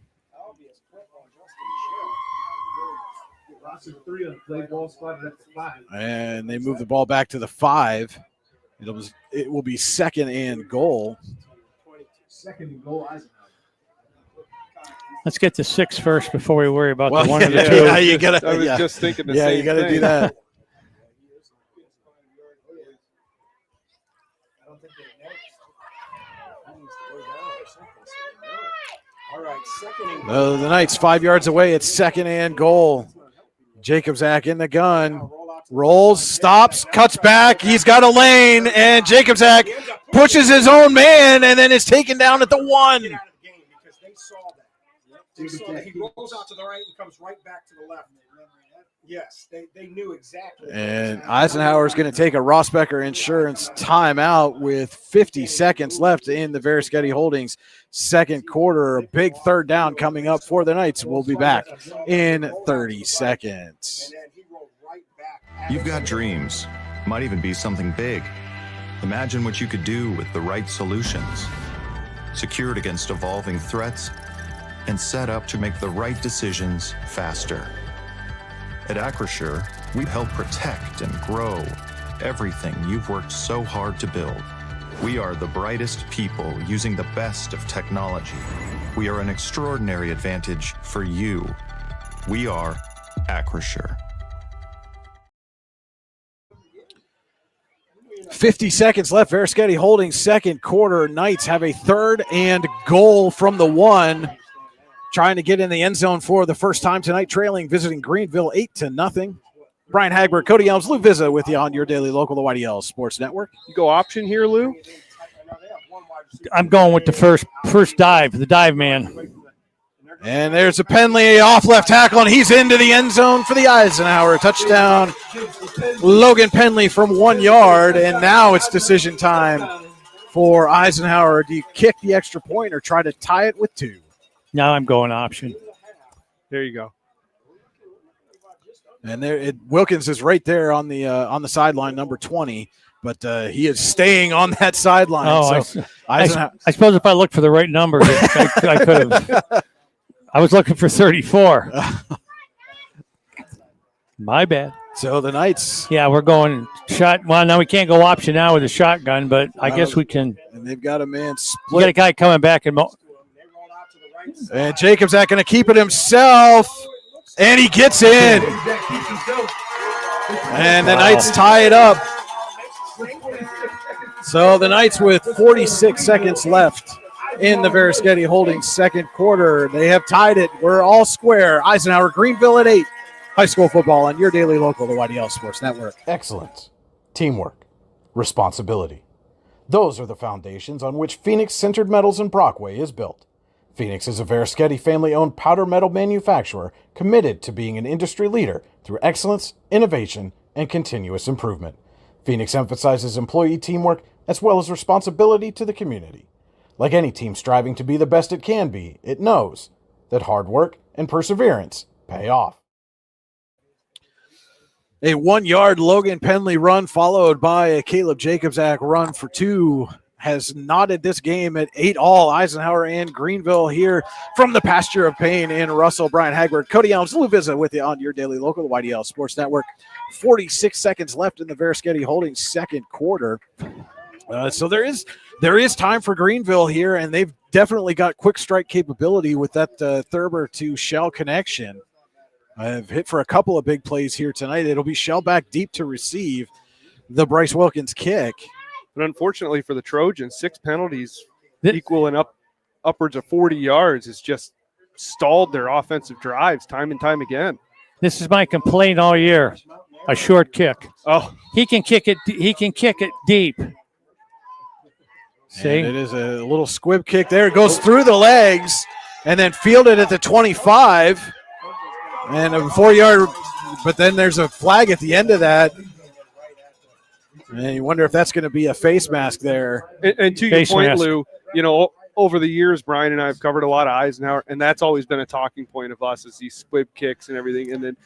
P: box at 3 and play ball spotted at the 5.
G: And they move the ball back to the 5. It will be second and goal.
P: Second and goal, Eisenhower.
I: Let's get to 6 first before we worry about
G: Well,
I: the 1 or the
G: yeah,
I: 2.
G: yeah, you gotta.
H: I was
G: yeah.
H: just thinking the
G: Yeah,
H: same
G: you got to
H: thing.
G: do that.
N: I don't think they announced. He needs to go down or something. So they know. All right, second and goal.
G: The Knights 5 yards away. It's second and goal. Jacobzak in the gun. Rolls, stops, cuts back. He's got a lane, and Jacobzak pushes his own man, and then is taken down at the 1.
N: Because they saw that. They saw that. He rolls out to the right and comes right back to the left. Yes, they knew exactly.
G: And Eisenhower is going to take a Rossbecker Insurance timeout with 50 seconds left in the Verischetti Holdings second quarter. A big third down coming up for the Knights. We'll be back in 30 seconds.
C: You've got dreams, might even be something big. Imagine what you could do with the right solutions. Secured against evolving threats and set up to make the right decisions faster. At Acrisure, we help protect and grow everything you've worked so hard to build. We are the brightest people using the best of technology. We are an extraordinary advantage for you. We are Acrisure.
G: 50 seconds left. Verischetti Holdings second quarter. Knights have a third and goal from the 1. Trying to get in the end zone for the first time tonight, trailing, visiting Greenville 8-0. Brian Hagberg, Cody Elms, Lou Vizza with you on your daily local, the YDL Sports Network.
H: You go option here, Lou?
I: I'm going with the first dive, the dive man.
G: And there's a Penley off left tackle, and he's into the end zone for the Eisenhower touchdown. Logan Penley from 1 yard, and now it's decision time for Eisenhower. Do you kick the extra point or try to tie it with 2?
I: Now I'm going option.
H: There you go.
G: And Wilkins is right there on the sideline, number 20, but he is staying on that sideline.
I: Oh,
G: so
I: I suppose if I looked for the right number, I could have. I was looking for 34. My bad.
G: So the Knights.
I: Yeah, we're going shot. Well, now we can't go option now with a shotgun, but I guess we can.
G: And they've got a man split.
I: We got a guy coming back and.
G: And Jacobzak going to keep it himself, and he gets in. And the Knights tie it up. So the Knights with 46 seconds left in the Verischetti Holdings second quarter. They have tied it. We're all square. Eisenhower, Greenville at 8. High school football on your daily local, the YDL Sports Network.
A: Excellence, teamwork, responsibility. Those are the foundations on which Phoenix Sintered Metals in Brockway is built. Phoenix is a Verischetti family-owned powder metal manufacturer committed to being an industry leader through excellence, innovation, and continuous improvement. Phoenix emphasizes employee teamwork as well as responsibility to the community. Like any team striving to be the best it can be, it knows that hard work and perseverance pay off.
G: A 1 yard Logan Penley run followed by a Caleb Jacobzak run for 2 has knotted this game at 8-all. Eisenhower and Greenville here from the pasture of pain in Russell. Brian Hagberg, Cody Elms, Lou Vizza with you on your daily local, the YDL Sports Network. 46 seconds left in the Verischetti Holdings second quarter. So there is time for Greenville here, and they've definitely got quick strike capability with that Thurber to Shell connection. I've hit for a couple of big plays here tonight. It'll be Shell back deep to receive the Bryce Wilkins kick.
H: But unfortunately for the Trojans, 6 penalties equaling upwards of 40 yards has just stalled their offensive drives time and time again.
I: This is my complaint all year. A short kick.
H: Oh,
I: he can kick it. He can kick it deep. See,
G: and it is a little squib kick there. It goes through the legs and then fielded at the 25. And a 4 yard, but then there's a flag at the end of that. And you wonder if that's going to be a face mask there.
H: And to your point, Lou, over the years, Brian and I have covered a lot of Eisenhower, and that's always been a talking point of us is these squib kicks and everything. And then,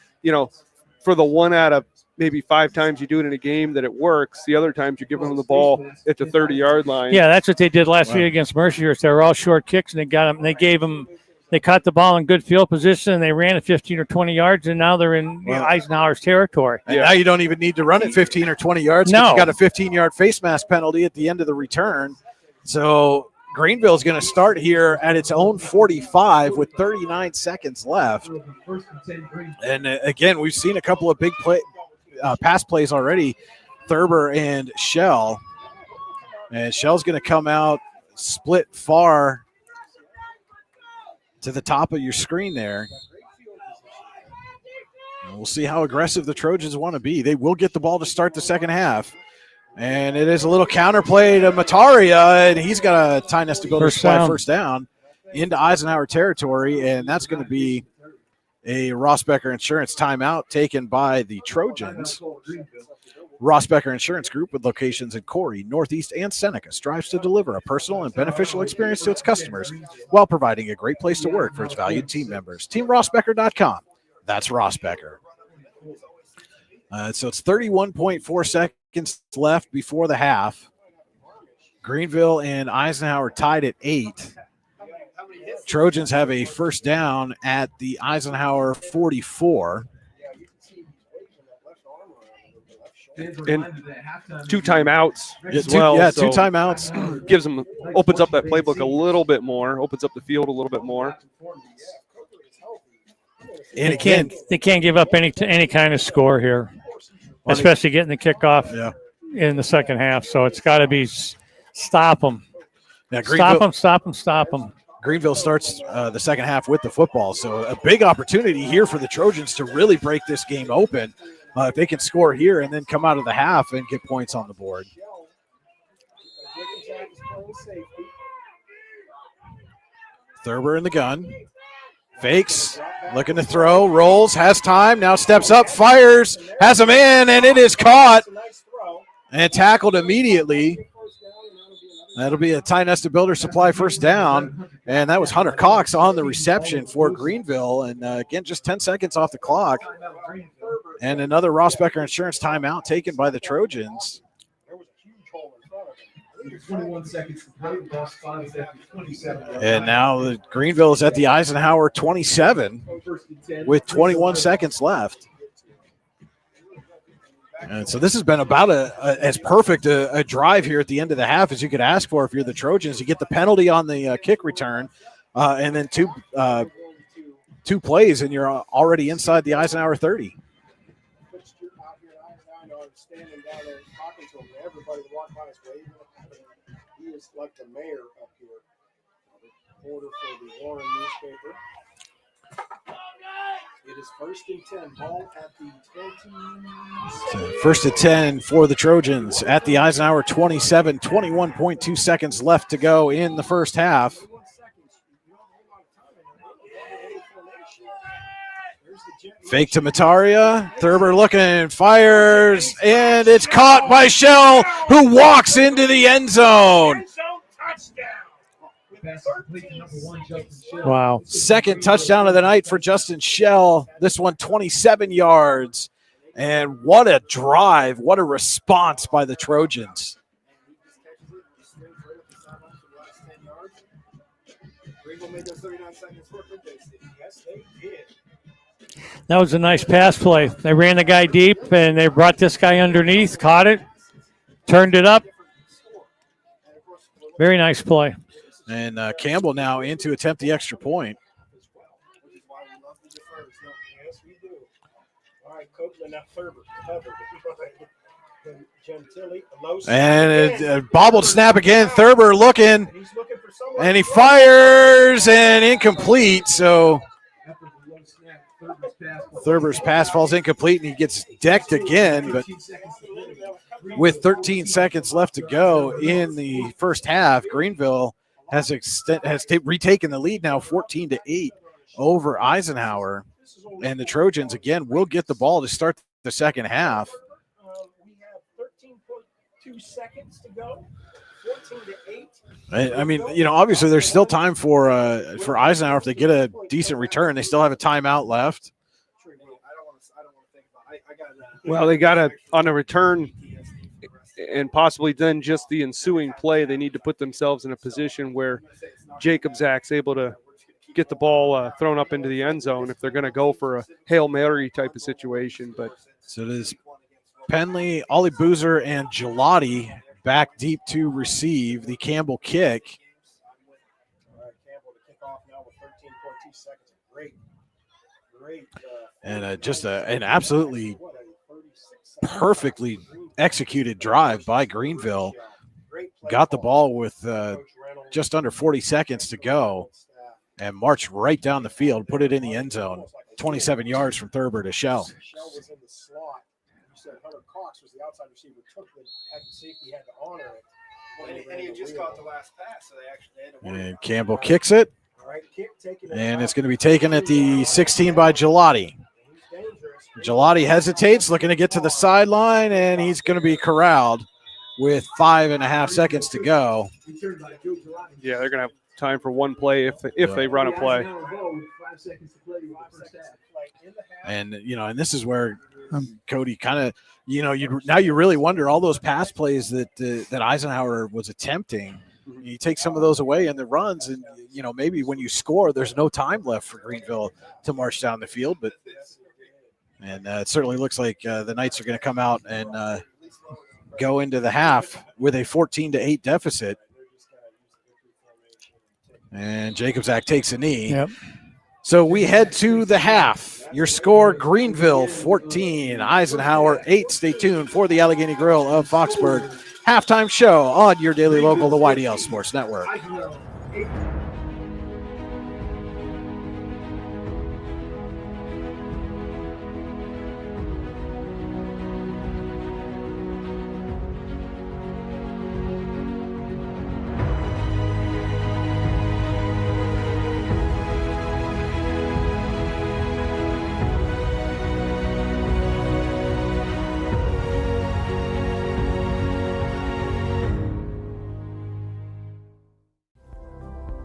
H: for the 1 out of maybe 5 times you do it in a game that it works, the other times you're giving them the ball at the 30-yard line.
I: Yeah, that's what they did last week against Mercyhurst. They were all short kicks, and they got them. They gave them They caught the ball in good field position, and they ran it 15 or 20 yards, and now they're in Eisenhower's territory.
G: And now you don't even need to run it 15 or 20 yards.
I: No.
G: You got a 15-yard face mask penalty at the end of the return. So Greenville is going to start here at its own 45 with 39 seconds left. And again, we've seen a couple of big pass plays already, Thurber and Shell. And Shell's going to come out split far to the top of your screen there. And we'll see how aggressive the Trojans want to be. They will get the ball to start the second half. And it is a little counterplay to Mataria, and he's got a tie nest builder supply first down into Eisenhower territory, and that's going to be a Rossbecker Insurance timeout taken by the Trojans. Rossbecker Insurance Group, with locations in Corey, Northeast, and Seneca, strives to deliver a personal and beneficial experience to its customers while providing a great place to work for its valued team members. TeamRossbecker.com. That's Rossbecker. So it's 31.4 seconds left before the half. Greenville and Eisenhower tied at 8. Trojans have a first down at the Eisenhower 44.
H: And 2 timeouts as
G: two
H: well.
G: timeouts.
H: Gives them, opens up that playbook a little bit more, opens up the field a little bit more.
G: And
I: they can't give up any kind of score here, especially getting the kickoff in the second half. So it's got to be stop them.
G: Yeah,
I: Stop them.
G: Greenville starts the second half with the football. So a big opportunity here for the Trojans to really break this game open. If they can score here and then come out of the half and get points on the board. Thurber in the gun. Fakes, looking to throw, rolls, has time, now steps up, fires, has a man, and it is caught and tackled immediately. That'll be a tie nested builder supply first down, and that was Hunter Cox on the reception for Greenville. And again, just 10 seconds off the clock. And another Rossbecker Insurance timeout taken by the Trojans.
P: 21 seconds.
G: And now Greenville is at the Eisenhower 27 with 21 seconds left. And so this has been about as perfect a drive here at the end of the half as you could ask for if you're the Trojans. You get the penalty on the kick return, and then two plays, and you're already inside the Eisenhower 30.
N: He is like the mayor up here. Reporter for the Warren newspaper. It is 1st and 10. Ball at the 20.
G: First and 10 for the Trojans at the Eisenhower 27. 21.2 seconds left to go in the first half. Fake to Mataria. Thurber looking, fires, and it's caught by Shell, who walks into the end zone.
I: Wow.
G: Second touchdown of the night for Justin Shell. This one 27 yards. And what a drive. What a response by the Trojans.
I: That was a nice pass play. They ran the guy deep, and they brought this guy underneath, caught it, turned it up. Very nice play.
G: And Campbell now in to attempt the extra point. And a bobbled snap again. Thurber looking, and he fires, and incomplete. So Thurber's pass falls incomplete, and he gets decked again. But with 13 seconds left to go in the first half, Greenville has retaken the lead now 14-8 over Eisenhower. And the Trojans, again, will get the ball to start the second half.
N: We have 13.2 seconds to go. 14-8.
G: I mean, obviously there's still time for Eisenhower if they get a decent return. They still have a timeout left.
H: Well, they got to, on a return and possibly then just the ensuing play, they need to put themselves in a position where Jacob Zach's able to get the ball thrown up into the end zone if they're going to go for a Hail Mary type of situation. But
G: so it is Penley, Ollie Boozer, and Gelati back deep to receive the Campbell kick.
N: Campbell to kick off now with 13.2 seconds. Great.
G: And just an absolutely perfectly executed drive by Greenville. Got the ball with just under 40 seconds to go and marched right down the field, put it in the end zone, 27 yards from Thurber to Shell.
N: Shell was in the slot. You said Hunter Cox was the outside receiver, took the safety, had to honor it. And he just caught the last pass, so they actually had to worry.
G: And Campbell kicks it. And it's going to be taken at the 16 by Gelati. Gelati hesitates, looking to get to the sideline, and he's going to be corralled with 5.5 seconds to go.
H: Yeah, they're going to have time for one play if they run a play.
G: And, and this is where Cody kind of, you really wonder all those pass plays that Eisenhower was attempting. You take some of those away in the runs, and maybe when you score, there's no time left for Greenville to march down the field. But it certainly looks like the Knights are going to come out and go into the half with a 14-8 deficit. And Jacobzak takes a knee.
I: Yep.
G: So we head to the half. Your score: Greenville 14, Eisenhower 8. Stay tuned for the Allegheny Grill of Foxburg halftime show on your daily local, the YDL Sports Network.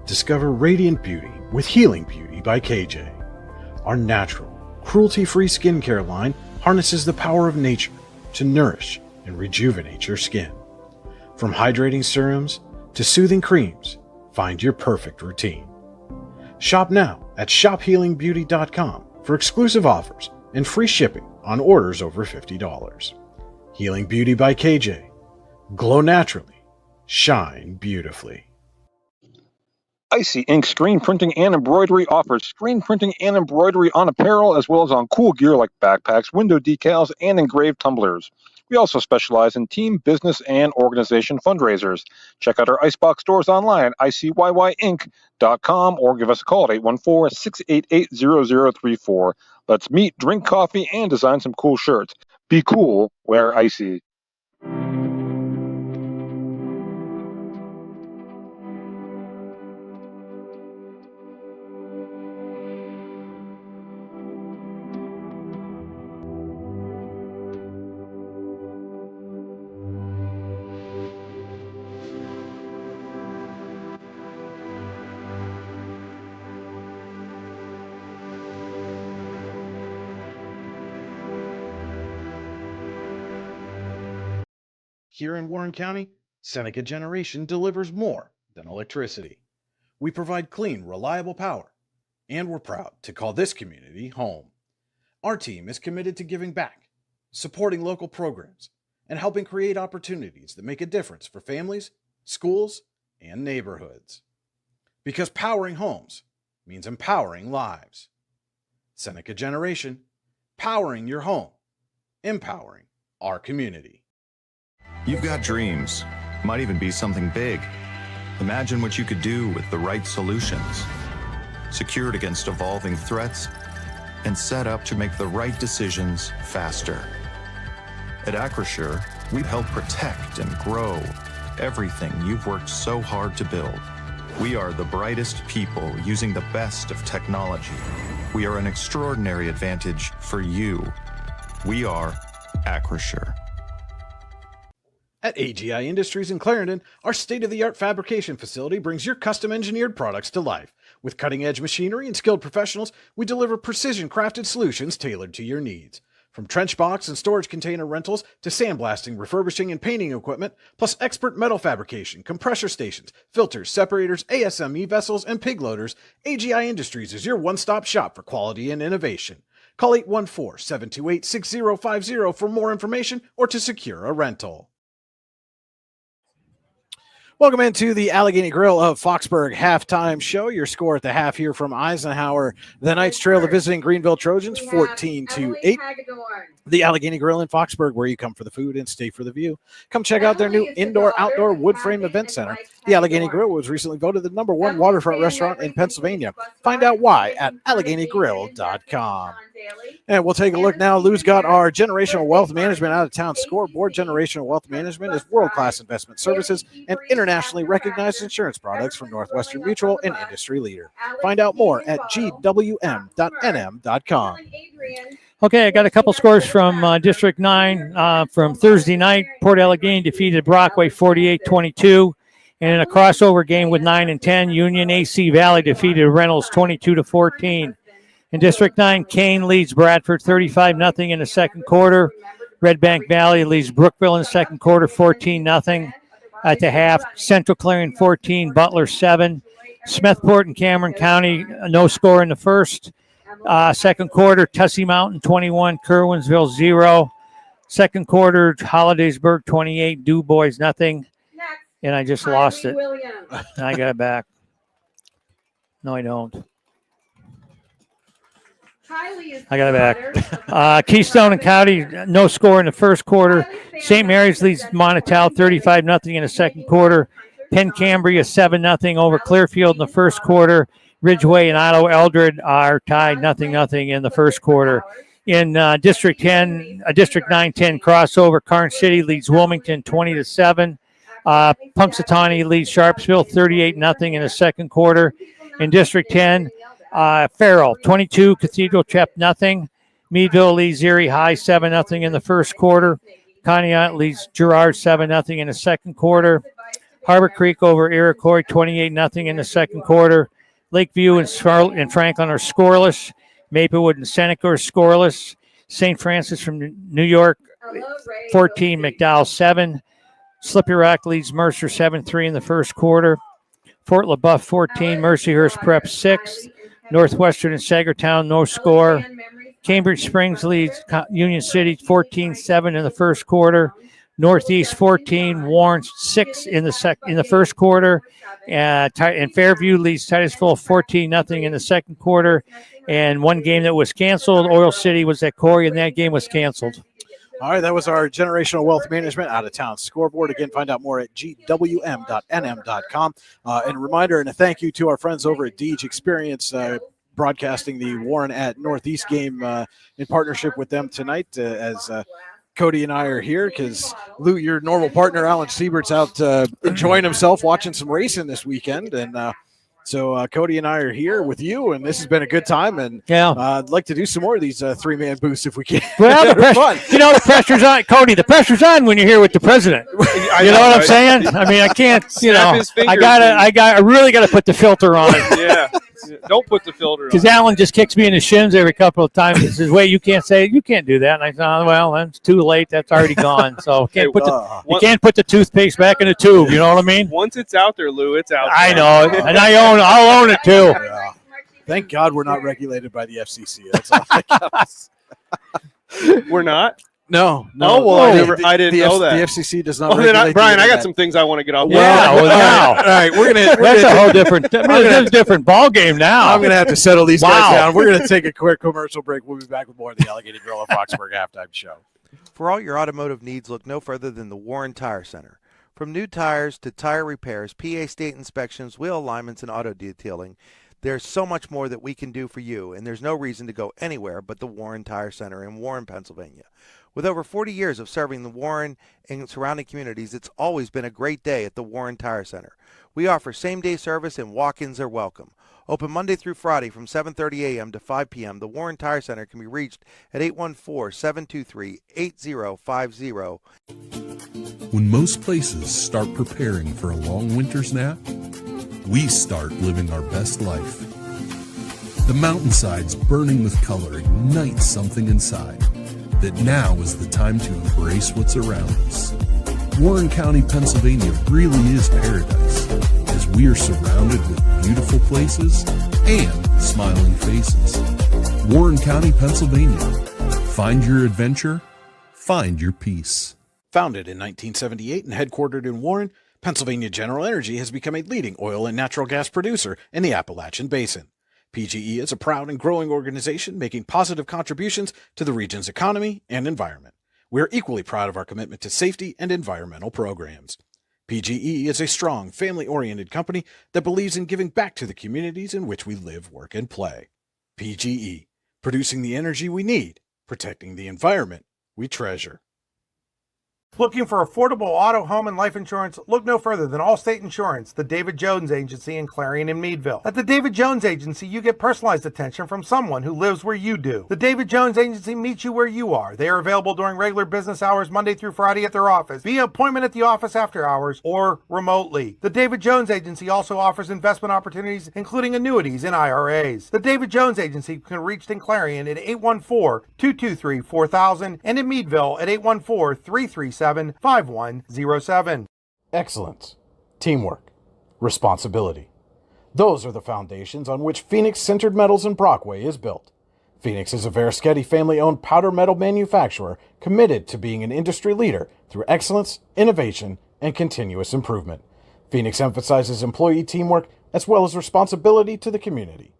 A: Discover radiant beauty with Healing Beauty by KJ. Our natural, cruelty-free skincare line harnesses the power of nature to nourish and rejuvenate your skin. From hydrating serums to soothing creams, find your perfect routine. Shop now at shophealingbeauty.com for exclusive offers and free shipping on orders over $50. Healing Beauty by KJ. Glow naturally. Shine beautifully.
J: Icy Ink Screen Printing and Embroidery offers screen printing and embroidery on apparel as well as on cool gear like backpacks, window decals, and engraved tumblers. We also specialize in team, business, and organization fundraisers. Check out our Icebox stores online at icyinc.com or give us a call at 814-688-0034. Let's meet, drink coffee, and design some cool shirts. Be cool, wear Icy.
A: Here in Warren County, Seneca Generation delivers more than electricity. We provide clean, reliable power, and we're proud to call this community home. Our team is committed to giving back, supporting local programs, and helping create opportunities that make a difference for families, schools, and neighborhoods. Because powering homes means empowering lives. Seneca Generation, powering your home, empowering our community.
C: You've got dreams, might even be something big. Imagine what you could do with the right solutions. Secured against evolving threats and set up to make the right decisions faster. At Acrisure, we help protect and grow everything you've worked so hard to build. We are the brightest people using the best of technology. We are an extraordinary advantage for you. We are Acrisure.
A: At AGI Industries in Clarendon, our state-of-the-art fabrication facility brings your custom-engineered products to life. With cutting-edge machinery and skilled professionals, we deliver precision-crafted solutions tailored to your needs. From trench box and storage container rentals to sandblasting, refurbishing, and painting equipment, plus expert metal fabrication, compressor stations, filters, separators, ASME vessels, and pig loaders, AGI Industries is your one-stop shop for quality and innovation. Call 814-728-6050 for more information or to secure a rental.
G: Welcome into the Allegheny Grill of Foxburg halftime show. Your score at the half here from Eisenhower. The Knights trail the visiting Greenville Trojans 14-8. The Allegheny Grill in Foxburg, where you come for the food and stay for the view. Come check out their new indoor-outdoor wood frame event center. The Allegheny Grill was recently voted the #1 waterfront restaurant in Pennsylvania. Find out why at AlleghenyGrill.com. And we'll take a look now. Lou's got our Generational Wealth Management out-of-town scoreboard. Generational Wealth Management is world-class investment services and internationally recognized insurance products from Northwestern Mutual and industry leader. Find out more at gwm.nm.com.
I: Okay, I got a couple scores from District 9 from Thursday night. Port Allegheny defeated Brockway 48-22. And in a crossover game with 9 and 10, Union AC Valley defeated Reynolds 22-14. In District 9, Kane leads Bradford 35-0 in the second quarter. Red Bank Valley leads Brookville in the second quarter 14-0. At the half, Central Clarion 14, Butler 7. Smethport and Cameron County, no score in the first. Second quarter, Tussey Mountain 21, Kerwinsville 0. Second quarter, Hollidaysburg 28, Du Bois 0. And I just lost it. I got it back. No, I don't. I got it back. Keystone and County, no score in the first quarter. St. Mary's leads Montauk 35-0 in the second quarter. Penn Cambria 7-0 over Clearfield in the first quarter. Ridgeway and Otto Eldred are tied 0-0 in the first quarter. In District 10, District 9-10 crossover, Karn City leads Wilmington 20-7. Punxsutawney leads Sharpsville 38-0 in the second quarter. In District 10, Farrell 22, Cathedral Chep 0. Meadville leads Erie High 7-0 in the first quarter. Conneaut leads Girard 7-0 in the second quarter. Harbor Creek over Iroquois 28-0 in the second quarter. Lakeview and Franklin are scoreless. Maplewood and Seneca are scoreless. St. Francis from New York 14, McDowell 7. Slippery Rock leads Mercer 7-3 in the first quarter. Fort LaBeouf 14, Mercyhurst Prep 6. Northwestern and Sagertown no score. Cambridge Springs leads Union City 14-7 in the first quarter. Northeast 14, Warren 6 in the first quarter. And Fairview leads Titusville 14-0 in the second quarter. And one game that was canceled, Oil City was at Corey, and that game was canceled.
G: All right, that was our Generational Wealth Management out-of-town scoreboard. Again, find out more at gwm.nm.com. And a reminder and a thank you to our friends over at Deej Experience, broadcasting the Warren at Northeast game in partnership with them tonight as Cody and I are here because, Lou, your normal partner, Alan Siebert's out enjoying himself watching some racing this weekend. And so Cody and I are here with you, and this has been a good time. And I'd like to do some more of these three-man booths if we can.
I: Well, the pressure's on, Cody. The pressure's on when you're here with the president. You know what I'm saying? I mean, I can't. I really got to put the filter on.
H: Yeah. Don't put the filter on.
I: Because Alan just kicks me in the shins every couple of times. He says, "Wait, you can't do that." And I said, "Well, that's too late. That's already gone." So you can't put the toothpaste back in the tube. You know what I mean?
H: Once it's out there, Lou, it's out there.
I: I know, and I'll own it too.
G: Yeah. Thank God we're not regulated by the FCC. That's all that counts.
H: We're not.
G: No.
H: Oh, well, I didn't know that.
G: The FCC does not regulate.
H: Brian, I got some things I want to get off.
I: Wow.
G: All right,
I: that's a whole different. That's a different ball game now.
G: I'm going to have to settle these guys down. We're going to take a quick commercial break. We'll be back with more of the Allegheny Grill of Foxburg halftime show.
B: For all your automotive needs, look no further than the Warren Tire Center. From new tires to tire repairs, PA state inspections, wheel alignments, and auto detailing, there's so much more that we can do for you, and there's no reason to go anywhere but the Warren Tire Center in Warren, Pennsylvania. With over 40 years of serving the Warren and surrounding communities, it's always been a great day at the Warren Tire Center. We offer same-day service and walk-ins are welcome. Open Monday through Friday from 7:30 a.m. to 5 p.m. The Warren Tire Center can be reached at 814-723-8050.
Q: When most places start preparing for a long winter's nap, we start living our best life. The mountainsides burning with color ignite something inside. that now is the time to embrace what's around us. Warren County, Pennsylvania really is paradise, as we are surrounded with beautiful places and smiling faces. Warren County, Pennsylvania. Find your adventure, find your peace.
A: Founded in 1978 and headquartered in Warren, Pennsylvania General Energy has become a leading oil and natural gas producer in the Appalachian Basin. PGE is a proud and growing organization making positive contributions to the region's economy and environment. We are equally proud of our commitment to safety and environmental programs. PGE is a strong, family-oriented company that believes in giving back to the communities in which we live, work, and play. PGE, producing the energy we need, protecting the environment we treasure.
B: Looking for affordable auto, home, and life insurance? Look no further than Allstate Insurance, the David Jones Agency in Clarion and Meadville. At the David Jones Agency, you get personalized attention from someone who lives where you do. The David Jones Agency meets you where you are. They are available during regular business hours, Monday through Friday at their office, via appointment at the office after hours, or remotely. The David Jones Agency also offers investment opportunities, including annuities and IRAs. The David Jones Agency can be reached in Clarion at 814-223-4000 and in Meadville at 814-337-5107.
A: Excellence, teamwork, responsibility. Those are the foundations on which Phoenix Sintered Metals in Brockway is built. Phoenix is a Verischetti family-owned powder metal manufacturer committed to being an industry leader through excellence, innovation, and continuous improvement. Phoenix emphasizes employee teamwork as well as responsibility to the community.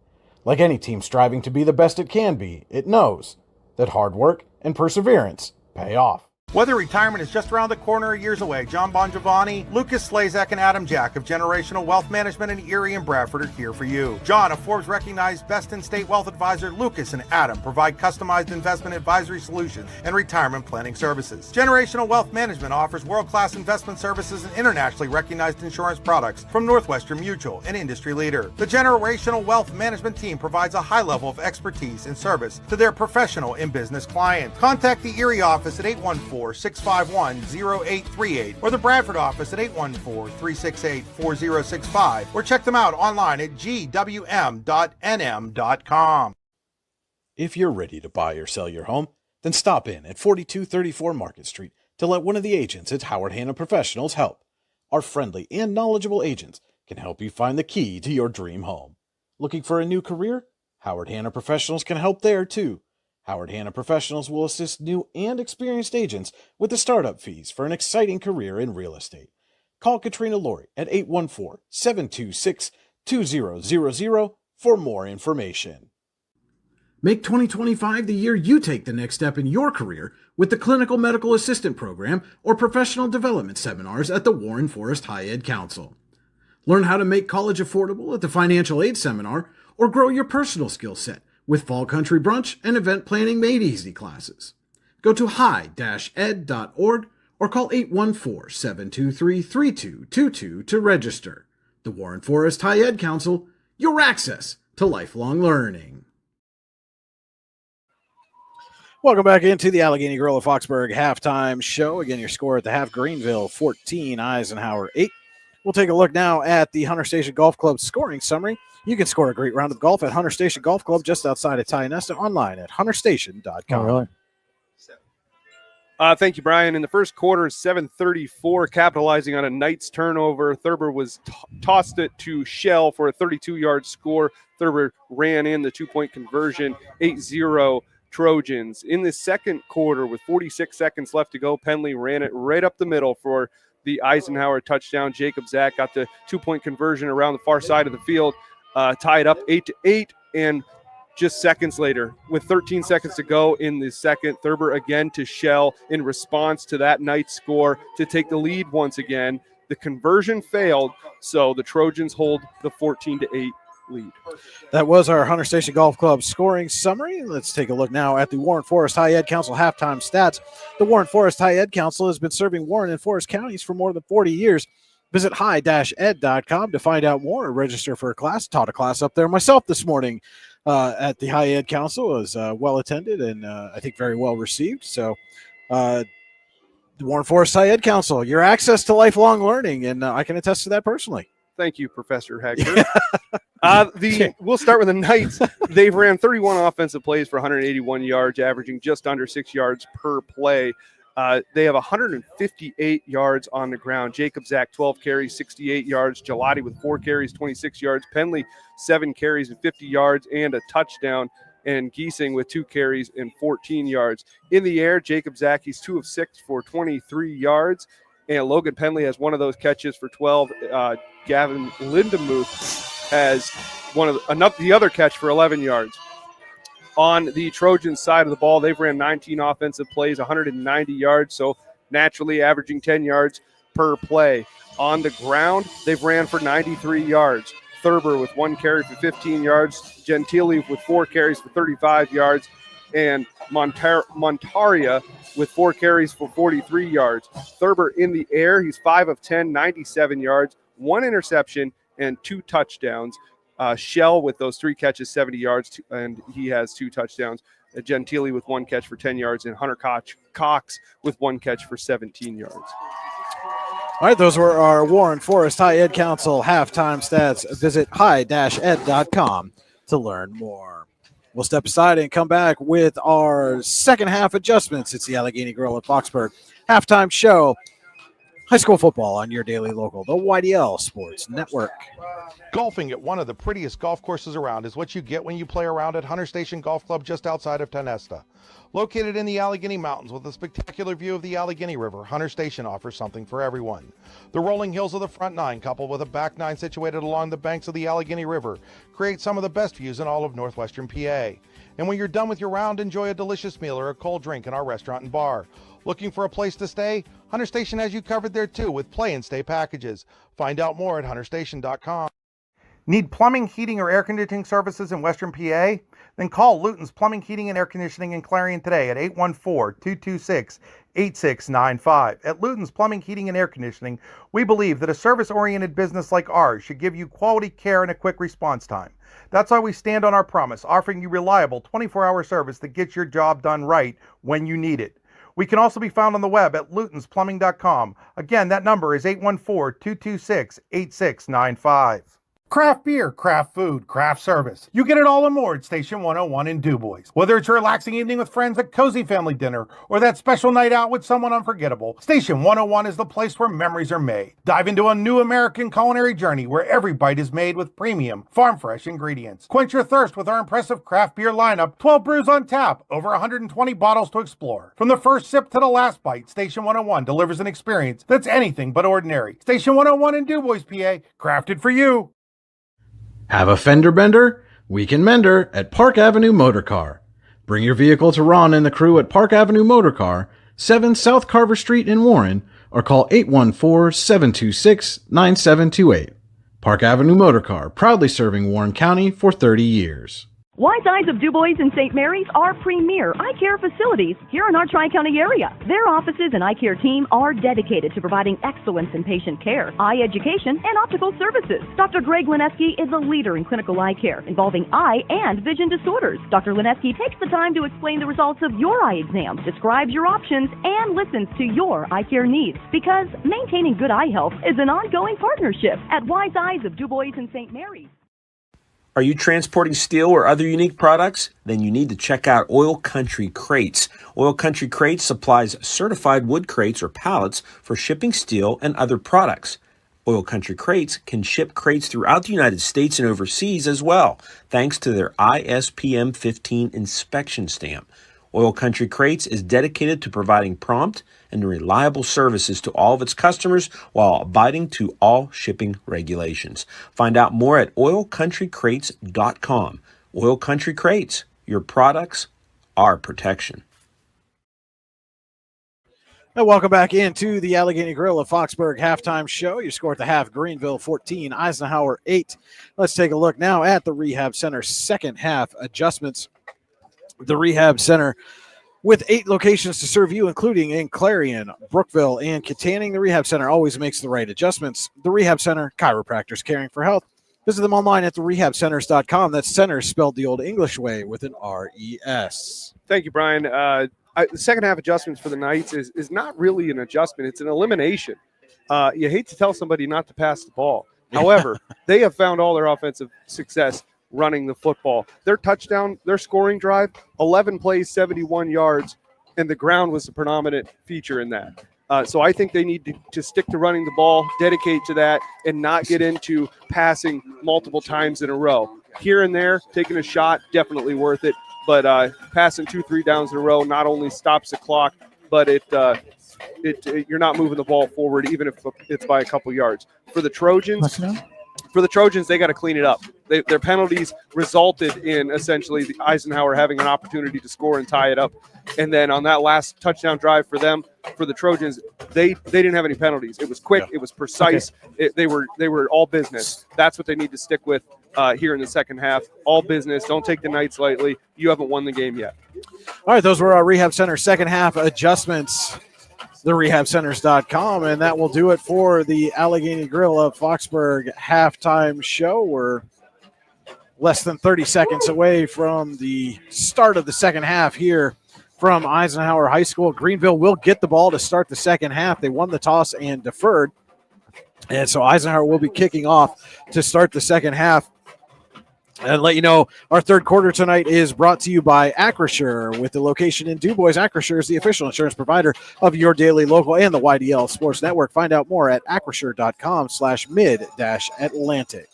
A: Like any team striving to be the best it can be, it knows that hard work and perseverance pay off.
B: Whether retirement is just around the corner or years away, John Bongiovanni, Lucas Slazak, and Adam Jack of Generational Wealth Management in Erie and Bradford are here for you. John, a Forbes-recognized best-in-state wealth advisor, Lucas and Adam provide customized investment advisory solutions and retirement planning services. Generational Wealth Management offers world-class investment services and internationally recognized insurance products from Northwestern Mutual, an industry leader. The Generational Wealth Management team provides a high level of expertise and service to their professional and business clients. Contact the Erie office at 814-651-0838 or the Bradford office at 814-368-4065 or check them out online at gwm.nm.com.
A: If you're ready to buy or sell your home, then stop in at 4234 Market Street to let one of the agents at Howard Hanna Professionals help. Our friendly and knowledgeable agents can help you find the key to your dream home. Looking for a new career? Howard Hanna Professionals can help there too. Howard Hanna Professionals will assist new and experienced agents with the startup fees for an exciting career in real estate. Call Katrina Laurie at 814-726-2000 for more information. Make 2025 the year you take the next step in your career with the Clinical Medical Assistant Program or Professional Development Seminars at the Warren Forest High Ed Council. Learn how to make college affordable at the Financial Aid Seminar or grow your personal skill set with Fall Country Brunch and Event Planning Made Easy classes. Go to high-ed.org or call 814-723-3222 to register. The Warren Forest High Ed Council, your access to lifelong learning.
G: Welcome back into the Allegheny Grill of Foxburg halftime show. Again, your score at the half, Greenville 14, Eisenhower 8. We'll take a look now at the Hunter Station Golf Club scoring summary. You can score a great round of golf at Hunter Station Golf Club just outside of Tionesta, online at hunterstation.com.
I: Oh, really?
H: Thank you, Brian. In the first quarter, 7:34, capitalizing on a Knights turnover. Thurber was tossed it to Shell for a 32-yard score. Thurber ran in the two-point conversion, 8-0 Trojans. In the second quarter, with 46 seconds left to go, Penley ran it right up the middle for the Eisenhower touchdown. Jacob Zach got the two-point conversion around the far side of the field. Tied up 8-8, and just seconds later, with 13 seconds to go in the second, Thurber again to Shell in response to that night score to take the lead once again. The conversion failed, so the Trojans hold the 14-8 lead.
G: That was our Hunter Station Golf Club scoring summary. Let's take a look now at the Warren Forest High Ed Council halftime stats. The Warren Forest High Ed Council has been serving Warren and Forest counties for more than 40 years. Visit high-ed.com to find out more or register for a class. Taught a class up there myself this morning at the High Ed Council. It was well attended and I think very well received. So the Warren Forest High Ed Council, your access to lifelong learning, and I can attest to that personally.
H: Thank you, Professor Hector. We'll start with the Knights. They've ran 31 offensive plays for 181 yards, averaging just under 6 yards per play. They have 158 yards on the ground. Jacob Zach, 12 carries, 68 yards. Gelati with 4 carries, 26 yards. Penley, 7 carries and 50 yards and a touchdown. And Giesing with 2 carries and 14 yards. In the air, Jacob Zach, he's 2 of 6 for 23 yards. And Logan Penley has one of those catches for 12. Gavin Lindemuth has the other catch for 11 yards. On the Trojans side of the ball, they've ran 19 offensive plays, 190 yards, so naturally averaging 10 yards per play. On the ground, they've ran for 93 yards. Thurber with 1 carry for 15 yards, Gentili with 4 carries for 35 yards, and Montaria with 4 carries for 43 yards. Thurber in the air, he's 5 of 10, 97 yards, 1 interception, and 2 touchdowns. Shell with those 3 catches, 70 yards, and he has 2 touchdowns. Gentili with 1 catch for 10 yards, and Hunter Cox with 1 catch for 17 yards.
G: All right, those were our Warren Forest High Ed Council halftime stats. Visit high-ed.com to learn more. We'll step aside and come back with our second half adjustments. It's the Allegheny Grill at Foxburg halftime show. High school football on your daily local, the YDL Sports Network.
B: Golfing at one of the prettiest golf courses around is what you get when you play around at Hunter Station Golf Club just outside of Tonesta. Located in the Allegheny Mountains with a spectacular view of the Allegheny River, Hunter Station offers something for everyone. The rolling hills of the front 9, coupled with a back 9 situated along the banks of the Allegheny River, create some of the best views in all of northwestern PA. And when you're done with your round, enjoy a delicious meal or a cold drink in our restaurant and bar. Looking for a place to stay? Hunter Station has you covered there too with play and stay packages. Find out more at hunterstation.com. Need plumbing, heating, or air conditioning services in Western PA? Then call Luton's Plumbing, Heating, and Air Conditioning in Clarion today at 814-226-8695. At Luton's Plumbing, Heating, and Air Conditioning, we believe that a service-oriented business like ours should give you quality care and a quick response time. That's why we stand on our promise, offering you reliable 24-hour service that gets your job done right when you need it. We can also be found on the web at lutonsplumbing.com. Again, that number is 814-226-8695. Craft beer, craft food, craft service. You get it all and more at Station 101 in DuBois. Whether it's a relaxing evening with friends at Cozy Family Dinner or that special night out with someone unforgettable, Station 101 is the place where memories are made. Dive into a new American culinary journey where every bite is made with premium, farm-fresh ingredients. Quench your thirst with our impressive craft beer lineup, 12 brews on tap, over 120 bottles to explore. From the first sip to the last bite, Station 101 delivers an experience that's anything but ordinary. Station 101 in DuBois, PA, crafted for you.
A: Have a fender bender? We can mender at Park Avenue Motor Car. Bring your vehicle to Ron and the crew at Park Avenue Motor Car, 7 South Carver Street in Warren, or call 814-726-9728. Park Avenue Motor Car, proudly serving Warren County for 30 years.
L: Wise Eyes of DuBois and St. Mary's are premier eye care facilities here in our Tri-County area. Their offices and eye care team are dedicated to providing excellence in patient care, eye education, and optical services. Dr. Greg Lineski is a leader in clinical eye care involving eye and vision disorders. Dr. Lineski takes the time to explain the results of your eye exam, describes your options, and listens to your eye care needs. Because maintaining good eye health is an ongoing partnership at Wise Eyes of DuBois and St. Mary's.
M: Are you transporting steel or other unique products? Then you need to check out Oil Country Crates. Oil Country Crates supplies certified wood crates or pallets for shipping steel and other products. Oil Country Crates can ship crates throughout the United States and overseas as well, thanks to their ISPM 15 inspection stamp. Oil Country Crates is dedicated to providing prompt and reliable services to all of its customers while abiding to all shipping regulations. Find out more at oilcountrycrates.com. Oil Country Crates, your products, our protection.
G: And welcome back into the Allegheny Grill at Foxburg halftime show. You score at the half, Greenville 14, Eisenhower 8. Let's take a look now at the Rehab Center second half adjustments. The Rehab Center with 8 locations to serve you, including in Clarion, Brookville, and Kittanning. The Rehab Center always makes the right adjustments. The Rehab Center, chiropractors caring for health. Visit them online at therehabcenters.com. That's center spelled the old English way with an R-E-S.
H: Thank you, Brian. The second half adjustments for the Knights is not really an adjustment. It's an elimination. You hate to tell somebody not to pass the ball, However, they have found all their offensive success running the football. Their scoring drive, 11 plays, 71 yards, and the ground was the predominant feature in that. So I think they need to stick to running the ball, dedicate to that, and not get into passing multiple times in a row. Here and there, taking a shot, definitely worth it. But passing 2-3 downs in a row not only stops the clock, but you're not moving the ball forward, even if it's by a couple yards. For the Trojans, they got to clean it up. Their penalties resulted in essentially the Eisenhower having an opportunity to score and tie it up. And then on that last touchdown drive for the Trojans, they didn't have any penalties. It was quick. Yeah. It was precise. Okay. They were all business. That's what they need to stick with here in the second half. All business. Don't take the Knights lightly. You haven't won the game yet.
G: All right, those were our Rehab Center second half adjustments. TheRehabCenters.com, and that will do it for the Allegheny Grill of Foxburg halftime show. We're less than 30 seconds away from the start of the second half here from Eisenhower High School. Greenville will get the ball to start the second half. They won the toss and deferred, and so Eisenhower will be kicking off to start the second half. And let you know, our third quarter tonight is brought to you by Acrisure. With the location in DuBois, Acrisure is the official insurance provider of your daily local and the YDL Sports Network. Find out more at acrisure.com/mid-Atlantic.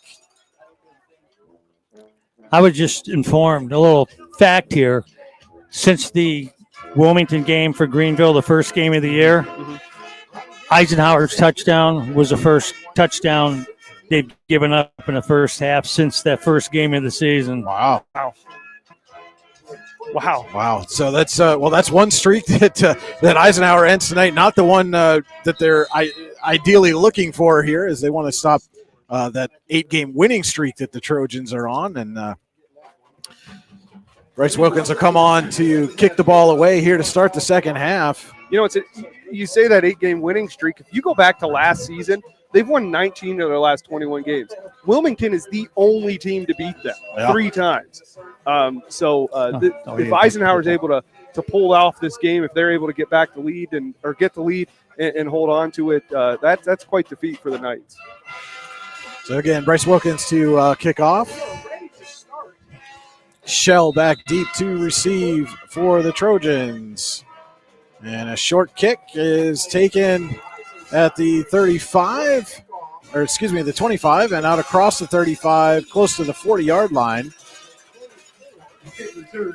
I: I was just informed, a little fact here, since the Wilmington game for Greenville, the first game of the year, Eisenhower's touchdown was the first touchdown they've given up in the first half since that first game of the season.
G: Wow. So that's that's one streak that Eisenhower ends tonight. Not the one that they're ideally looking for here, as they want to stop that 8-game winning streak that the Trojans are on. And Bryce Wilkins will come on to kick the ball away here to start the second half.
H: You know, you say that 8-game winning streak. If you go back to last season, they've won 19 of their last 21 games. Wilmington is the only team to beat them 3 times. If Eisenhower's able to pull off this game, if they're able to get back the lead or get the lead and hold on to it, that's quite the feat for the Knights.
G: So again, Bryce Wilkins to kick off. Shell back deep to receive for the Trojans. And a short kick is taken at the 35, the 25, and out across the 35, close to the 40-yard line.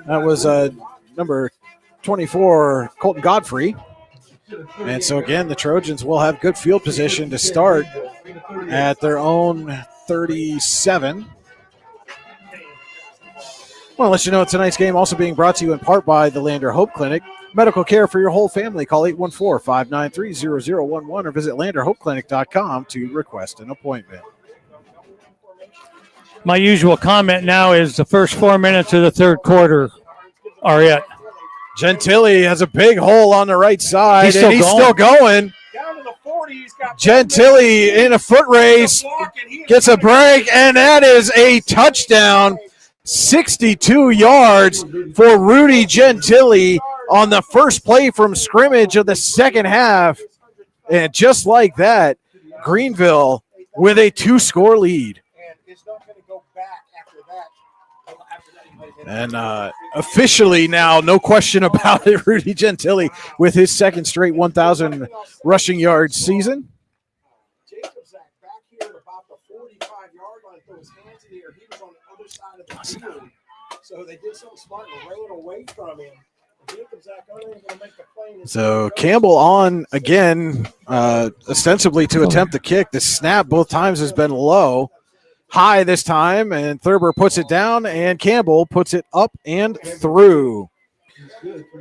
G: That was number 24, Colton Godfrey. And so, again, the Trojans will have good field position to start at their own 37. I want to let you know tonight's game also being brought to you in part by the Lander Hope Clinic. Medical care for your whole family. Call 814-593-0011 or visit landerhopeclinic.com to request an appointment.
I: My usual comment now is the first 4 minutes of the third quarter are it.
G: Gentili has a big hole on the right side, he's still going.
N: Down to the 40, he's got
G: Gentili in a foot race, gets a break, and that is a touchdown. 62 yards for Rudy Gentili on the first play from scrimmage of the second half. And just like that, Greenville with a 2-score lead. And officially now, no question about it, Rudy Gentili with his second straight 1,000 rushing yard season.
N: Jacob's back here at about the 45-yard line, threw his hands in the air. He was on the other side of the field. So they did something smart and ran away from him.
G: So Campbell on again, ostensibly to attempt the kick. The snap both times has been low. High this time, and Thurber puts it down, and Campbell puts it up and through.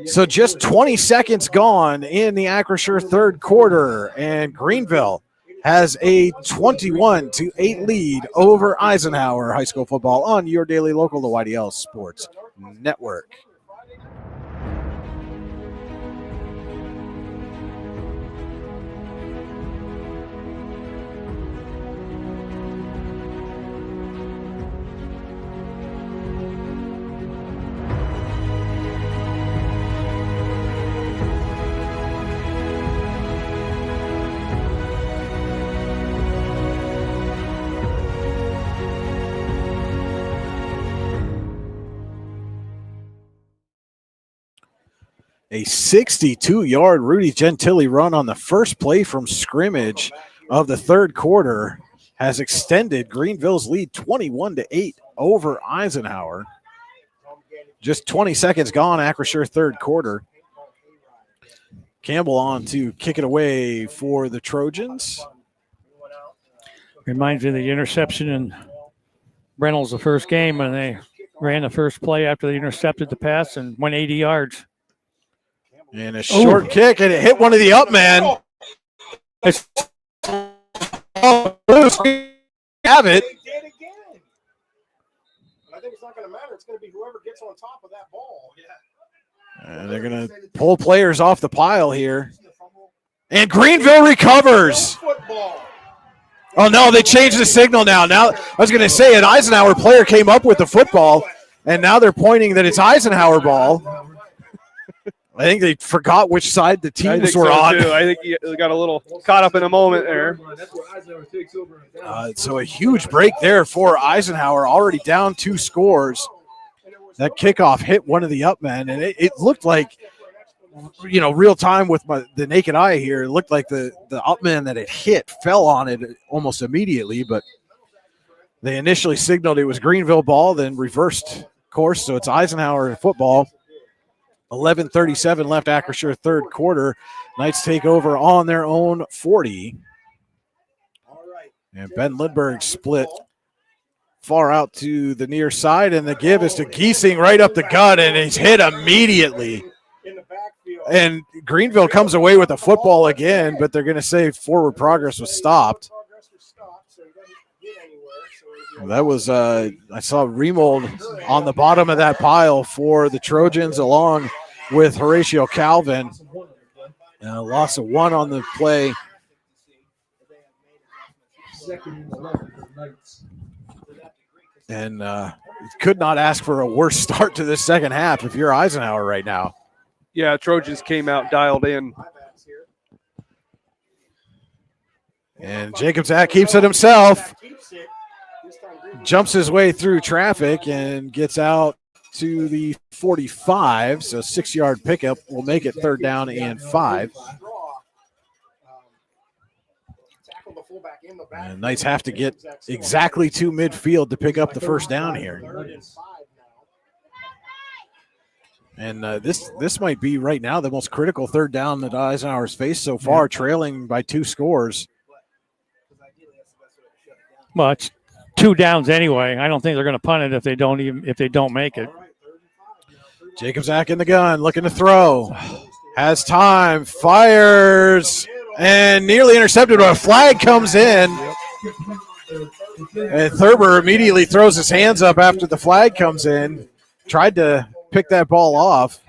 G: So just 20 seconds gone in the Acrisure third quarter, and Greenville has a 21-8 lead over Eisenhower High School football on your daily local, the YDL Sports Network. A 62-yard Rudy Gentili run on the first play from scrimmage of the third quarter has extended Greenville's lead 21-8 over Eisenhower. Just 20 seconds gone, Acrisure third quarter. Campbell on to kick it away for the Trojans.
I: Reminds me of the interception in Reynolds the first game when they ran the first play after they intercepted the pass and went 80 yards.
G: And a short kick, and it hit one of the up man.
I: It's
G: have it.
N: They did again. I think it's not going to matter. It's going to be whoever gets on top of that ball. Yeah.
G: And they're going to pull players off the pile here. And Greenville recovers. Oh, no, they changed the signal now. Now, I was going to say an Eisenhower player came up with the football, and now they're pointing that it's Eisenhower ball. I think they forgot which side the teams were on.
H: Too. I think he got a little caught up in a moment there.
G: So a huge break there for Eisenhower, already down 2 scores. That kickoff hit one of the up men, and it looked like, real time with the naked eye here, it looked like the up man that it hit fell on it almost immediately, but they initially signaled it was Greenville ball, then reversed course, so it's Eisenhower football. 11:37 left, Acrisure third quarter. Knights take over on their own 40. And Ben Lindbergh split far out to the near side, and the give is to Giesing right up the gut, and he's hit immediately. And Greenville comes away with the football again, but they're going to say forward progress was stopped. That was, I saw Remold on the bottom of that pile for the Trojans, along with Horatio Calvin. Loss of 1 on the play. And could not ask for a worse start to this second half if you're Eisenhower right now.
H: Yeah, Trojans came out dialed in.
G: And Jacobsack keeps it himself. Jumps his way through traffic and gets out to the 45. So 6-yard pickup will make it third down and 5. And Knights have to get exactly to midfield to pick up the first down here. And this might be right now the most critical third down that Eisenhower's faced so far, trailing by 2 scores.
I: Well, it's 2 downs anyway. I don't think they're going to punt it if they don't make it.
G: Jacobsack in the gun, looking to throw. Has time, fires, and nearly intercepted, but a flag comes in. And Thurber immediately throws his hands up after the flag comes in. Tried to pick that ball off.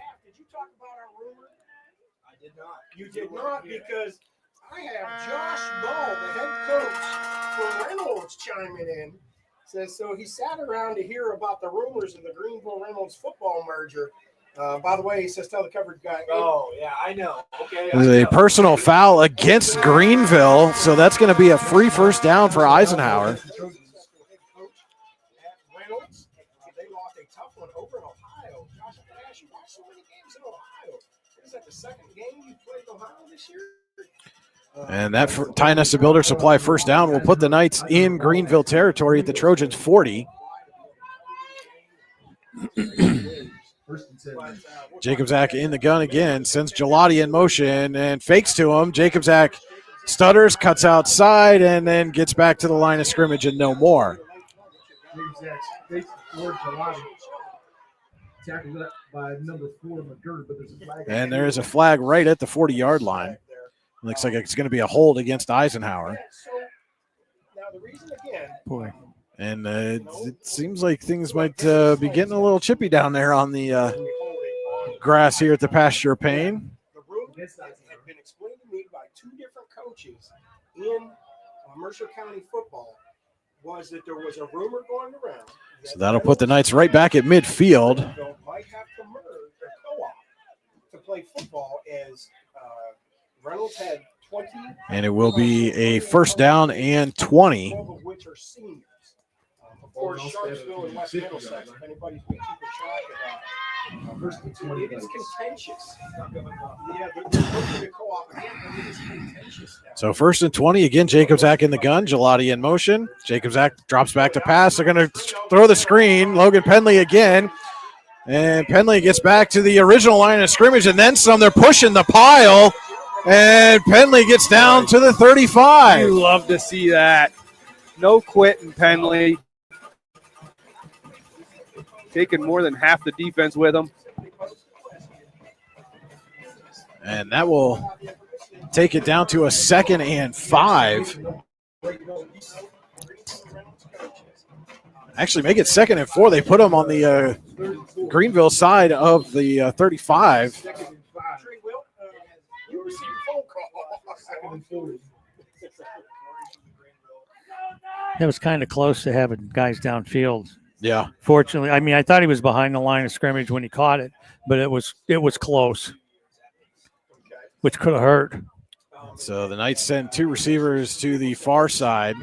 N: You did not, because I have Josh Ball, the head coach for Reynolds, chiming in. Says, so he sat around to hear about the rumors of the Greenville-Reynolds football merger. By the way, he says, tell the covered guy. Oh, yeah, I know. Okay.
G: There's a personal foul against Greenville, so that's going to be a free first down for Eisenhower. And that Tynesta Builder Supply first down will put the Knights in Greenville territory at the Trojans 40. Jacobsack in the gun again, sends Gelati in motion and fakes to him. Jacobsack stutters, cuts outside, and then gets back to the line of scrimmage and no more. And there is a flag right at the 40-yard line. Looks like it's going to be a hold against Eisenhower.
I: Boy.
G: And it seems like things might be getting a little chippy down there on the grass here at the Pasture Pane.
N: The rumor that had been explained to me by 2 different coaches in Mercer County football was that there was a rumor going around.
G: So that'll put the Knights right back at midfield.
N: Might have to merge or co-op to play football, as Reynolds had 20.
G: And it will be a first down and 20.
N: 12 of which are seniors. Of course, Sharpsville and West Middlesex, if anybody's been keeping track of that.
P: First and 20.
N: It is contentious. Yeah, they're looking to co-op again, but it is contentious now.
G: So 1st and 20. Again, Jacobzak in the gun. Gelati in motion. Jacobzak drops back to pass. They're going to throw the screen. Logan Penley again. And Penley gets back to the original line of scrimmage and then some. They're pushing the pile. And Penley gets down to the 35.
H: You love to see that. No quitting, Penley. Taking more than half the defense with him.
G: And that will take it down to a 2nd and 5. Actually, make it 2nd and 4. They put them on the Greenville side of the 35.
N: You received a phone call.
I: It was kind of close to having guys downfield.
G: Yeah.
I: Fortunately, I mean, I thought he was behind the line of scrimmage when he caught it, but it was close, which could have hurt.
G: So the Knights send 2 receivers to the far side.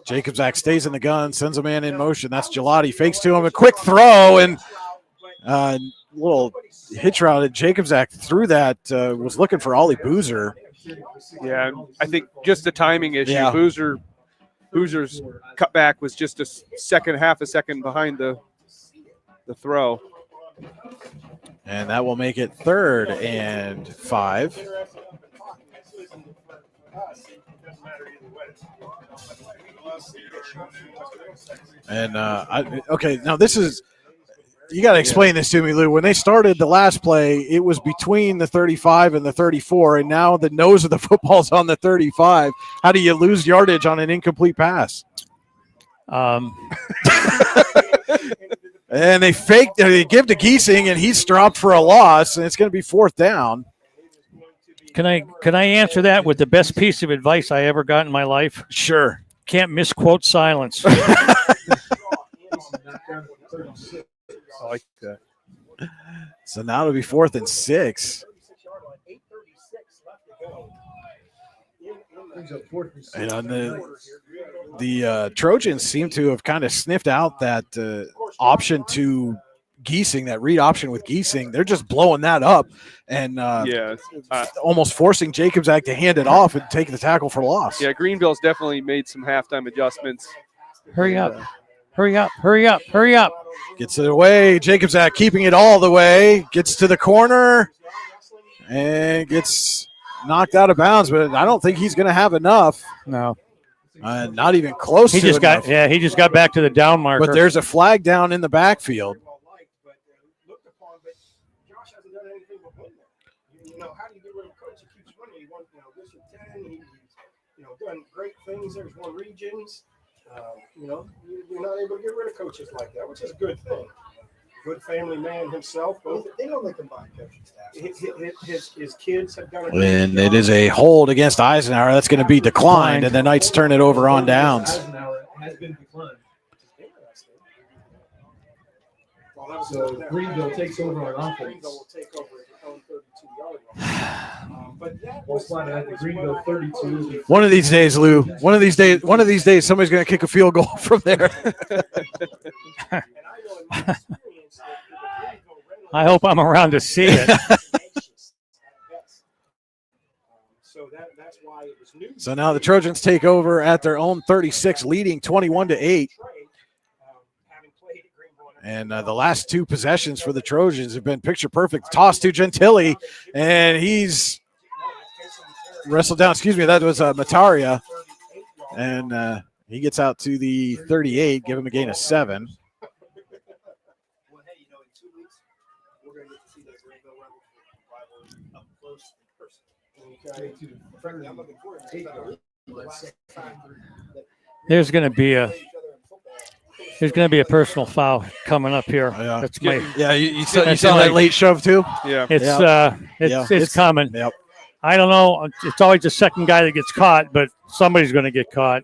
G: Jacobzak stays in the gun, sends a man in motion. That's Gelati. Fakes to him, a quick throw, and little hitch route. Jacobzak threw that, was looking for Ollie Boozer.
H: Yeah, I think just the timing issue.
G: Yeah.
H: Boozer's cutback was just half a second behind the throw.
G: And that will make it 3rd and 5. And okay, now this is, you got to explain this to me, Lou. When they started the last play, it was between the 35 and the 34, and now the nose of the football's on the 35. How do you lose yardage on an incomplete pass? And they give to Giesing, and he's dropped for a loss, and it's going to be 4th down.
I: Can I answer that with the best piece of advice I ever got in my life?
G: Sure.
I: Can't misquote silence.
H: I like that.
G: So now it'll be 4th and 6. And on the Trojans seem to have kind of sniffed out that option to Giesing, that read option with Giesing. They're just blowing that up and almost forcing Jacobzak to hand it off and take the tackle for loss.
H: Yeah, Greenville's definitely made some halftime adjustments.
I: Hurry up. Hurry up. Hurry up. Hurry up.
G: Gets it away. Jacobzak keeping it all the way. Gets to the corner and gets knocked out of bounds, but I don't think he's going to have enough.
I: No.
G: Not even close
I: he
G: to
I: just
G: enough.
I: he just got back to the down marker.
G: But there's a flag down in the backfield.
N: How do you get rid of a coach who keeps winning? He won, this at 10. He's, done great things. There's won regions. You're not able to get rid of coaches like that, which is a good thing. Good family man himself. Both they don't make combined coaching staff. His kids have done.
G: And it is a hold against Eisenhower. That's going to be declined, and the Knights turn it over on downs.
P: Eisenhower has been declined. So Greenville takes over on offense.
N: Will take over at own 32-yard line.
P: We'll slide it at the Greenville 32.
G: One of these days, Lou. One of these days, somebody's going to kick a field goal from there.
I: I hope I'm around to see it.
G: So now the Trojans take over at their own 36, leading 21-8. And the last 2 possessions for the Trojans have been picture perfect. Toss to Gentili, and he's wrestled down. Excuse me, that was Mataria. And he gets out to the 38, give him a gain of 7.
I: There's going to be a personal foul coming up here.
G: Yeah.
I: That's my
G: you saw that late shove too?
H: Yeah.
I: It's coming.
G: Yep.
I: I don't know. It's always the second guy that gets caught, but somebody's going to get caught.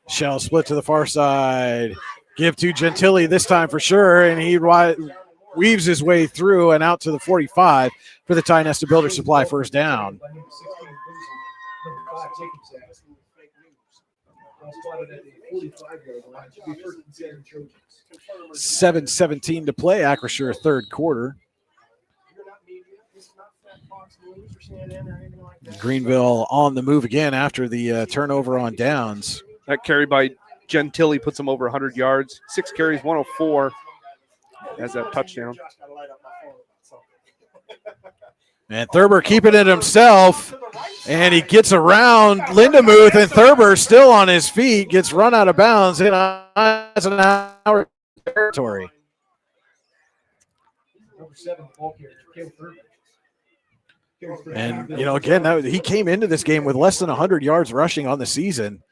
G: Shell split to the far side. Give to Gentili this time for sure, and he weaves his way through and out to the 45 for the Ty Nesta Builder Supply first down.
P: spotted at the 45-yard line. It should be first and 10 Trojans.
G: 7:17 to play, Acrisure third quarter. Greenville on the move again after the turnover on downs.
H: That carry by Gentili puts him over 100 yards. 6 carries, 104 as that touchdown.
G: And Thurber keeping it himself, and he gets around Lindemuth, and Thurber still on his feet, gets run out of bounds in Eisenhower territory.
P: Number 7, ball carrier, Caleb Thurber.
G: And, again, he came into this game with less than 100 yards rushing on the season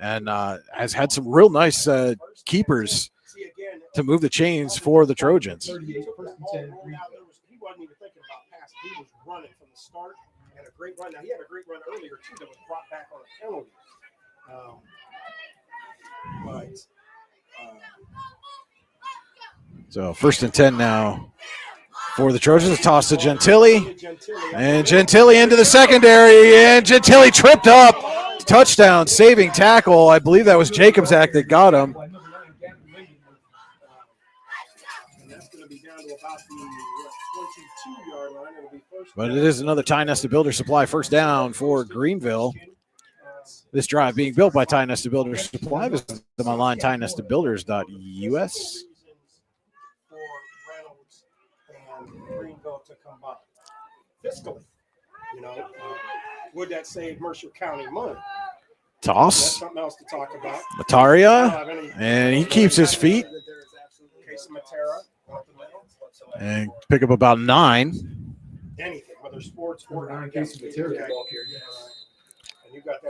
G: and has had some real nice keepers to move the chains for the Trojans.
N: He wasn't even thinking about passing. He was running from the start and a great run. Now, he had a great run earlier, too, that was brought back on a penalty.
G: So 1st and 10 now for the Trojans. Toss to Gentili, and Gentili into the secondary, and Gentili tripped up. Touchdown, saving tackle. I believe that was Jacobzak that got him. But it is another Ty Nesta Builder Supply first down for Greenville. This drive being built by Ty Nesta Builder Supply. Visit them online, tynestabuilders.us.
N: Greenville to come by fiscally, would that save Mercer County money?
G: Toss.
N: That's something else to talk about.
G: Mataria, and he keeps his feet. And pick up about 9.
N: Anything, whether sports or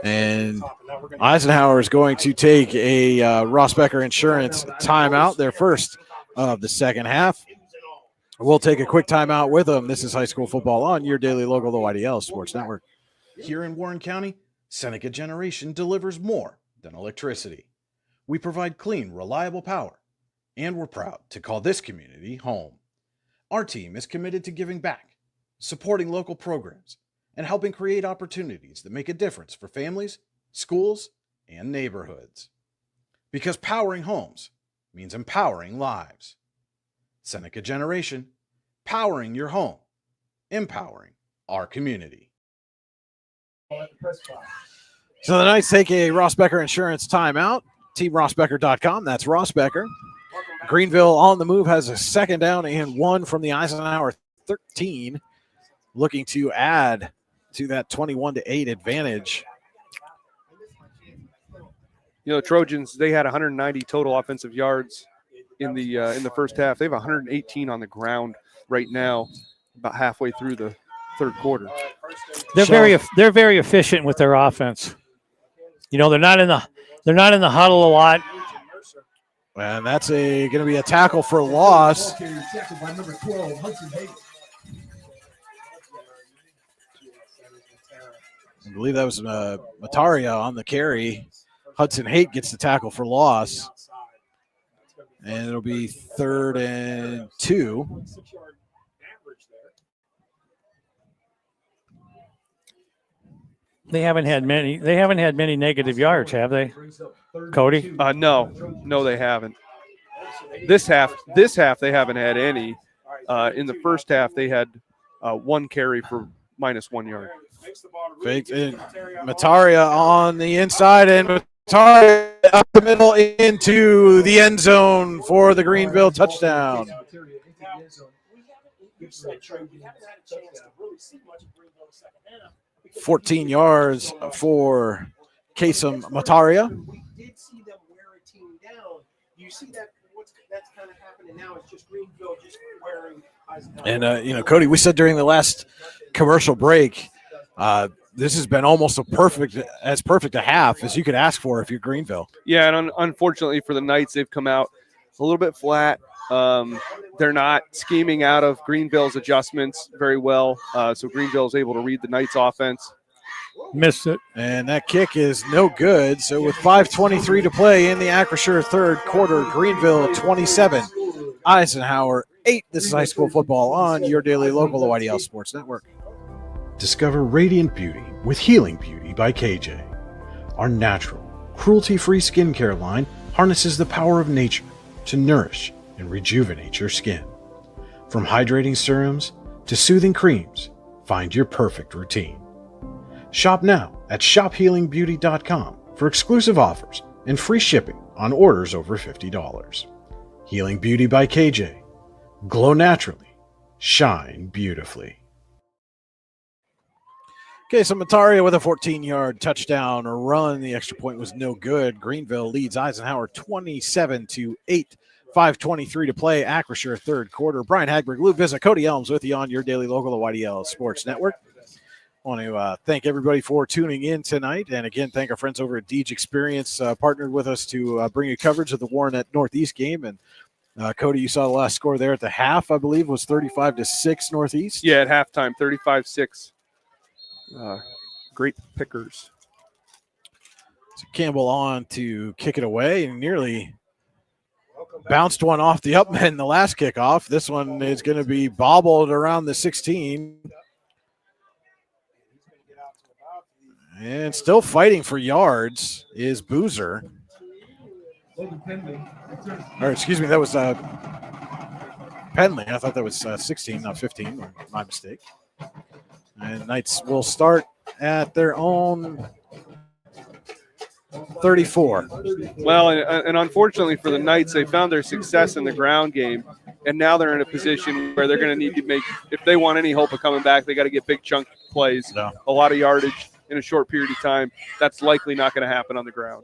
G: and Eisenhower is going to take a Ross Becker Insurance timeout, their first of the second half. We'll take a quick timeout with them. This is high school football on your daily local, the YDL Sports Network.
A: Here in Warren County, Seneca Generation delivers more than electricity. We provide clean, reliable power, and we're proud to call this community home. Our team is committed to giving back, supporting local programs, and helping create opportunities that make a difference for families, schools, and neighborhoods. Because powering homes means empowering lives. Seneca Generation, powering your home, empowering our community.
G: So the Knights take a Ross Becker Insurance timeout. TeamRossBecker.com. That's Ross Becker. Greenville on the move has a second down and 1 from the Eisenhower 13, looking to add to that 21-8 advantage.
H: Trojans, they had 190 total offensive yards in the first half. They have 118 on the ground right now, about halfway through the third quarter.
I: They're very efficient with their offense. They're not in the huddle a lot.
G: And that's going to be a tackle for loss. I believe that was Mataria on the carry. Hudson Haight gets the tackle for loss. And it'll be 3rd and 2.
I: They haven't had many negative yards, have they, Cody?
H: No, they haven't. This half they haven't had any. In the first half, they had 1 carry for -1 yard.
G: Faked in. Mataria on the inside, and Mataria up the middle into the end zone for the Greenville touchdown. 14 yards for Kasem Mataria.
N: We did see them wear a team down. You see that's kind of happening now. It's just Greenville just wearing Eisenhower.
G: And Cody, we said during the last commercial break, this has been almost as perfect a half as you could ask for if you're Greenville.
H: Yeah, and unfortunately for the Knights, they've come out a little bit flat. They're not scheming out of Greenville's adjustments very well, so Greenville is able to read the Knights' offense.
I: Missed it.
G: And that kick is no good. So with 5:23 to play in the Acrisure third quarter, Greenville 27, Eisenhower 8. This is high school football on your daily local, the YDL Sports Network.
A: Discover radiant beauty with Healing Beauty by KJ. Our natural, cruelty-free skincare line harnesses the power of nature to nourish and rejuvenate your skin. From hydrating serums to soothing creams, find your perfect routine. Shop now at shophealingbeauty.com for exclusive offers and free shipping on orders over $50. Healing Beauty by KJ. Glow naturally. Shine beautifully.
G: Okay, so Mataria with a 14-yard touchdown run. The extra point was no good. Greenville leads Eisenhower 27-8. 5:23 to play. Acrisure third quarter. Brian Hagberg, Lou Vizza, Cody Elms with you on your daily local, the YDL Sports Network. I want to thank everybody for tuning in tonight. And again, thank our friends over at Deej Experience, partnered with us to bring you coverage of the Warren at Northeast game. And Cody, you saw the last score there at the half, I believe, was 35-6 Northeast.
H: Yeah, at halftime, 35-6. Great pickers.
G: So Campbell on to kick it away and nearly bounced one off the up in the last kickoff. This one is going to be bobbled around the 16. And still fighting for yards is Boozer. Or excuse me, that was Penley. I thought that was 16, not 15. My mistake. And Knights will start at their own 34.
H: Well, and unfortunately for the Knights, they found their success in the ground game, and now they're in a position where they're going to need to make, if they want any hope of coming back, they got to get big chunk plays, a lot of yardage in a short period of time. That's likely not going to happen on the ground.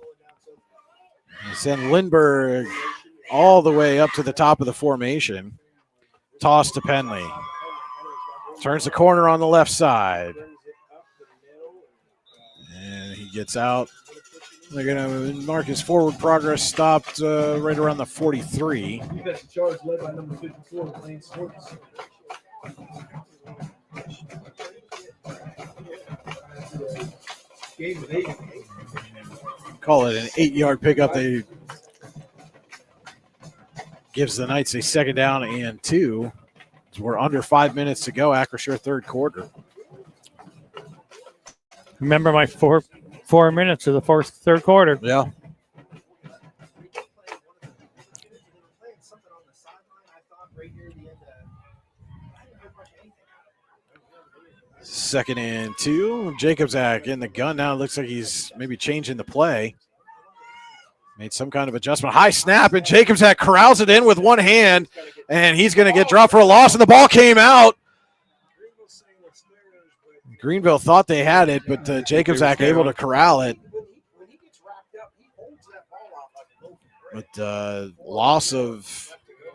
G: Send Lindbergh all the way up to the top of the formation. Toss to Penley. Turns the corner on the left side. And he gets out. They're going to mark his forward progress stopped right around the 43.
P: Defensive charge led by number 54, Lane Sports. Game with 8.
G: Call it an 8-yard pickup. They gives the Knights a second down and 2. We're under 5 minutes to go. Acrisure third quarter.
I: Remember my four minutes of the third quarter.
G: Yeah. Second and 2. Jacobzak in the gun now. It looks like he's maybe changing the play. Made some kind of adjustment. High snap, and Jacobzak corrals it in with one hand, and he's going to get dropped for a loss, and the ball came out. Greenville thought they had it, but Jacobzak able to corral it. But loss of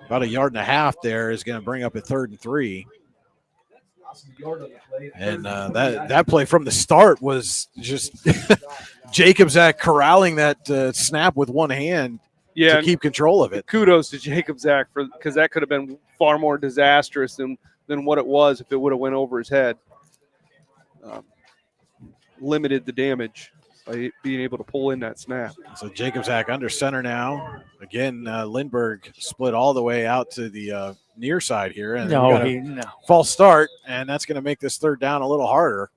G: about 1.5 yards there is going to bring up a 3rd and 3. And that play from the start was just Jacobzak corralling that snap with one hand to keep control of it.
H: Kudos to Jacobzak because that could have been far more disastrous than what it was if it would have went over his head. Limited the damage by being able to pull in that snap.
G: So Jacobzak under center now. Again, Lindbergh split all the way out to the near side here. And
I: No.
G: false start, and that's going to make this third down a little harder.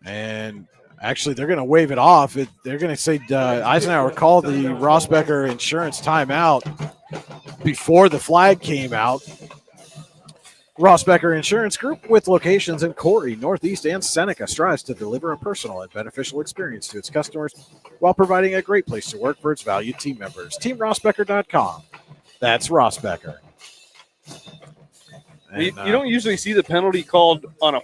G: And actually, they're going to wave it off. They're going to say Eisenhower called the Rossbecker insurance timeout before the flag came out. Rossbecker Insurance Group, with locations in Corey, Northeast, and Seneca, strives to deliver a personal and beneficial experience to its customers while providing a great place to work for its valued team members. TeamRossbecker.com. That's Rossbecker.
H: You don't usually see the penalty called on a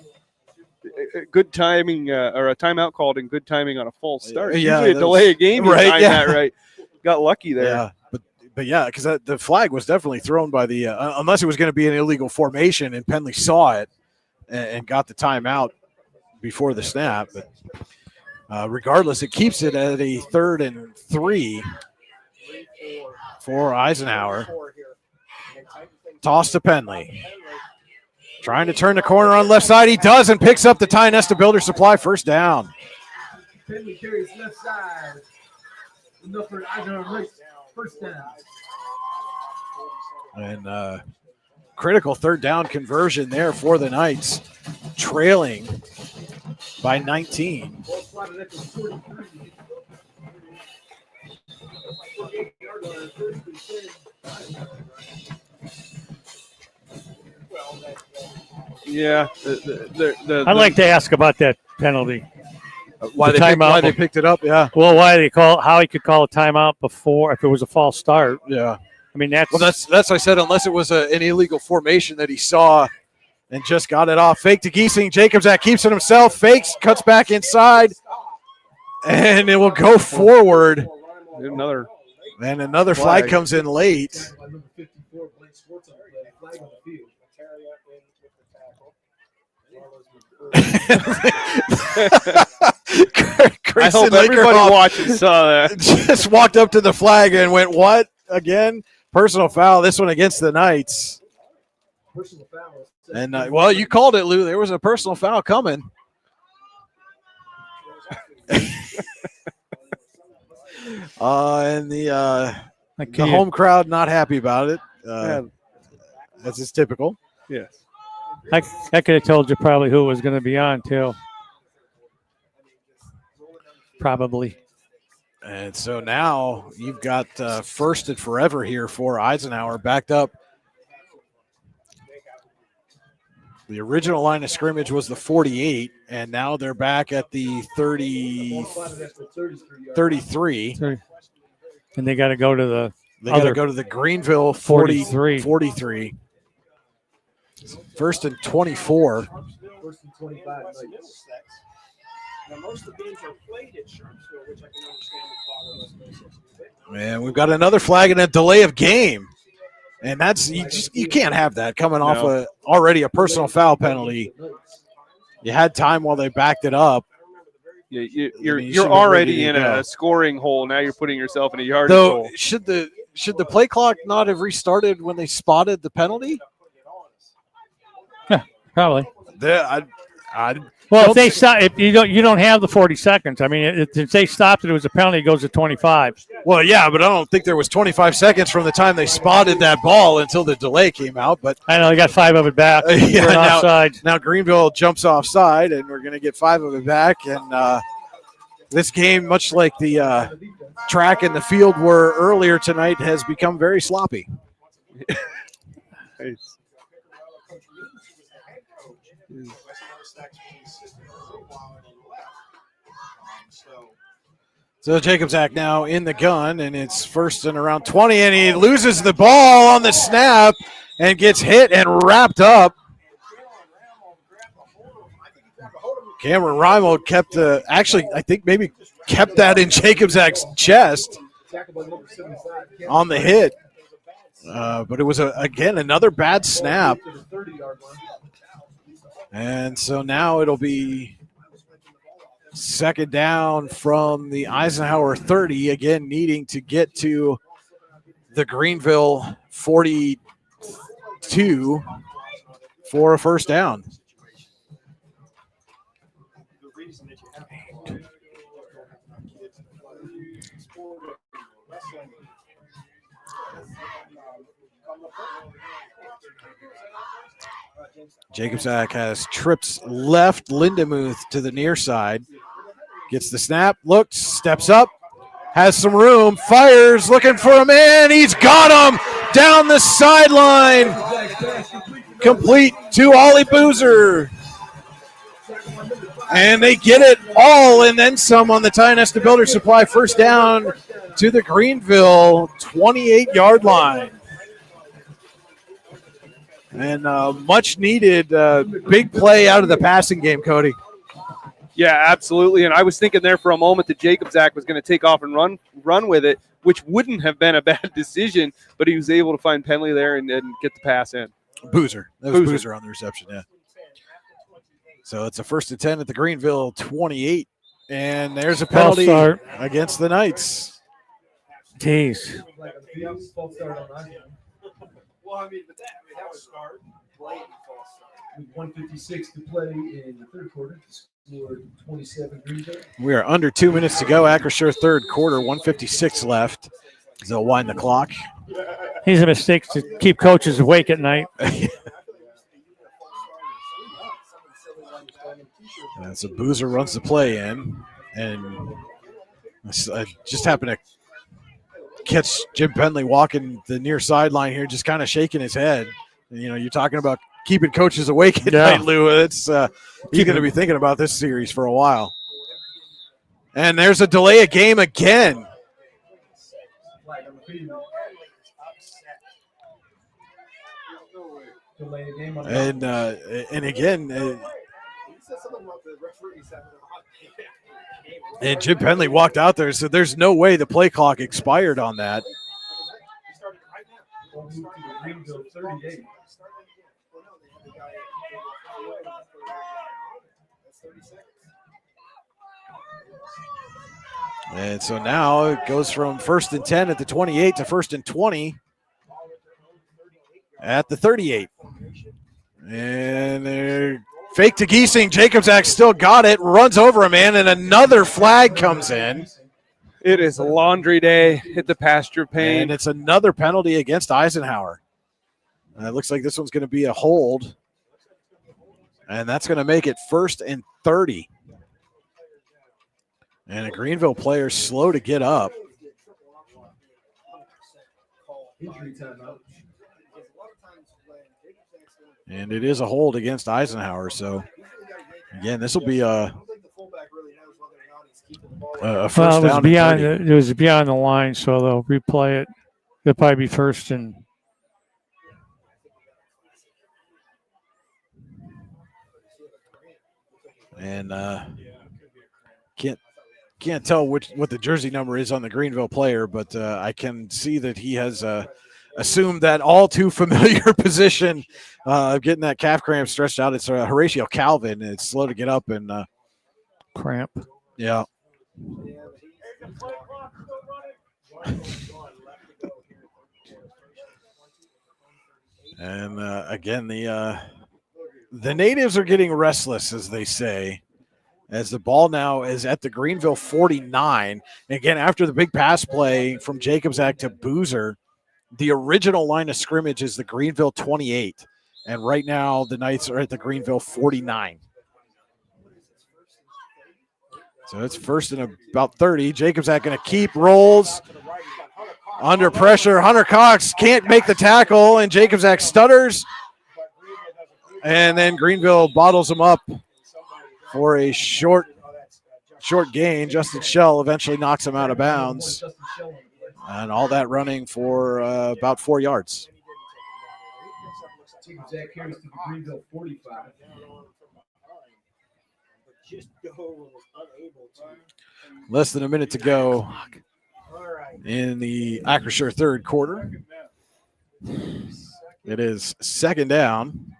H: good timing or a timeout called in good timing on a false start.
G: Yeah,
H: usually a delay of game,
G: right,
H: time that right. Got lucky there.
G: Yeah. But yeah, because the flag was definitely thrown by the unless it was going to be an illegal formation, and Penley saw it and got the timeout before the snap. But regardless, it keeps it at a 3rd and 3 for Eisenhower. Toss to Penley. Trying to turn the corner on left side. He does and picks up the Ty Nesta Builder Supply first down.
P: Penley carries left side. Enough for Eisenhower right. First down.
G: And critical third down conversion there for the Knights, trailing by 19.
H: Yeah.
I: I'd like to ask about that penalty.
G: Why they picked it up? Yeah.
I: Well, how he could call a timeout before if it was a false start.
G: Yeah.
I: I mean that's
G: what I said. Unless it was an illegal formation that he saw and just got it off. Fake to Giesing. Jacobzak keeps it himself. Fakes, cuts back inside, and it will go forward. Another flag comes in late.
H: I hope everybody watching saw that.
G: Just walked up to the flag and went, "What again? Personal foul. This one against the Knights." And well, you called it, Lou. There was a personal foul coming. And the home crowd not happy about it, as is typical.
H: Yes.
I: I could have told you probably who was going to be on too. Probably.
G: And so now you've got first and forever here for Eisenhower backed up. The original line of scrimmage was the 48, and now they're back at the 33.
I: And they got to go to
G: the Greenville 43. First and 24.
N: First and 25. Now, most of the games are played at Sharpsville, which I can understand.
G: And we've got another flag and a delay of game. And that's you can't have that coming off already a personal foul penalty. You had time while they backed it up.
H: Yeah, you're already in a scoring hole. Now you're putting yourself in a yardage hole.
G: Should the play clock not have restarted when they spotted the penalty?
I: Yeah, probably.
G: Well,
I: if they stop, if you don't have the 40 seconds. I mean, if they stopped it, it was a penalty. It goes to 25.
G: Well, yeah, but I don't think there was 25 seconds from the time they spotted that ball until the delay came out. But
I: I know they got 5 of it back.
G: Now Greenville jumps offside, and we're going to get 5 of it back. And this game, much like the track and the field were earlier tonight, has become very sloppy. So Jacobzak now in the gun, and it's first and around 20, and he loses the ball on the snap and gets hit and wrapped up. Cameron Rimo kept I think maybe kept that in Jacobzak's chest on the hit. But it was, again, another bad snap. And so now it'll be second down from the Eisenhower 30, again needing to get to the Greenville 42 for a first down. Jacobzak has trips left, Lindemuth to the near side. Gets the snap, looks, steps up, has some room, fires, looking for a man. He's got him down the sideline. Complete to Ollie Boozer. And they get it all and then some on the Tionesta Builder Supply first down to the Greenville 28-yard line. And much needed big play out of the passing game, Cody.
H: Yeah, absolutely. And I was thinking there for a moment that Jacobzak was going to take off and run with it, which wouldn't have been a bad decision, but he was able to find Penley there and get the pass in.
G: Boozer. That was Boozer on the reception, yeah. So it's a first and 10 at the Greenville 28. And there's a penalty against the Knights.
I: Jeez.
N: Well, I mean, but that was start. With 1:56 to play in the third quarter. Scored 27 Greenville.
G: We are under 2 minutes to go. Acrisure third quarter, 1:56 left. They'll wind the clock.
I: These are mistakes to keep coaches awake at night.
G: So Boozer runs the play in, and I just happened to catch Jim Penley walking the near sideline here, just kind of shaking his head. You know, you're talking about keeping coaches awake at night, Lou. It's he's going to be thinking about this series for a while. And there's a delay of game again. And again, and Jim Penley walked out there, so there's no way the play clock expired on that. And so now it goes from 1st and 10 at the 28 to 1st and 20 at the 38. And they're fake to Giesing. Jacobczak still got it, runs over a man, and another flag comes in.
H: It is a laundry day at the pasture pane.
G: And it's another penalty against Eisenhower. It looks like this one's going to be a hold. And that's going to make it 1st and 30. And a Greenville player slow to get up. And it is a hold against Eisenhower. So, again, this will be a first down.
I: It was beyond the line, so they'll replay it. It'll probably be 1st and.
G: And can't tell what the jersey number is on the Greenville player, but I can see that he has assumed that all too familiar position of getting that calf cramp stretched out. It's Horatio Calvin, and it's slow to get up and
I: cramp.
G: Yeah. And again, the natives are getting restless, as they say, as the ball now is at the Greenville 49. And again, after the big pass play from Jacobczak to Boozer, the original line of scrimmage is the Greenville 28. And right now, the Knights are at the Greenville 49. So it's 1st and about 30. Jacobczak going to keep, rolls under pressure. Hunter Cox can't make the tackle, and Jacobczak stutters. And then Greenville bottles him up for a short gain. Justin Schell eventually knocks him out of bounds. And all that running for about 4 yards. Less than a minute to go in the Acrisure third quarter. It is 2nd down.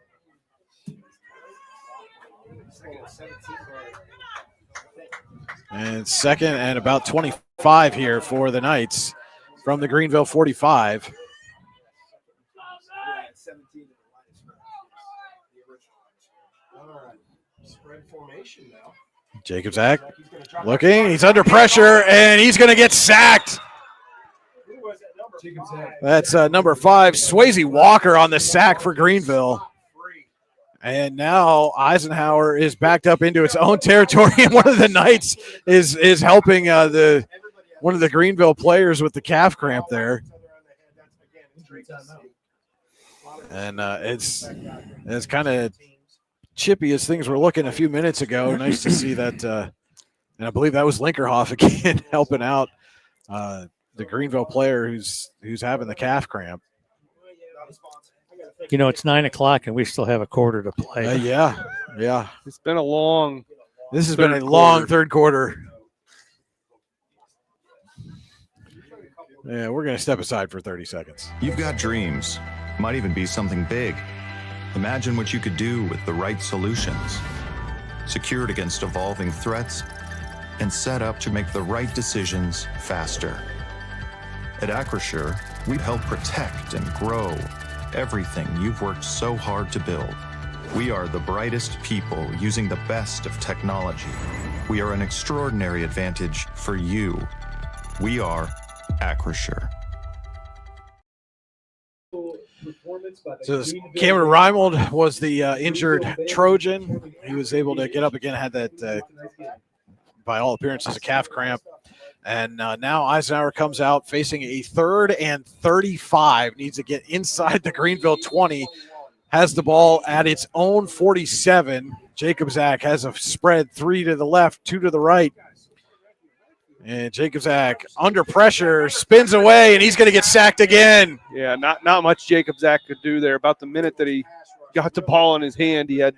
G: And 2nd and about 25 here for the Knights from the Greenville 45. Jacobczak looking. He's under pressure, and he's going to get sacked. That's number 5, Swayze Walker on the sack for Greenville. And now Eisenhower is backed up into its own territory, and one of the Knights is helping one of the Greenville players with the calf cramp there. And it's kind of chippy as things were looking a few minutes ago. Nice to see that, and I believe that was Linkerhoff again helping out the Greenville player who's having the calf cramp.
I: You know, it's 9 o'clock and we still have a quarter to play.
G: Yeah.
H: It's been a long.
G: This has been a long third quarter. Yeah, we're going to step aside for 30 seconds.
C: You've got dreams, might even be something big. Imagine what you could do with the right solutions. Secured against evolving threats and set up to make the right decisions faster. At Acrisure, we help protect and grow everything you've worked so hard to build. We are the brightest people using the best of technology. We are an extraordinary advantage for you. We are Acrisure.
P: Performance
G: So Cameron Reimold was the injured Trojan. He was able to get up again, had that, by all appearances, a calf cramp. And now Eisenhower comes out facing a 3rd and 35, needs to get inside the Greenville 20, has the ball at its own 47. Jacobzak has a spread, 3 to the left, 2 to the right. And Jacobzak under pressure, spins away, and he's going to get sacked again.
H: Yeah, not much Jacobzak could do there. About the minute that he got the ball in his hand, he had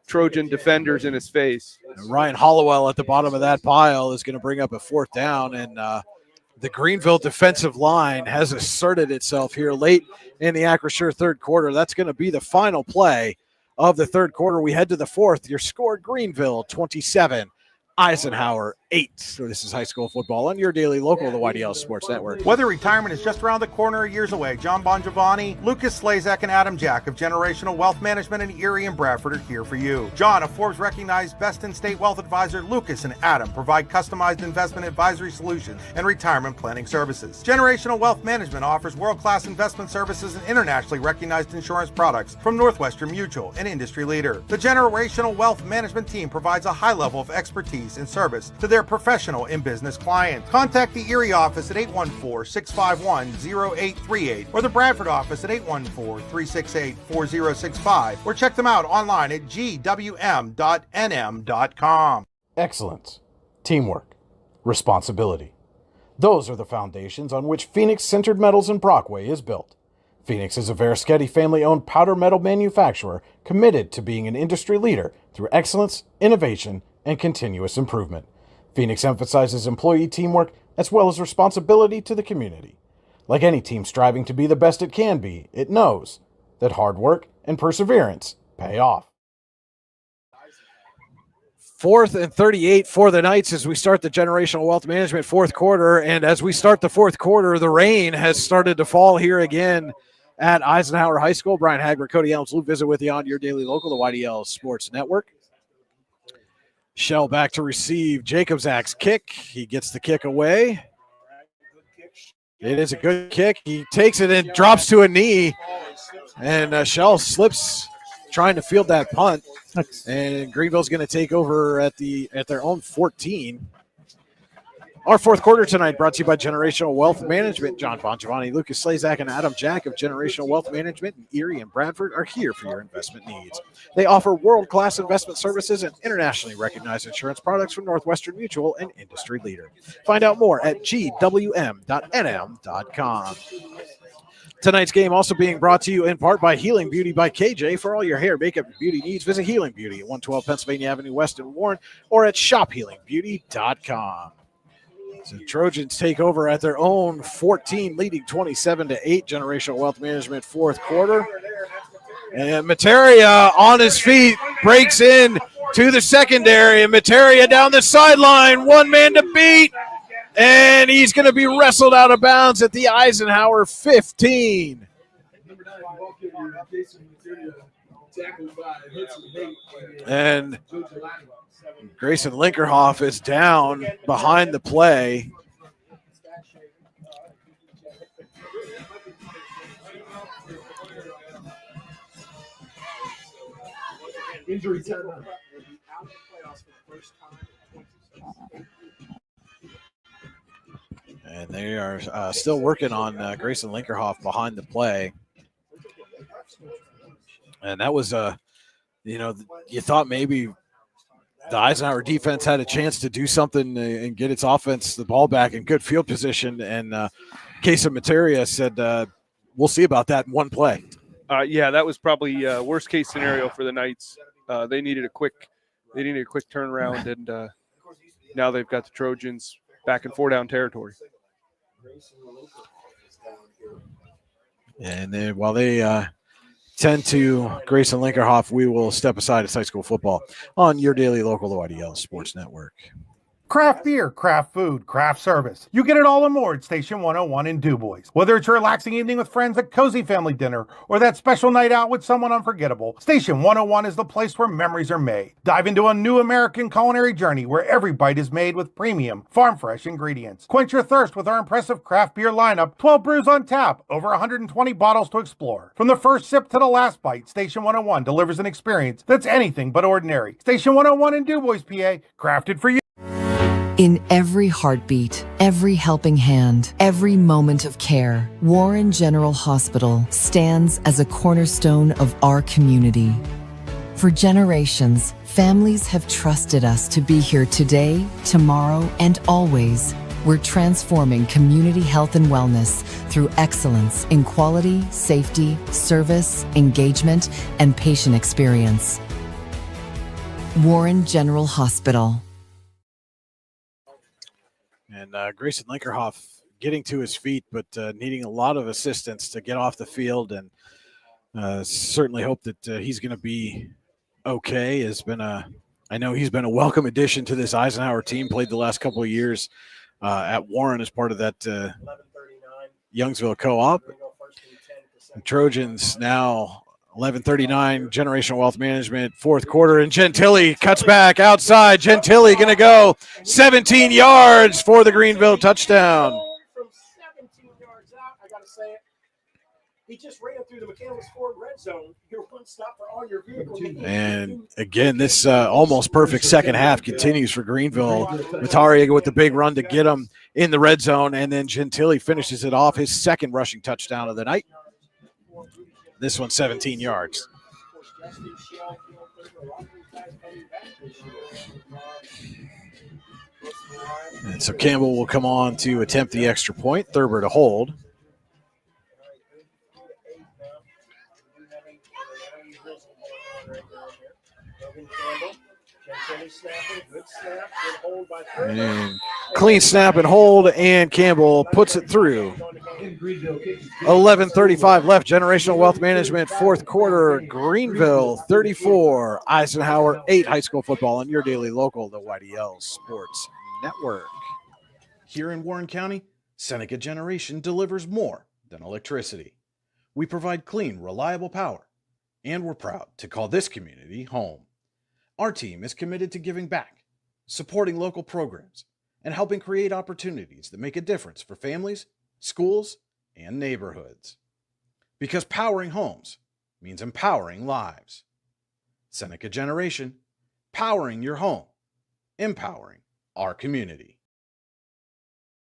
H: Trojan defenders in his face.
G: And Ryan Hollowell at the bottom of that pile is going to bring up a 4th down, and the Greenville defensive line has asserted itself here late in the Acrisure 3rd quarter. That's going to be the final play of the 3rd quarter. We head to the 4th. Your score, Greenville 27, Eisenhower 8. So this is high school football on your daily local, the YDL Sports Network.
F: Whether retirement is just around the corner or years away, John Bongiovanni, Lucas Slazak, and Adam Jack of Generational Wealth Management in Erie and Bradford are here for you. John, a Forbes-recognized best-in-state wealth advisor, Lucas and Adam provide customized investment advisory solutions and retirement planning services. Generational Wealth Management offers world-class investment services and internationally recognized insurance products from Northwestern Mutual, an industry leader. The Generational Wealth Management team provides a high level of expertise and service to their professional and business clients. Contact the Erie office at 814-651-0838 or the Bradford office at 814-368-4065 or check them out online at gwm.nm.com.
A: Excellence, teamwork, responsibility. Those are the foundations on which Phoenix Sintered Metals in Brockway is built. Phoenix is a Verischetti family-owned powder metal manufacturer committed to being an industry leader through excellence, innovation, and continuous improvement. Phoenix emphasizes employee teamwork as well as responsibility to the community. Like any team striving to be the best it can be, it knows that hard work and perseverance pay off.
G: 4th and 38 for the Knights as we start the Generational Wealth Management 4th quarter. And as we start the 4th quarter, the rain has started to fall here again at Eisenhower High School. Brian Hagler, Cody Elms, Lou Visit with you on your daily local, the YDL Sports Network. Shell back to receive Jacobzak's kick. He gets the kick away. It is a good kick. He takes it and drops to a knee. And Shell slips trying to field that punt. And Greenville's going to take over at their own 14. Our 4th quarter tonight brought to you by Generational Wealth Management. John Bongiovanni, Lucas Slazak, and Adam Jack of Generational Wealth Management in Erie and Bradford are here for your investment needs. They offer world-class investment services and internationally recognized insurance products from Northwestern Mutual, an industry leader. Find out more at gwm.nm.com. Tonight's game also being brought to you in part by Healing Beauty by KJ. For all your hair, makeup, and beauty needs, visit Healing Beauty at 112 Pennsylvania Avenue West in Warren or at shophealingbeauty.com. So Trojans take over at their own 14, leading 27-8. Generational Wealth Management 4th quarter. And Materia on his feet breaks in to the secondary. And Materia down the sideline, one man to beat. And he's going to be wrestled out of bounds at the Eisenhower 15. And Grayson Linkerhoff is down behind the play.
P: Injury time.
G: And they are still working on Grayson Linkerhoff behind the play. And that was, you thought maybe the Eisenhower defense had a chance to do something and get its offense the ball back in good field position. And Case of Materia said, we'll see about that in one play.
H: Yeah, that was probably worst case scenario for the Knights. They needed a quick turnaround, and now they've got the Trojans back in 4-down territory.
G: And then while they tend to Grayson Linkerhoff, we will step aside as high school football on your daily local YDL Sports Network.
F: Craft beer, craft food, craft service. You get it all and more at Station 101 in DuBois. Whether it's a relaxing evening with friends at cozy family dinner or that special night out with someone unforgettable, Station 101 is the place where memories are made. Dive into a new American culinary journey where every bite is made with premium, farm-fresh ingredients. Quench your thirst with our impressive craft beer lineup, 12 brews on tap, over 120 bottles to explore. From the first sip to the last bite, Station 101 delivers an experience that's anything but ordinary. Station 101 in DuBois, PA, crafted for you.
O: In every heartbeat, every helping hand, every moment of care, Warren General Hospital stands as a cornerstone of our community. For generations, families have trusted us to be here today, tomorrow, and always. We're transforming community health and wellness through excellence in quality, safety, service, engagement, and patient experience. Warren General Hospital.
G: And Grayson Linkerhoff getting to his feet, but needing a lot of assistance to get off the field, and certainly hope that he's going to be okay. I know he's been a welcome addition to this Eisenhower team. Played the last couple of years at Warren as part of that Youngsville co-op. The Trojans now 11:39, Generational Wealth Management, fourth quarter, and Gentili cuts back outside. Gentili going to go 17 yards for the Greenville touchdown.
N: From 17 yards out, I got to say it. He just ran through the McCandless Ford red zone. Your one stop for all your vehicles.
G: And again, this almost perfect second half continues for Greenville. Mataria with the big run to get him in the red zone, and then Gentili finishes it off, his second rushing touchdown of the night. This one 17 yards. And so Campbell will come on to attempt the extra point. Thurber to hold. And clean snap and hold, and Campbell puts it through. 11:35 left. Generational Wealth Management, fourth quarter. Greenville 34, Eisenhower 8. High school football on your daily local, the YDL Sports Network.
A: Here in Warren County, Seneca Generation delivers more than electricity. We provide clean, reliable power, and we're proud to call this community home. Our team is committed to giving back, supporting local programs, and helping create opportunities that make a difference for families, schools, and neighborhoods. Because powering homes means empowering lives. Seneca Generation, powering your home, empowering our community.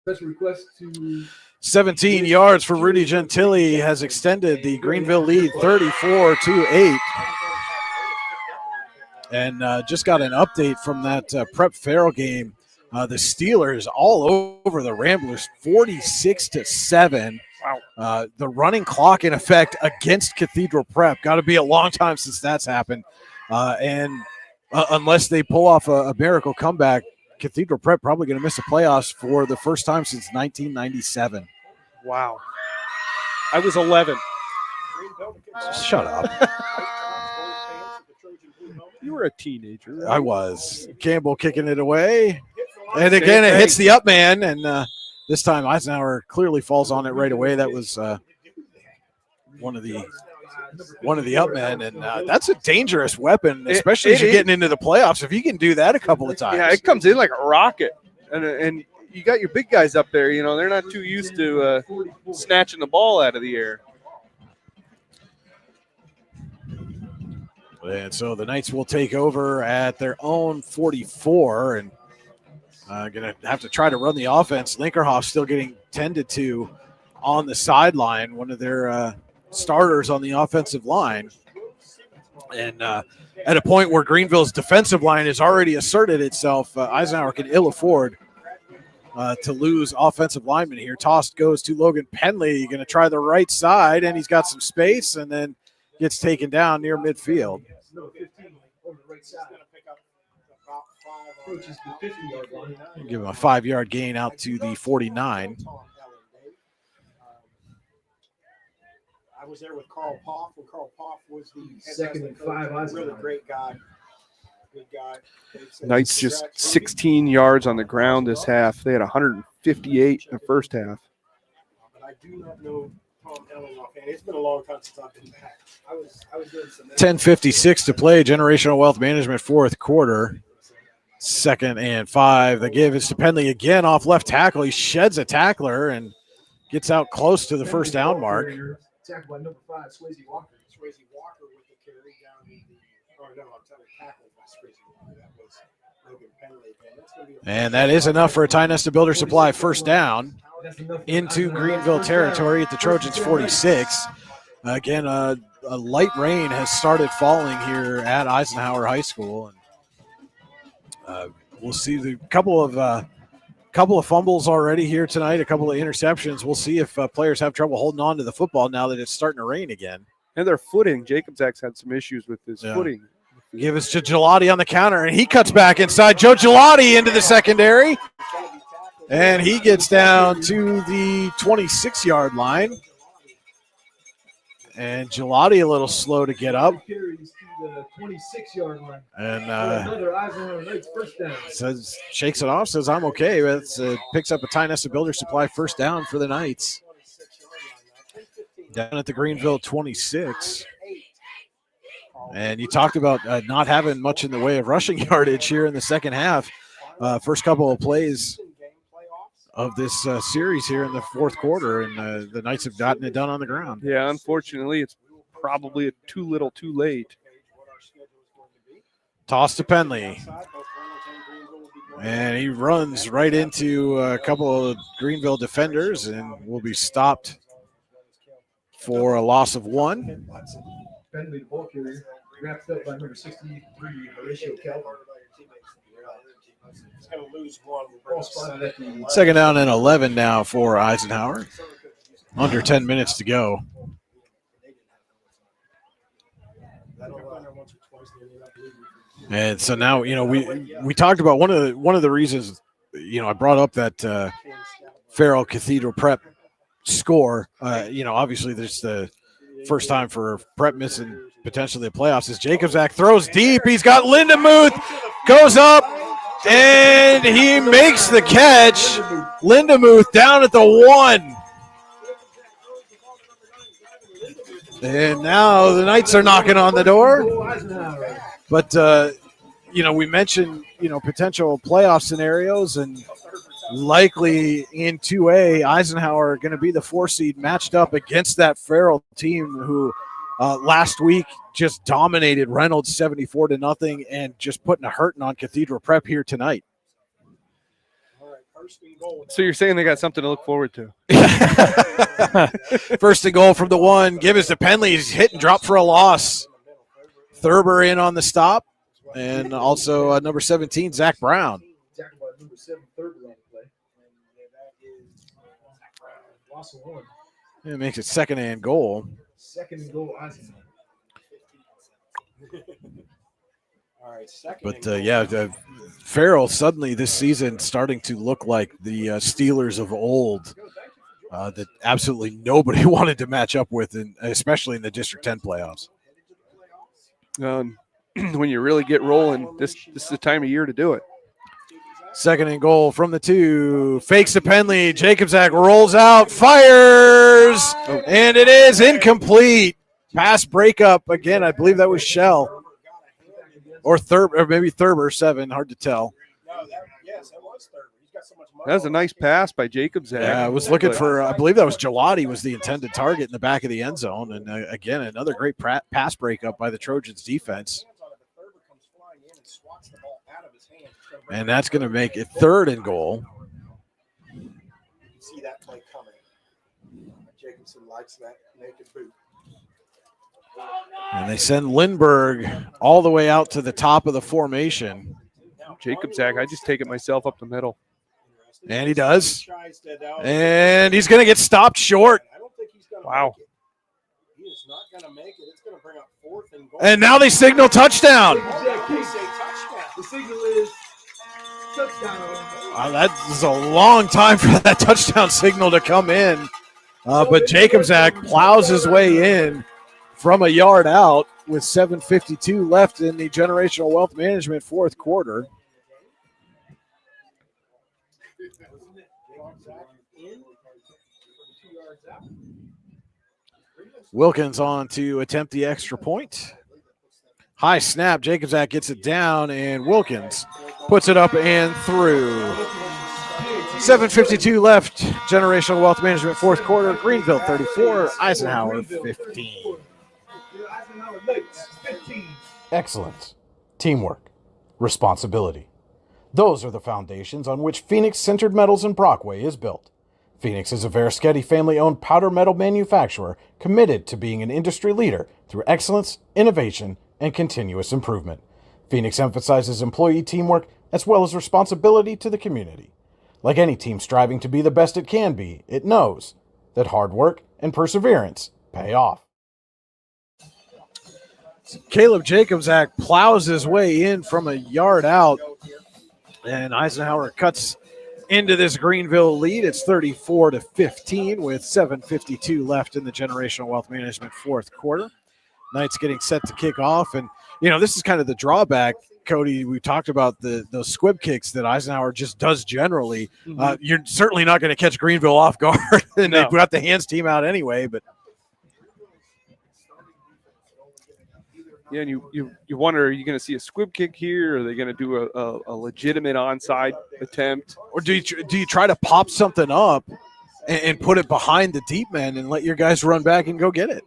P: Special request to
G: 17 yards for Rudy Gentili has extended the Greenville lead 34-8. And just got an update from that Prep Farrell game. The Steelers all over the Ramblers, 46-7. Wow. The running clock in effect against Cathedral Prep. Got to be a long time since that's happened. And unless they pull off a miracle comeback, Cathedral Prep probably going to miss the playoffs for the first time since 1997.
H: Wow. I was 11.
G: Shut up.
H: You were a teenager. Right?
G: I was. Campbell kicking it away. And again, it hits the up man. And this time Eisenhower clearly falls on it right away. That was one of the up men. And that's a dangerous weapon, especially as you're getting into the playoffs. If you can do that a couple of times.
H: Yeah, it comes in like a rocket. And you got your big guys up there. You know, they're not too used to snatching the ball out of the air.
G: And so the Knights will take over at their own 44 and going to have to try to run the offense. Linkerhoff still getting tended to on the sideline, one of their starters on the offensive line. And at a point where Greenville's defensive line has already asserted itself, Eisenhower can ill afford to lose offensive linemen here. Tossed goes to Logan Penley, going to try the right side, and he's got some space and then gets taken down near midfield. Give him a 5-yard gain out to the 49.
N: I was there with Carl Poff when Carl Poff was the
P: second and 5.
N: Really great guy.
H: Knights just 16 yards on the ground this half. They had 158 in the first half.
N: I do not know Tom Elling offhand. It's been a long time since I've been back. I was doing some
G: 10:56 to play. Generational Wealth Management, fourth quarter. 2nd and 5. The give is to Penley again off left tackle. He sheds a tackler and gets out close to the first down mark.
N: Tackled by number 5, Swayze Walker. Swayze Walker with the carry down in the. Oh no, I'm telling you, tackled by Swayze Walker. That was Logan Penley again. That's going to be.
G: And that is enough for a Tie Nesta Builder Supply first down into Greenville territory at the Trojans 46. Again, a light rain has started falling here at Eisenhower High School. And we'll see the couple of fumbles already here tonight, a couple of interceptions. We'll see if players have trouble holding on to the football now that it's starting to rain again.
H: And their footing. Jacobzak's had some issues with his footing.
G: Give us to Gelati on the counter, and he cuts back inside. Joe Gelati into the secondary. And he gets down to the 26-yard line. And Gelati a little slow to get up.
P: The 26-yard line.
G: And
P: another Eisenhower Knights first down.
G: Says, shakes it off, says, I'm okay. Picks up a Tie Nesta Builder Supply first down for the Knights. Down at the Greenville 26. And you talked about not having much in the way of rushing yardage here in the second half. First couple of plays of this series here in the fourth quarter, and the Knights have gotten it done on the ground.
H: Yeah, unfortunately, it's probably too little too late.
G: Toss to Penley. And he runs right into a couple of Greenville defenders and will be stopped for a loss of 1.
P: Penley, the ball carrier, wrapped up by number 63, Horatio Calvin.
N: He's going to lose one.
G: Second down and 11 now for Eisenhower. Under 10 minutes to go. And so now, we talked about one of the reasons, I brought up that Farrell Cathedral Prep score. Obviously there's the first time for Prep missing potentially the playoffs. As Jacobzak throws deep, he's got Lindemuth, goes up, and he makes the catch. Lindemuth down at the 1. And now the Knights are knocking on the door. But, we mentioned, potential playoff scenarios, and likely in 2A, Eisenhower are going to be the 4 seed matched up against that Farrell team who last week just dominated Reynolds 74-0 and just putting a hurting on Cathedral Prep here tonight.
H: So you're saying they got something to look forward to.
G: First and goal from the 1. Give us to Penley. He's hit and drop for a loss. Thurber in on the stop. And also number 17, Zach Brown.
P: Number 7, Thurber on the play. Loss of 1.
G: It makes it second and goal.
P: Second and goal, Eisenhower.
N: All right, second.
G: But Farrell suddenly this season starting to look like the Steelers of old that absolutely nobody wanted to match up with, especially in the District 10 playoffs.
H: When you really get rolling, this is the time of year to do it.
G: Second and goal from the 2. Fakes to Penley. Jacobzak rolls out, fires, and it is incomplete. Pass breakup again. I believe that was Shell. Or maybe Thurber, 7. Hard to tell.
N: Yes, that was Thurber. He's got so much money.
H: That was a nice pass by Jacobzak.
G: Yeah, I was looking for, I believe that was Gelati was the intended target in the back of the end zone. And again, another great pass breakup by the Trojans defense. And that's going to make it third and goal.
N: You can see that play coming. Jacobson likes that naked boot.
G: And they send Lindbergh all the way out to the top of the formation.
H: Jacobzak, I just take it myself up the middle.
G: And he does. And he's going to get stopped short.
H: Wow.
N: He is not going to make it. It's going to bring up 4th and goal.
G: And now they signal touchdown.
P: The signal is touchdown.
G: That is a long time for that touchdown signal to come in. But Jacobzak plows his way in from a yard out with 7:52 left in the Generational Wealth Management fourth quarter. Wilkins on to attempt the extra point. High snap. Jacobzak gets it down, and Wilkins puts it up and through. 7:52 left. Generational Wealth Management fourth quarter. Greenville 34, Eisenhower 15.
A: Excellence, teamwork, responsibility. Those are the foundations on which Phoenix Centered Metals in Brockway is built. Phoenix is a Verischetti family-owned powder metal manufacturer committed to being an industry leader through excellence, innovation, and continuous improvement. Phoenix emphasizes employee teamwork as well as responsibility to the community. Like any team striving to be the best it can be, it knows that hard work and perseverance pay off.
G: Caleb Jacobzak plows his way in from a yard out, and Eisenhower cuts into this Greenville lead. It's 34-15 with 7:52 left in the Generational Wealth Management fourth quarter. Knights getting set to kick off, and this is kind of the drawback, Cody. We talked about those squib kicks that Eisenhower just does generally. You're certainly not going to catch Greenville off guard, and they've got the hands team out anyway. But
H: yeah, and you wonder, are you going to see a squib kick here? Or are they going to do a legitimate onside attempt?
G: Or do you try to pop something up and put it behind the deep men and let your guys run back and go get it?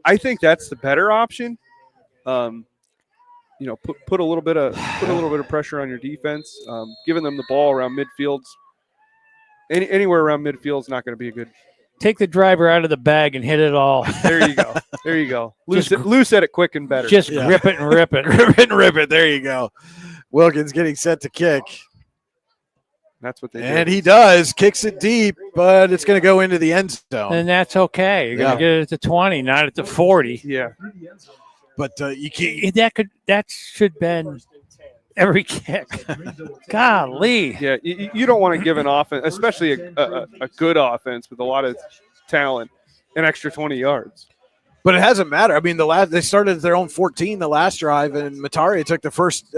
H: I think that's the better option. Put a little bit of pressure on your defense. Giving them the ball around midfield, anywhere around midfield is not going to be a good.
I: Take the driver out of the bag and hit it all.
H: There you go. There you go. Loose at it quick and better.
I: Just rip it and rip it.
G: Rip it and rip it. There you go. Wilkins getting set to kick.
H: That's what they do.
G: And he does. Kicks it deep, but it's going to go into the end zone.
I: And that's okay. You're going to get it at the 20, not at the 40.
H: Yeah.
G: But you can't.
I: That should have been every kick. Golly.
H: Yeah, you don't want to give an offense, especially a good offense with a lot of talent, an extra 20 yards.
G: But it hasn't mattered. I mean, they started at their own 14 the last drive, and Mataria took the first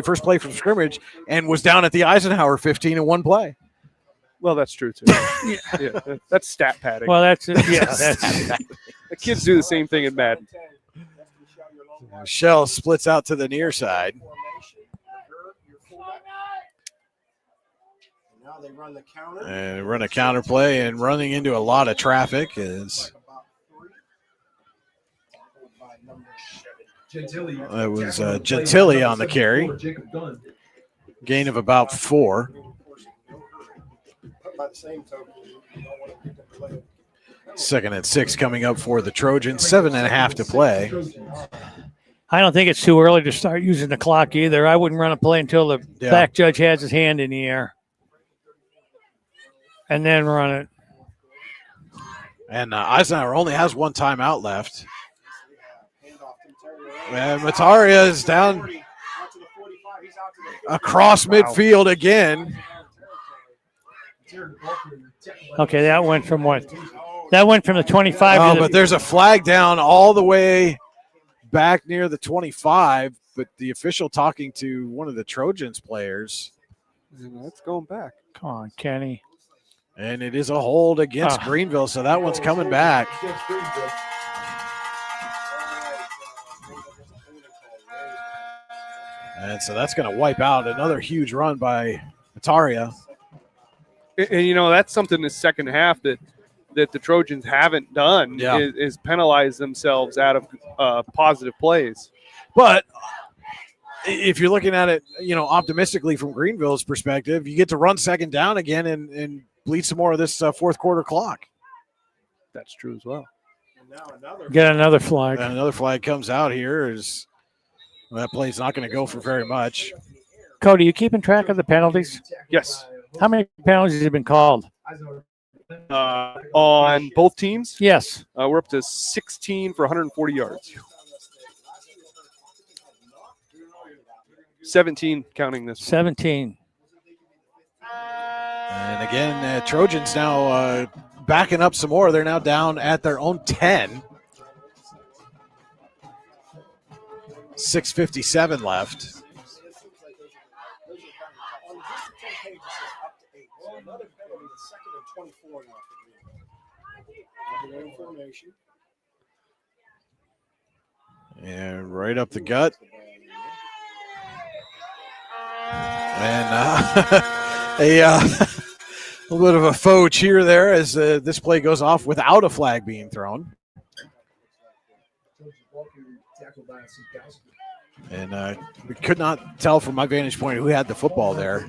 G: first play from scrimmage, and was down at the Eisenhower 15 in one play.
H: Well, that's true too. Yeah, that's stat padding.
I: Well, that's the
H: kids do the same thing in Madden.
G: Shell splits out to the near side.
N: Now they run the counter.
G: And run a counter play, and running into a lot of traffic is. It was Gentili on the carry. Gain of about 4.
N: By the same token, you don't want to pick up the play.
G: 2nd and 6 coming up for the Trojans. 7.5 to play.
I: I don't think it's too early to start using the clock either. I wouldn't run a play until the back judge has his hand in the air. And then run it.
G: And Eisenhower only has one timeout left. And Mataria is down across midfield again.
I: Okay, that went from what? That went from the 25 to
G: but there's a flag down all the way back near the 25, but the official talking to one of the Trojans players.
H: That's going back.
I: Come on, Kenny.
G: And it is a hold against Greenville, so that one's coming back. And so that's going to wipe out another huge run by Mataria.
H: And, that's something in the second half that the Trojans haven't done is penalize themselves out of positive plays.
G: But if you're looking at it, optimistically from Greenville's perspective, you get to run second down again and bleed some more of this fourth quarter clock.
H: That's true as well.
I: Get another flag.
G: And another flag comes out here. That play's not going to go for very much.
I: Cody, you keeping track of the penalties?
H: Yes.
I: How many penalties have been called?
H: On both teams?
I: Yes.
H: We're up to 16 for 140 yards. 17 counting this.
I: 17.
G: And again, Trojans now backing up some more. They're now down at their own 10. 6:57 left. And right up the gut. And a little bit of a faux cheer there as this play goes off without a flag being thrown. And we could not tell from my vantage point who had the football there.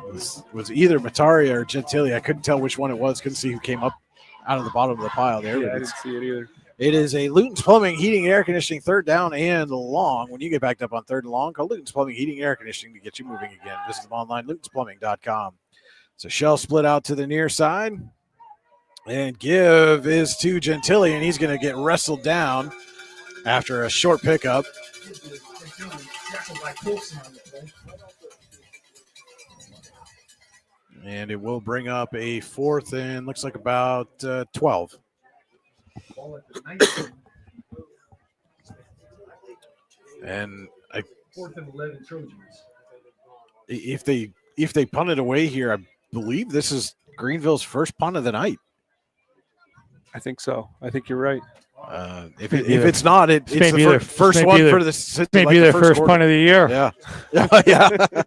G: It was either Mataria or Gentili. I couldn't tell which one it was. Couldn't see who came up out of the bottom of the pile there.
H: Yeah, I didn't see it either.
G: It is a Luton's Plumbing, Heating, and Air Conditioning, third down and long. When you get backed up on third and long, call Luton's Plumbing, Heating, and Air Conditioning to get you moving again. Visit them online, lutonsplumbing.com. So Shell split out to the near side. And give is to Gentili, and he's going to get wrestled down after a short pickup. And it will bring up a fourth and looks like about 12. And
P: fourth and 11 Trojans.
G: If they punt it away here, I believe this is Greenville's first punt of the night.
H: I think so. I think you're right.
G: If it's not, it's the first one for the
I: maybe
G: like
I: their
G: the
I: first punt of the year.
G: Yeah, yeah.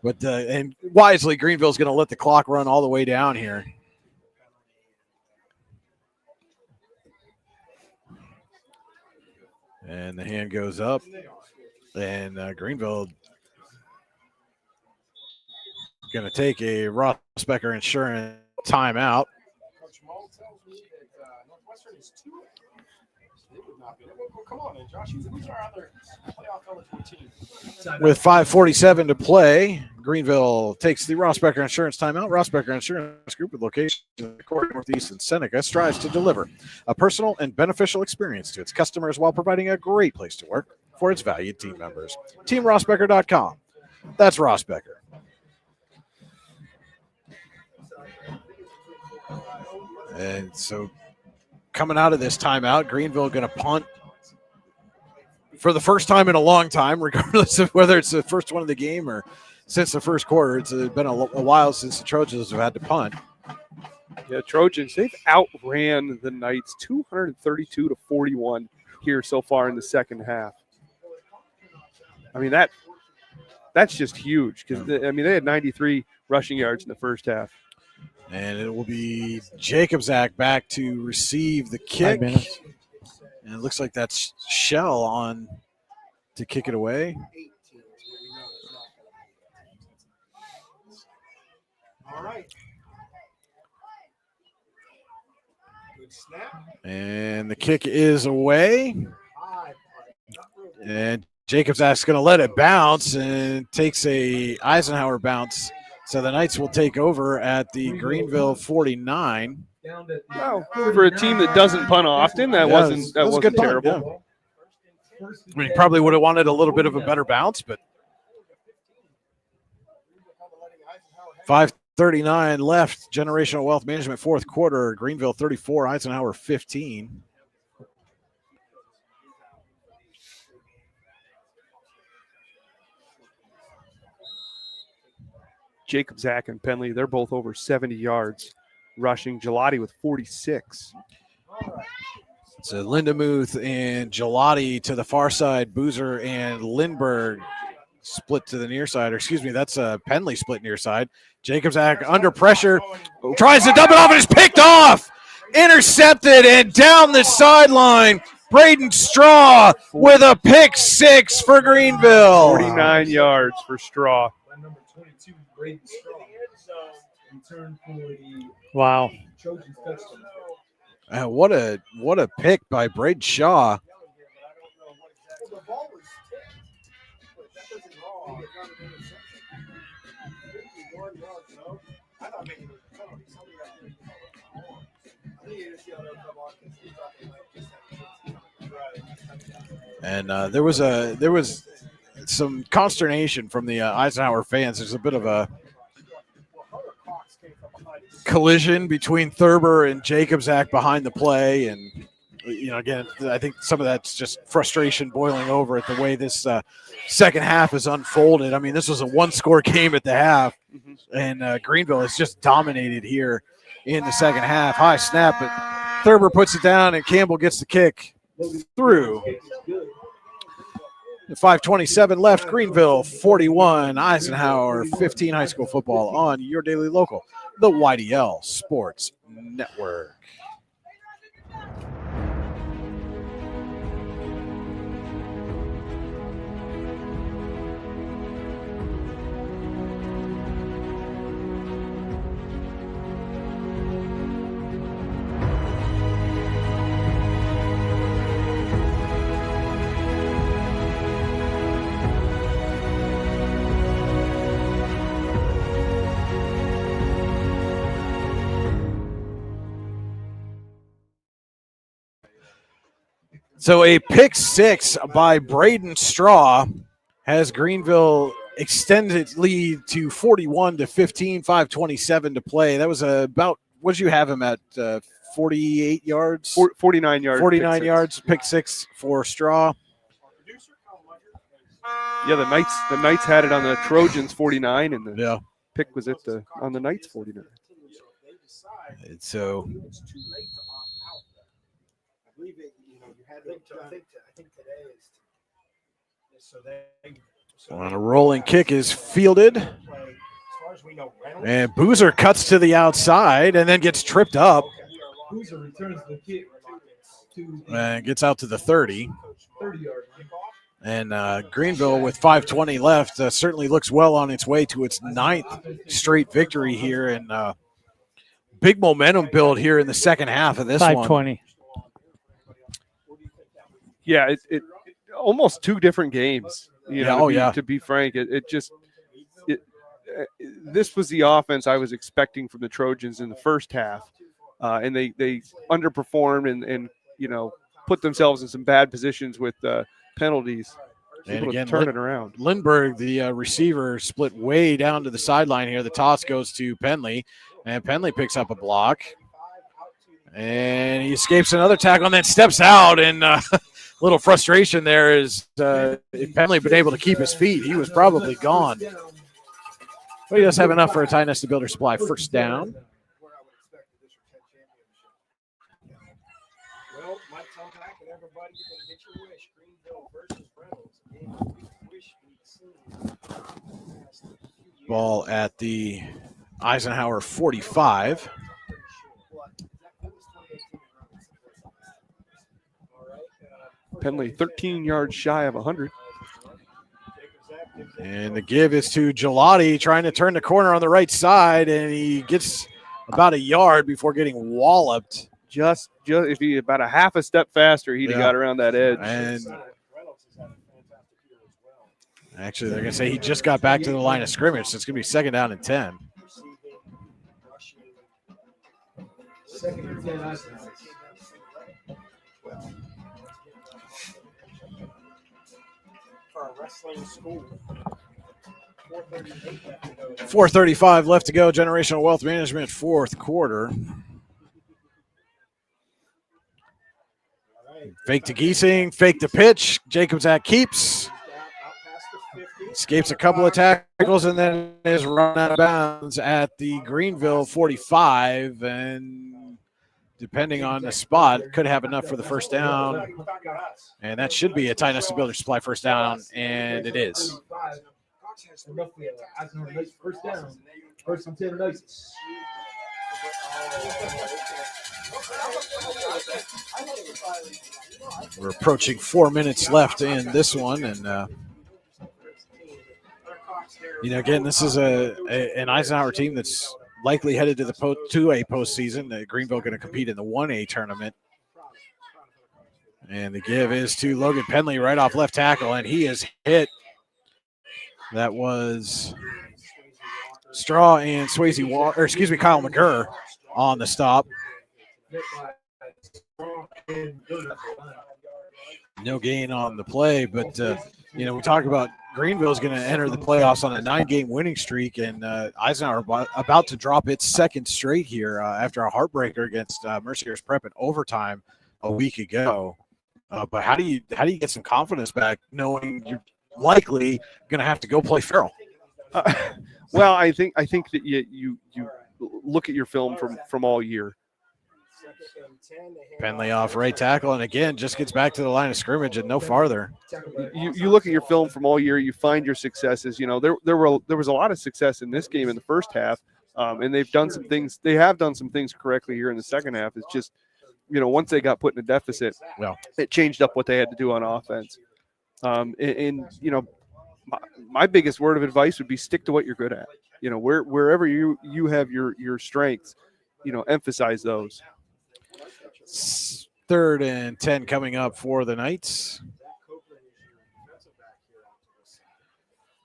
G: But and wisely, Greenville's going to let the clock run all the way down here. And the hand goes up, and Greenville going to take a Rossbecker Insurance timeout. With 5:47 to play, Greenville takes the Rossbecker Insurance timeout. Rossbecker Insurance Group, with locations in the Court, Northeast, and Seneca, strives to deliver a personal and beneficial experience to its customers while providing a great place to work for its valued team members. TeamRossbecker.com. That's Rossbecker. And so coming out of this timeout, Greenville going to punt for the first time in a long time, regardless of whether it's the first one of the game or since the first quarter. It's been a while since the Trojans have had to punt.
H: Yeah, Trojans, they've outran the Knights 232-41 here so far in the second half. I mean, that's just huge because, they had 93 rushing yards in the first half.
G: And it will be Jacobzak back to receive the kick. 5 minutes. And it looks like that's Shell on to kick it away.
N: All right. Good snap.
G: And the kick is away. And Jacobzak's going to let it bounce and takes a Eisenhower bounce. So the Knights will take over at the Greenville 49.
H: Well, for a team that doesn't punt often, that wasn't terrible.
G: Yeah. I mean, probably would have wanted a little bit of a better bounce, but 5:39 left. Generational Wealth Management, fourth quarter. Greenville 34, Eisenhower 15.
H: Jacobzak and Penley, they're both over 70 yards rushing. Gelati with 46.
G: So Lindemuth and Gelati to the far side. Boozer and Lindbergh split to the near side. Or excuse me, that's Penley split near side. Jacobzak under pressure. Tries to dump it off and is picked off. Intercepted and down the sideline. Braden Straw with a pick six for Greenville.
H: 49 yards for Straw.
I: Wow.
G: What a pick by Braden Shaw. And there was some consternation from the Eisenhower fans. There's a bit of a collision between Thurber and Jacobzak behind the play, and again, I think some of that's just frustration boiling over at the way this second half has unfolded. I mean, this was a one-score game at the half, and Greenville has just dominated here in the second half. High snap, but Thurber puts it down, and Campbell gets the kick through. 5:27 left. Greenville 41, Eisenhower 15. High school football on your daily local, the YDL Sports Network. So a pick six by Braden Straw has Greenville extended lead to 41-15, 5:27 to play. That was about, what did you have him at, 48 yards?
H: 49 yards.
G: 49 yards, pick six for Straw.
H: Yeah, the Knights had it on the Trojans 49, and the pick was on the Knights 49.
G: And so on a rolling kick is fielded, and Boozer cuts to the outside and then gets tripped up
P: Boozer returns the kick to
G: and gets out to the 30.
P: 30-yard line.
G: And Greenville, with 5:20 left, certainly looks well on its way to its 9th straight victory here, and big momentum build here in the second half of this
I: 5:20.
H: Yeah, it almost two different games. To be frank, this was the offense I was expecting from the Trojans in the first half, and they underperformed and put themselves in some bad positions with penalties.
G: And
H: Able to
G: again,
H: turn it around.
G: Lindbergh, the receiver, split way down to the sideline here. The toss goes to Penley, and Penley picks up a block. And he escapes another tackle and then steps out. And a little frustration there is if Penley been able to keep his feet, he was probably gone. But he does have enough for a tie nested builder supply. First down.
N: Well, Mike's on back and everybody, you're going to get your wish. Greenville versus Reynolds. And we wish we'd seen.
G: Ball at the Eisenhower 45.
H: Penley 13 yards shy of 100.
G: And the give is to Gelati, trying to turn the corner on the right side, and he gets about a yard before getting walloped.
H: Just if he about a half a step faster, he'd have got around that edge.
G: And actually, they're going to say he just got back to the line of scrimmage, so it's going to be second down and 10.
P: Second and 10, Eisenhower.
N: For a wrestling school.
G: 4:35 left to go. Generational Wealth Management, fourth quarter. Fake to Giesing, fake to pitch. Jacobs at keeps. Escapes a couple of tackles and then is run out of bounds at the Greenville 45. And depending on the spot, could have enough for the first down. And that should be a tie nested builder supply first down, and it is.
P: First down. First and 10 Knights.
G: We're approaching 4 minutes left in this one, and again, this is an Eisenhower team that's likely headed to a postseason. Greenville going to compete in the 1A tournament, and the give is to Logan Penley right off left tackle, and he is hit. That was Straw and Kyle McGurr on the stop. No gain on the play, but we talk about Greenville is going to enter the playoffs on a 9-game winning streak, and Eisenhower about to drop its second straight here after a heartbreaker against Mercier's Prep in overtime a week ago. But how do you get some confidence back knowing you're likely going to have to go play Farrell?
H: Well, I think that you look at your film from all year.
G: Penley off right tackle, and again just gets back to the line of scrimmage and no farther.
H: You look at your film from all year. You find your successes. You know, there was a lot of success in this game in the first half, and they've done some things. They have done some things correctly here in the second half. It's just, you know, once they got put in a deficit, it changed up what they had to do on offense. And you know, my biggest word of advice would be stick to what you're good at. You know, wherever you have your strengths, you know, emphasize those.
G: 3rd and 10 coming up for the Knights.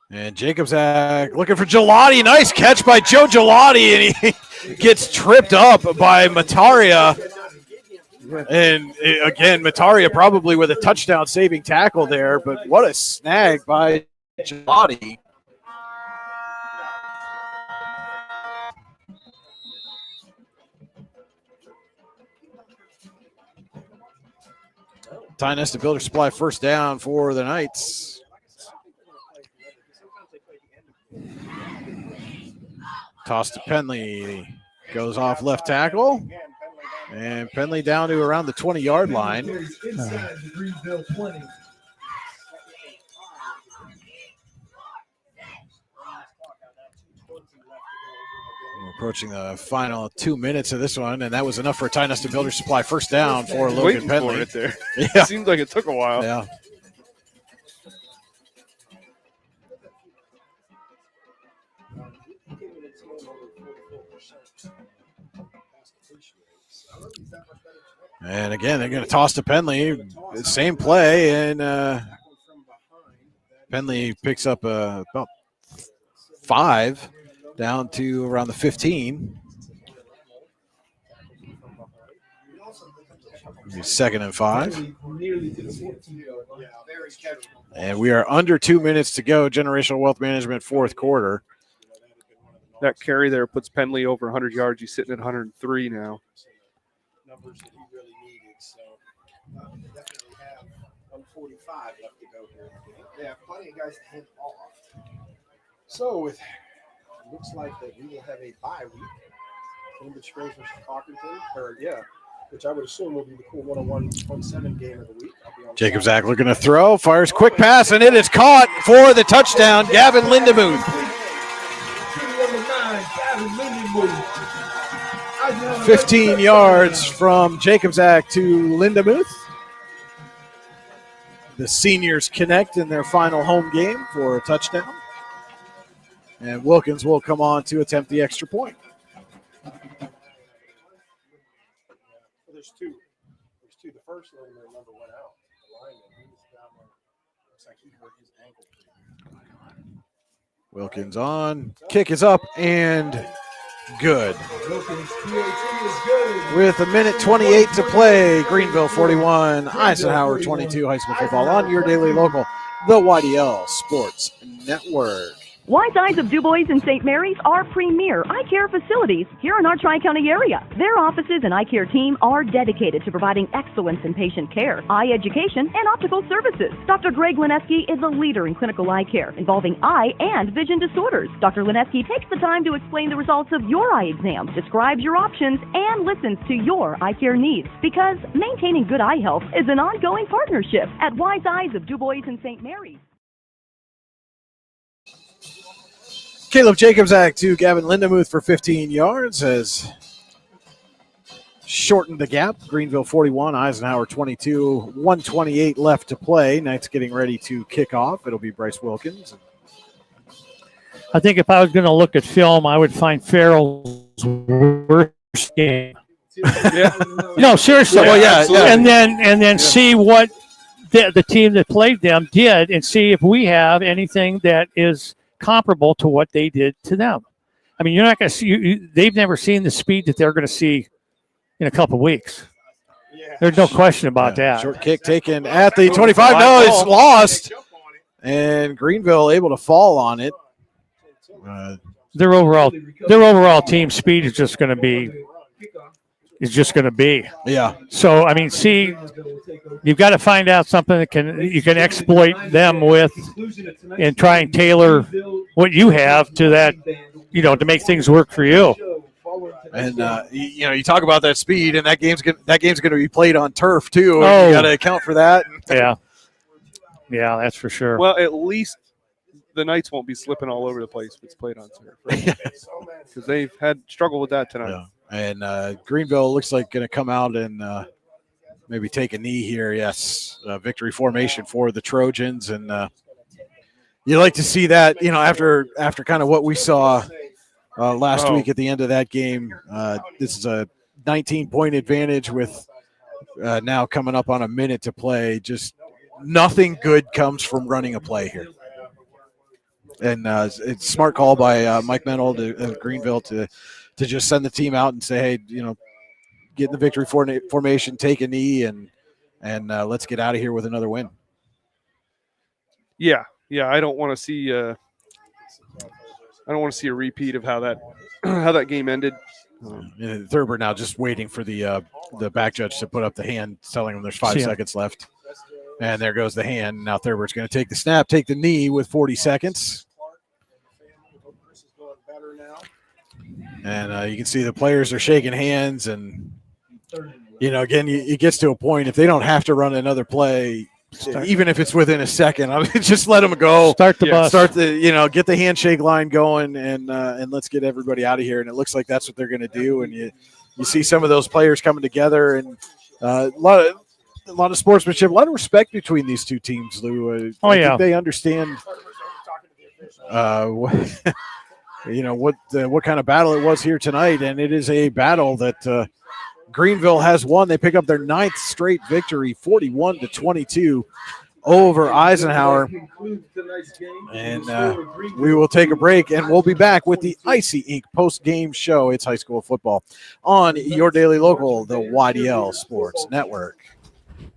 G: And Jacobzak looking for Gelati. Nice catch by Joe Gelati, and he gets tripped up by Mataria. And again, Mataria probably with a touchdown saving tackle there, but what a snag by Gelati. Ty Nesta Builder Supply first down for the Knights. Toss to Penley. Goes off left tackle. And Penley down to around the 20-yard line.
P: Inside the Greenville 20.
G: We're approaching the final 2 minutes of this one, and that was enough for Ty Nesta Builder Supply first down for Logan Penley.
H: For it there.
G: Yeah.
H: It seems like it took a while.
G: Yeah. And again, they're going to toss to Penley. Same play, and Penley picks up about 5 down to around the 15. 2nd and 5. And we are under 2 minutes to go. Generational Wealth Management, 4th quarter.
H: That carry there puts Penley over 100 yards. He's sitting at 103 now.
N: Numbers that he really needed. So they definitely have 145 left to go here. They have plenty of guys to hand off. So it looks like that we will have a bye week. Cambridge Springs versus Cockerton, which I would assume will be the cool 101-17 game of the week.
G: Jacobzak looking to throw, fires quick pass, and it is caught for the touchdown. Gavin Lindemuth. 15 yards from Jacobzak to Lindemuth. The seniors connect in their final home game for a touchdown. And Wilkins will come on to attempt the extra point.
N: There's two. The first one, remember, went out. The lineman, he was down there. Looks like he hurt his ankle.
G: Wilkins on. Kick is up and good. With 1:28 to play, Greenville 41, Eisenhower 22, high school football on your daily local, the YDL Sports Network.
L: Wise Eyes of DuBois and St. Mary's are premier eye care facilities here in our Tri-County area. Their offices and eye care team are dedicated to providing excellence in patient care, eye education, and optical services. Dr. Greg Lineski is a leader in clinical eye care involving eye and vision disorders. Dr. Lineski takes the time to explain the results of your eye exam, describes your options, and listens to your eye care needs. Because maintaining good eye health is an ongoing partnership at Wise Eyes of DuBois and St. Mary's.
G: Caleb Jacobzak to Gavin Lindemuth for 15 yards has shortened the gap. Greenville 41, Eisenhower 22, 1:28 left to play. Knights getting ready to kick off. It'll be Bryce Wilkins.
I: I think if I was going to look at film, I would find Farrell's worst game. No, seriously. And then see what the team that played them did, and see if we have anything that is comparable to what they did to them. I mean, you're not going to see. They've never seen the speed that they're going to see in a couple of weeks. There's no question about that.
G: Short kick taken at the 25. No, it's lost. And Greenville able to fall on it.
I: Their overall team speed is just going to be is just going to be.
G: Yeah.
I: So I mean, see, you've got to find out something that you can exploit them with, and try and tailor what you have to that, to make things work for you.
G: And you talk about that speed, and that game's going to be played on turf too.
I: Oh.
G: You got to account for that.
I: Yeah, that's for sure.
H: Well, at least the Knights won't be slipping all over the place if it's played on turf, because they've had struggle with that tonight.
G: Yeah. And Greenville looks like going to come out and maybe take a knee here. Yes, victory formation for the Trojans, and you like to see that. After kind of what we saw last week at the end of that game. This is a 19-point advantage with now coming up on a minute to play. Just nothing good comes from running a play here. And it's a smart call by Mike Mennel to Greenville to just send the team out and say, hey, get in the victory formation, take a knee, and let's get out of here with another win.
H: Yeah. I don't want to see. I don't want to see a repeat of how that game ended.
G: Thurber now just waiting for the back judge to put up the hand, telling him there's 5 seconds left. And there goes the hand. Now Thurber's going to take the snap, take the knee with 40 seconds. And you can see the players are shaking hands. And, again, it gets to a point, if they don't have to run another play, even if it's within a second, just let them go.
I: Start the bus.
G: Get the handshake line going, and let's get everybody out of here. And it looks like that's what they're going to do. And you see some of those players coming together, and a lot of sportsmanship, a lot of respect between these two teams, Lou. I think they understand what kind of battle it was here tonight, and it is a battle that Greenville has won. They pick up their 9th straight victory, 41-22 over Eisenhower. And we will take a break, and we'll be back with the Icy Inc. post-game show. It's high school football on your daily local, the YDL Sports Network.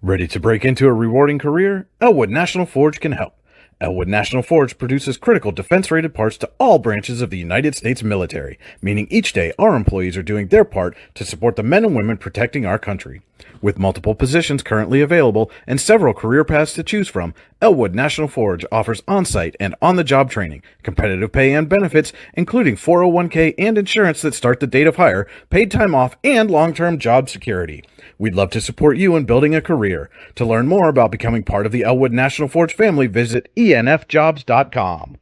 A: Ready to break into a rewarding career? Elwood National Forge can help. Elwood National Forge produces critical defense-rated parts to all branches of the United States military, meaning each day our employees are doing their part to support the men and women protecting our country. With multiple positions currently available and several career paths to choose from, Elwood National Forge offers on-site and on-the-job training, competitive pay and benefits, including 401k and insurance that start the date of hire, paid time off, and long-term job security. We'd love to support you in building a career. To learn more about becoming part of the Elwood National Forge family, visit enfjobs.com.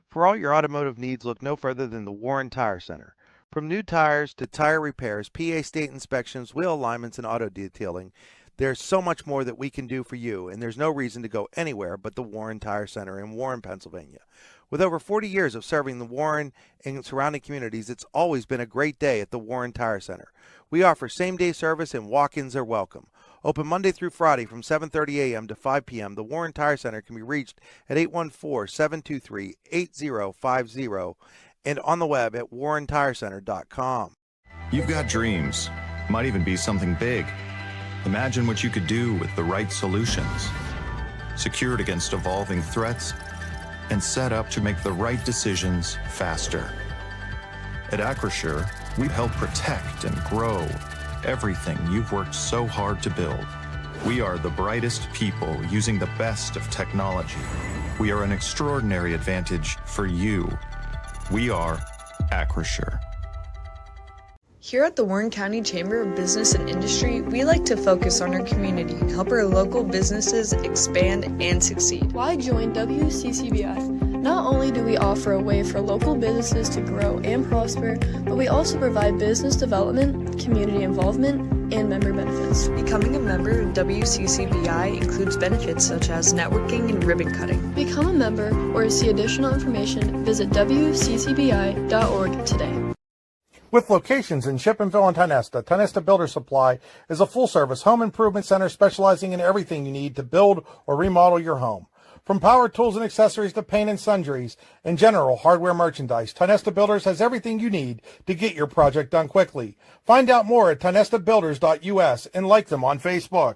B: For all your automotive needs, look no further than the Warren Tire Center. From new tires to tire repairs, PA state inspections, wheel alignments, and auto detailing, there's so much more that we can do for you, and there's no reason to go anywhere but the Warren Tire Center in Warren, Pennsylvania. With over 40 years of serving the Warren and surrounding communities, it's always been a great day at the Warren Tire Center. We offer same-day service and walk-ins are welcome. Open Monday through Friday from 7:30 a.m. to 5 p.m., the Warren Tire Center can be reached at 814-723-8050 and on the web at warrentirecenter.com.
C: You've got dreams, might even be something big. Imagine what you could do with the right solutions. Secured against evolving threats and set up to make the right decisions faster. At Acrisure, we help protect and grow everything you've worked so hard to build. We are the brightest people using the best of technology. We are an extraordinary advantage for you. We are Acrisure.
D: Here at the Warren County Chamber of Business and Industry, we like to focus on our community and help our local businesses expand and succeed.
E: Why join WCCBF? Not only do we offer a way for local businesses to grow and prosper, but we also provide business development, community involvement, and member benefits.
D: Becoming a member of WCCBI includes benefits such as networking and ribbon cutting.
E: Become a member or to see additional information, visit WCCBI.org today.
F: With locations in Shippenville and Tionesta, Tionesta Builder Supply is a full-service home improvement center specializing in everything you need to build or remodel your home. From power tools and accessories to paint and sundries and general hardware merchandise, Tionesta Builders has everything you need to get your project done quickly. Find out more at tionestabuilders.us and like them on Facebook.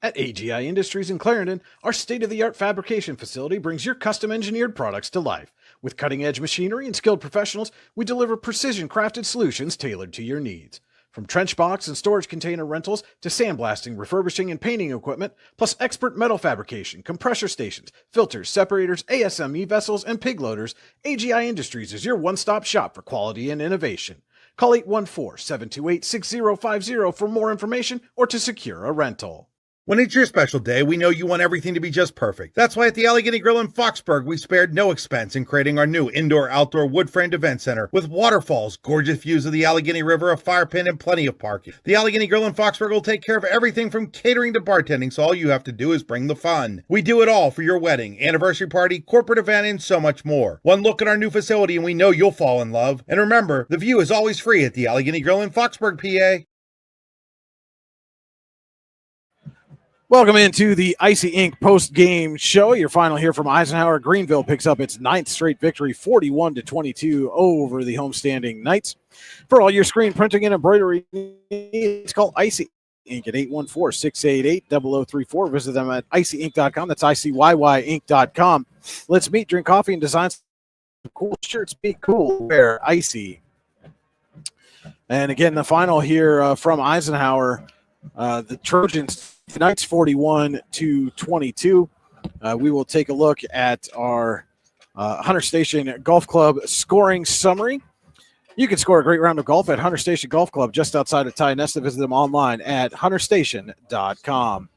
A: At AGI Industries in Clarendon, our state-of-the-art fabrication facility brings your custom-engineered products to life. With cutting-edge machinery and skilled professionals, we deliver precision-crafted solutions tailored to your needs. From trench box and storage container rentals to sandblasting, refurbishing, and painting equipment, plus expert metal fabrication, compressor stations, filters, separators, ASME vessels, and pig loaders, AGI Industries is your one-stop shop for quality and innovation. Call 814-728-6050 for more information or to secure a rental.
F: When it's your special day, we know you want everything to be just perfect. That's why at the Allegheny Grill in Foxburg, we spared no expense in creating our new indoor-outdoor wood-framed event center with waterfalls, gorgeous views of the Allegheny River, a fire pit, and plenty of parking. The Allegheny Grill in Foxburg will take care of everything from catering to bartending, so all you have to do is bring the fun. We do it all for your wedding, anniversary party, corporate event, and so much more. One look at our new facility and we know you'll fall in love. And remember, the view is always free at the Allegheny Grill in Foxburg, PA.
G: Welcome into the Icy Ink post-game show. Your final here from Eisenhower. Greenville picks up its 9th straight victory, 41-22 over the homestanding Knights. For all your screen printing and embroidery needs, call Icy Ink at 814-688-0034. Visit them at icyink.com. That's ICYYink.com. Let's meet, drink coffee, and design some cool shirts. Be cool. Wear Icy. And again, the final here from Eisenhower. The Trojans, Knights 41-22. We will take a look at our Hunter Station Golf Club scoring summary. You can score a great round of golf at Hunter Station Golf Club just outside of Tionesta. Visit them online at hunterstation.com.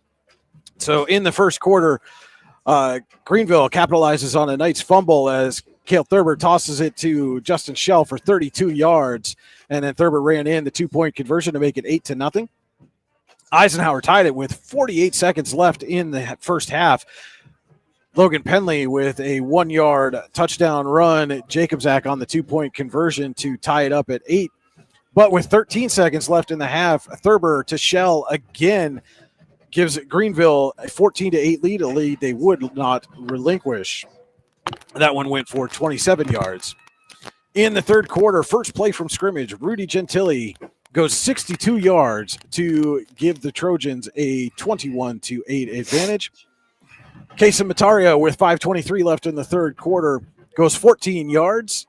G: So in the first quarter, Greenville capitalizes on a Knights fumble as Cale Thurber tosses it to Justin Schell for 32 yards. And then Thurber ran in the 2-point conversion to make it 8-0. Eisenhower tied it with 48 seconds left in the first half. Logan Penley with a 1-yard touchdown run. Jacobzak on the 2-point conversion to tie it up at 8. But with 13 seconds left in the half, Thurber to Shell again gives Greenville a 14-8 lead, a lead they would not relinquish. That one went for 27 yards. In the third quarter, first play from scrimmage, Rudy Gentili goes 62 yards to give the Trojans a 21-8 advantage. Kason Mataria with 5:23 left in the third quarter goes 14 yards.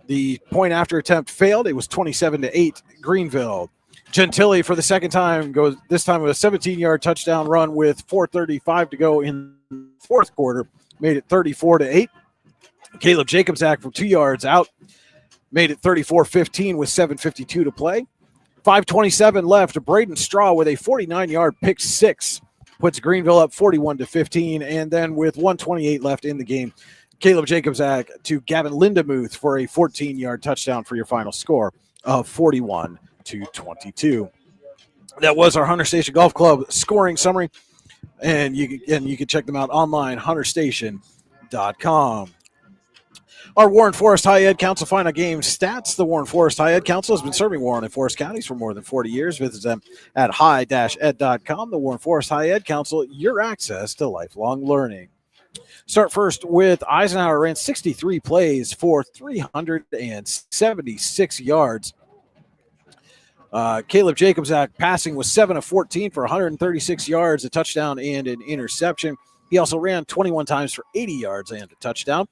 G: The point after attempt failed. It was 27-8 Greenville. Gentili for the second time goes this time with a 17-yard touchdown run with 4:35 to go in the fourth quarter. Made it 34-8. Caleb Jacobzak from 2 yards out made it 34-15 with 7:52 to play. 5:27 left. Braden Straw with a 49-yard pick six puts Greenville up 41-15. And then with 1:28 left in the game, Caleb Jacobzak to Gavin Lindemuth for a 14-yard touchdown for your final score of 41-22. That was our Hunter Station Golf Club scoring summary. And you can check them out online, hunterstation.com. Our Warren Forest High Ed Council final game stats. The Warren Forest High Ed Council has been serving Warren and Forest counties for more than 40 years. Visit them at high-ed.com. The Warren Forest High Ed Council, your access to lifelong learning. Start first with Eisenhower ran 63 plays for 376 yards. Caleb Jacobzak passing was 7 of 14 for 136 yards, a touchdown and an interception. He also ran 21 times for 80 yards and a touchdown.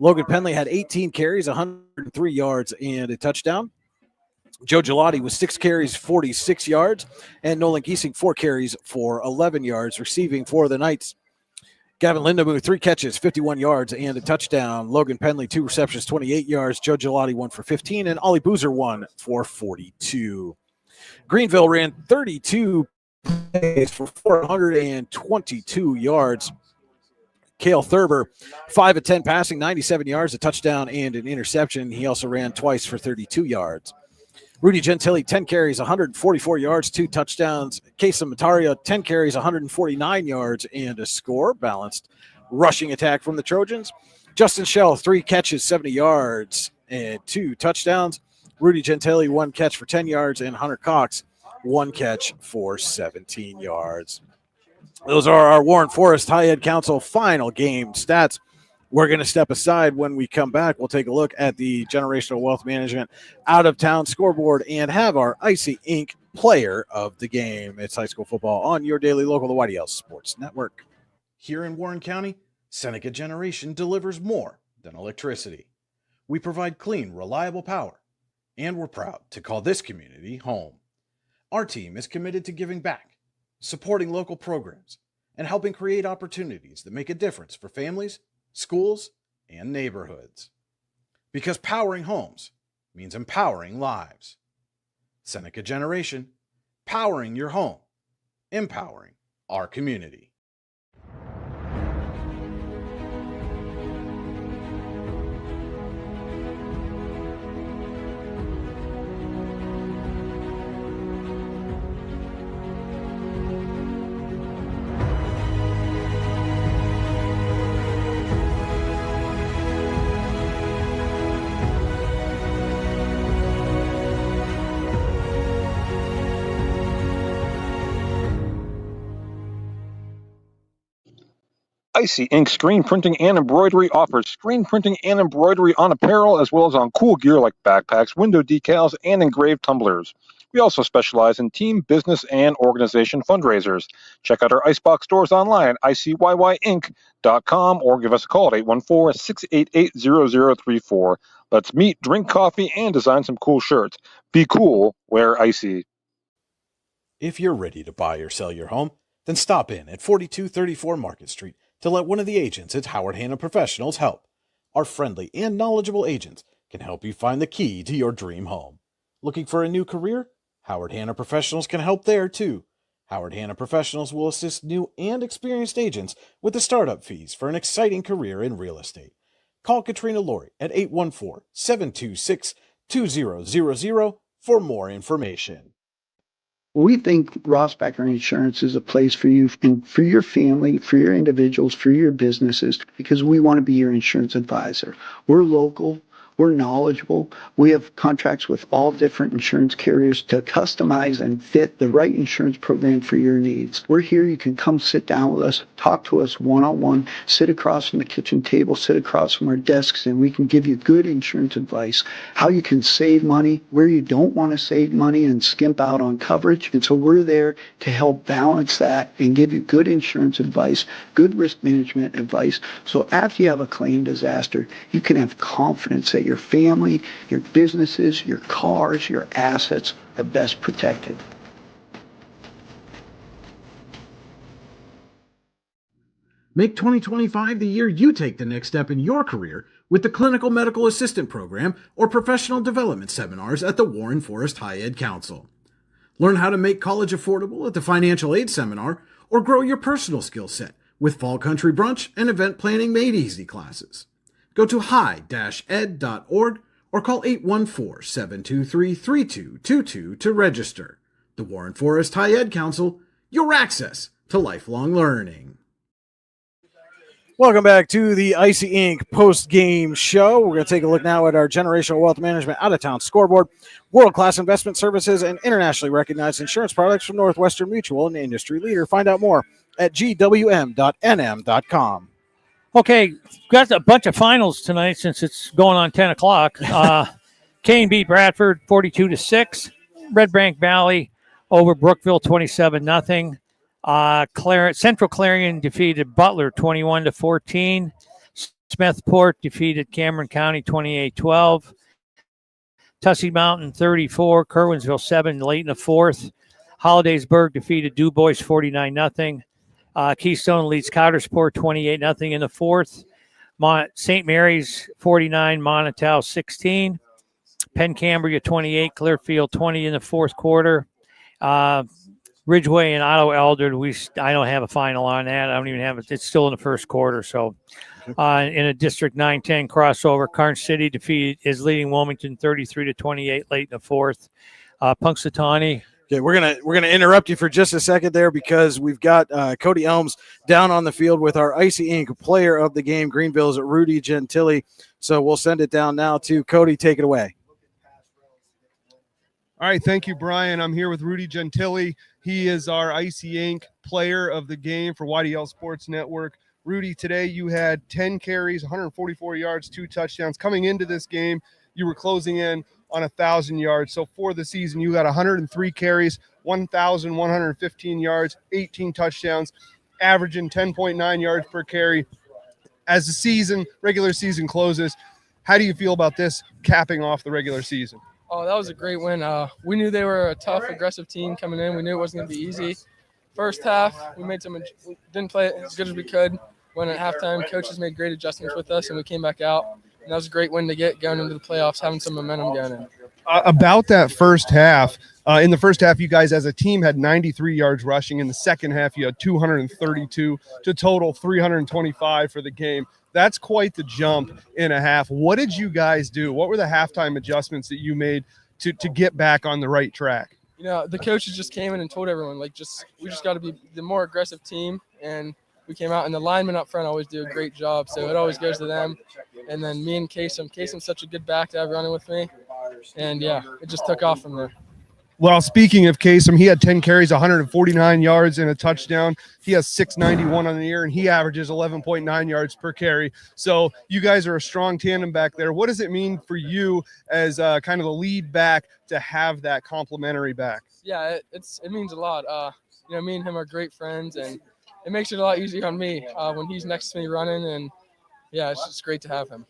G: Logan Penley had 18 carries, 103 yards, and a touchdown. Joe Gelati with 6 carries, 46 yards, and Nolan Giesing 4 carries for 11 yards, receiving for the Knights. Gavin Lindemuth, 3 catches, 51 yards, and a touchdown. Logan Penley, 2 receptions, 28 yards. Joe Gelati, 1 for 15, and Ollie Boozer, 1 for 42. Greenville ran 32 plays for 422 yards. Cale Thurber, 5 of 10 passing, 97 yards, a touchdown, and an interception. He also ran twice for 32 yards. Rudy Gentili, 10 carries, 144 yards, 2 touchdowns. Kason Mataria, 10 carries, 149 yards, and a score. Balanced rushing attack from the Trojans. Justin Schell, 3 catches, 70 yards, and 2 touchdowns. Rudy Gentili, 1 catch for 10 yards, and Hunter Cox, 1 catch for 17 yards. Those are our Warren Forest High Ed Council final game stats. We're going to step aside. When we come back, we'll take a look at the Generational Wealth Management out-of-town scoreboard and have our Icy Inc. player of the game. It's high school football on your daily local, the YDL Sports Network.
A: Here in Warren County, Seneca Generation delivers more than electricity. We provide clean, reliable power, and we're proud to call this community home. Our team is committed to giving back, supporting local programs, and helping create opportunities that make a difference for families, schools, and neighborhoods. Because powering homes means empowering lives. Seneca Generation, powering your home, empowering our community.
J: Icy Ink Screen Printing and Embroidery offers screen printing and embroidery on apparel as well as on cool gear like backpacks, window decals, and engraved tumblers. We also specialize in team, business, and organization fundraisers. Check out our Icebox stores online at icyyyinc.com or give us a call at 814-688-0034. Let's meet, drink coffee, and design some cool shirts. Be cool, wear Icy.
A: If you're ready to buy or sell your home, then stop in at 4234 Market Street to let one of the agents at Howard Hanna Professionals help. Our friendly and knowledgeable agents can help you find the key to your dream home. Looking for a new career? Howard Hanna Professionals can help there too. Howard Hanna Professionals will assist new and experienced agents with the startup fees for an exciting career in real estate. Call Katrina Laurie at 814-726-2000 for more information.
K: We think Rossbacher Insurance is a place for you and for your family, for your individuals, for your businesses, because we want to be your insurance advisor. We're local. We're knowledgeable. We have contracts with all different insurance carriers to customize and fit the right insurance program for your needs. We're here. You can come sit down with us, talk to us one-on-one, sit across from the kitchen table, sit across from our desks, and we can give you good insurance advice, how you can save money, where you don't want to save money and skimp out on coverage. And so we're there to help balance that and give you good insurance advice, good risk management advice. So after you have a claim disaster, you can have confidence that your family, your businesses, your cars, your assets are best protected.
A: Make 2025 the year you take the next step in your career with the Clinical Medical Assistant Program or Professional Development Seminars at the Warren Forest High Ed Council. Learn how to make college affordable at the Financial Aid Seminar or grow your personal skill set with Fall Country Brunch and Event Planning Made Easy classes. Go to high-ed.org or call 814-723-3222 to register. The Warren Forest High Ed Council, your access to lifelong learning.
G: Welcome back to the Icy Inc. post-game show. We're going to take a look now at our Generational Wealth Management out-of-town scoreboard, world-class investment services, and internationally recognized insurance products from Northwestern Mutual, an industry leader. Find out more at gwm.nm.com.
I: Okay, got a bunch of finals tonight since it's going on 10 o'clock. Kane beat Bradford 42-6. Red Bank Valley over Brookville 27-0. Central Clarion defeated Butler 21-14. Smethport defeated Cameron County 28-12. Tussey Mountain 34. Kerwinsville 7 late in the fourth. Hollidaysburg defeated Du Bois 49-0. Keystone leads Coudersport 28-0 in the fourth. St. Mary's 49, Monotau 16. Penn Cambria 28, Clearfield 20 in the fourth quarter. Ridgeway and Otto Eldred, I don't have a final on that. I don't even have it. It's still in the first quarter. So in a District 9-10 crossover, Carn City is leading Wilmington 33-28 late in the fourth. Punxsutawney.
G: Okay, we're gonna interrupt you for just a second there because we've got Cody Elms down on the field with our Icy Inc. player of the game, Greenville's Rudy Gentili. So we'll send it down now to Cody. Take it away.
H: All right, thank you, Brian. I'm here with Rudy Gentili. He is our Icy Ink player of the game for YDL Sports Network. Rudy, today you had 10 carries, 144 yards, 2 touchdowns. Coming into this game, you were closing in on 1,000 yards. So for the season, you got 103 carries, 1,115 yards, 18 touchdowns, averaging 10.9 yards per carry. As the regular season closes, how do you feel about this capping off the regular season?
R: Oh, that was a great win. We knew they were a tough, aggressive team coming in. We knew it wasn't going to be easy. First half, we didn't play it as good as we could. When at halftime, coaches made great adjustments with us, and we came back out. And that was a great win to get going into the playoffs, having some momentum going in.
H: About that first half, in the first half, you guys as a team had 93 yards rushing. In the second half, you had 232 to total 325 for the game. That's quite the jump in a half. What did you guys do? What were the halftime adjustments that you made to get back on the right track?
R: You know, the coaches just came in and told everyone, we just got to be the more aggressive team. And we came out, and the linemen up front always do a great job. So it always goes to them. And then me and Kasem. Kasem's such a good back to have running with me. And, yeah, it just took off from there.
H: Well, speaking of Kasem, he had 10 carries, 149 yards, and a touchdown. He has 691 on the year, and he averages 11.9 yards per carry. So you guys are a strong tandem back there. What does it mean for you as kind of the lead back to have that complimentary back?
R: Yeah, it means a lot. Me and him are great friends, and it makes it a lot easier on me when he's next to me running. And, yeah, it's just great to have him.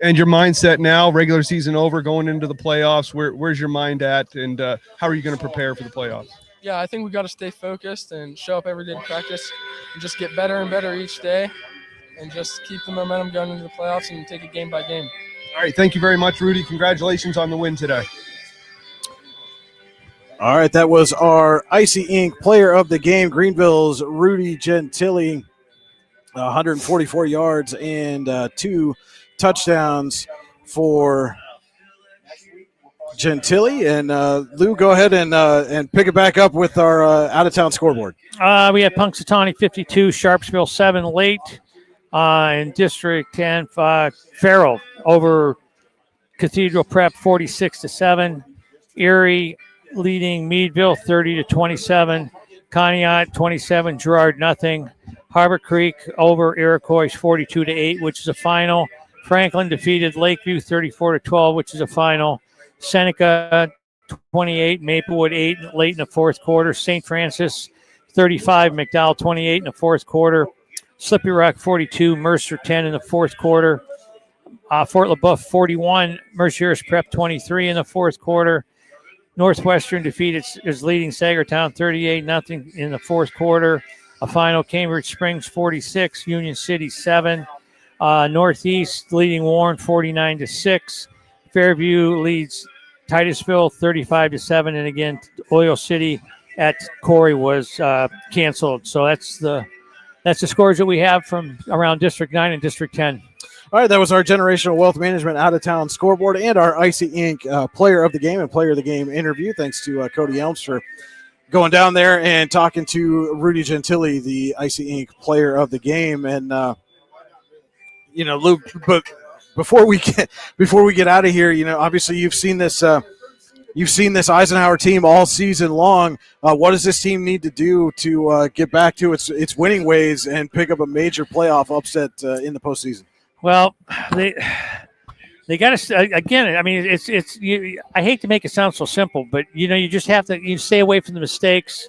H: And your mindset now, regular season over, going into the playoffs, where's your mind at, and how are you going to prepare for the playoffs?
R: Yeah, I think we got to stay focused and show up every day to practice and just get better and better each day and just keep the momentum going into the playoffs and take it game by game.
H: All right, thank you very much, Rudy. Congratulations on the win today.
G: All right, that was our Icy Ink player of the game, Greenville's Rudy Gentili, 144 yards and 2 touchdowns for Gentili. And Lou, go ahead and pick it back up with our out-of-town scoreboard.
I: We had Punxsutawney 52, Sharpsville 7 late. In District 10, Farrell over Cathedral Prep 46-7. Erie leading Meadville 30-27. Conneaut 27, Girard nothing. Harbor Creek over Iroquois 42-8, which is a final. Franklin defeated Lakeview 34-12, which is a final. Seneca 28, Maplewood 8 late in the fourth quarter. St. Francis 35, McDowell 28 in the fourth quarter. Slippery Rock 42, Mercer 10 in the fourth quarter. Fort LaBeouf 41, Mercier's Prep 23 in the fourth quarter. Northwestern defeated is leading Sagertown 38-0 in the fourth quarter. A final, Cambridge Springs 46, Union City 7. Northeast leading Warren 49-6. Fairview leads Titusville 35-7, and again Oil City at Corey was canceled. So that's the scores that we have from around District 9 and District 10.
G: All right, that was our Generational Wealth Management out-of-town scoreboard and our Icy Ink player of the game and player of the game interview. Thanks to Cody Elms for going down there and talking to Rudy Gentili, the Icy Ink player of the game. And Luke, but before we get out of here, obviously you've seen this Eisenhower team all season long. What does this team need to do to get back to its winning ways and pick up a major playoff upset in the postseason?
I: Well, they got to again. I mean, I hate to make it sound so simple, but you just have to stay away from the mistakes.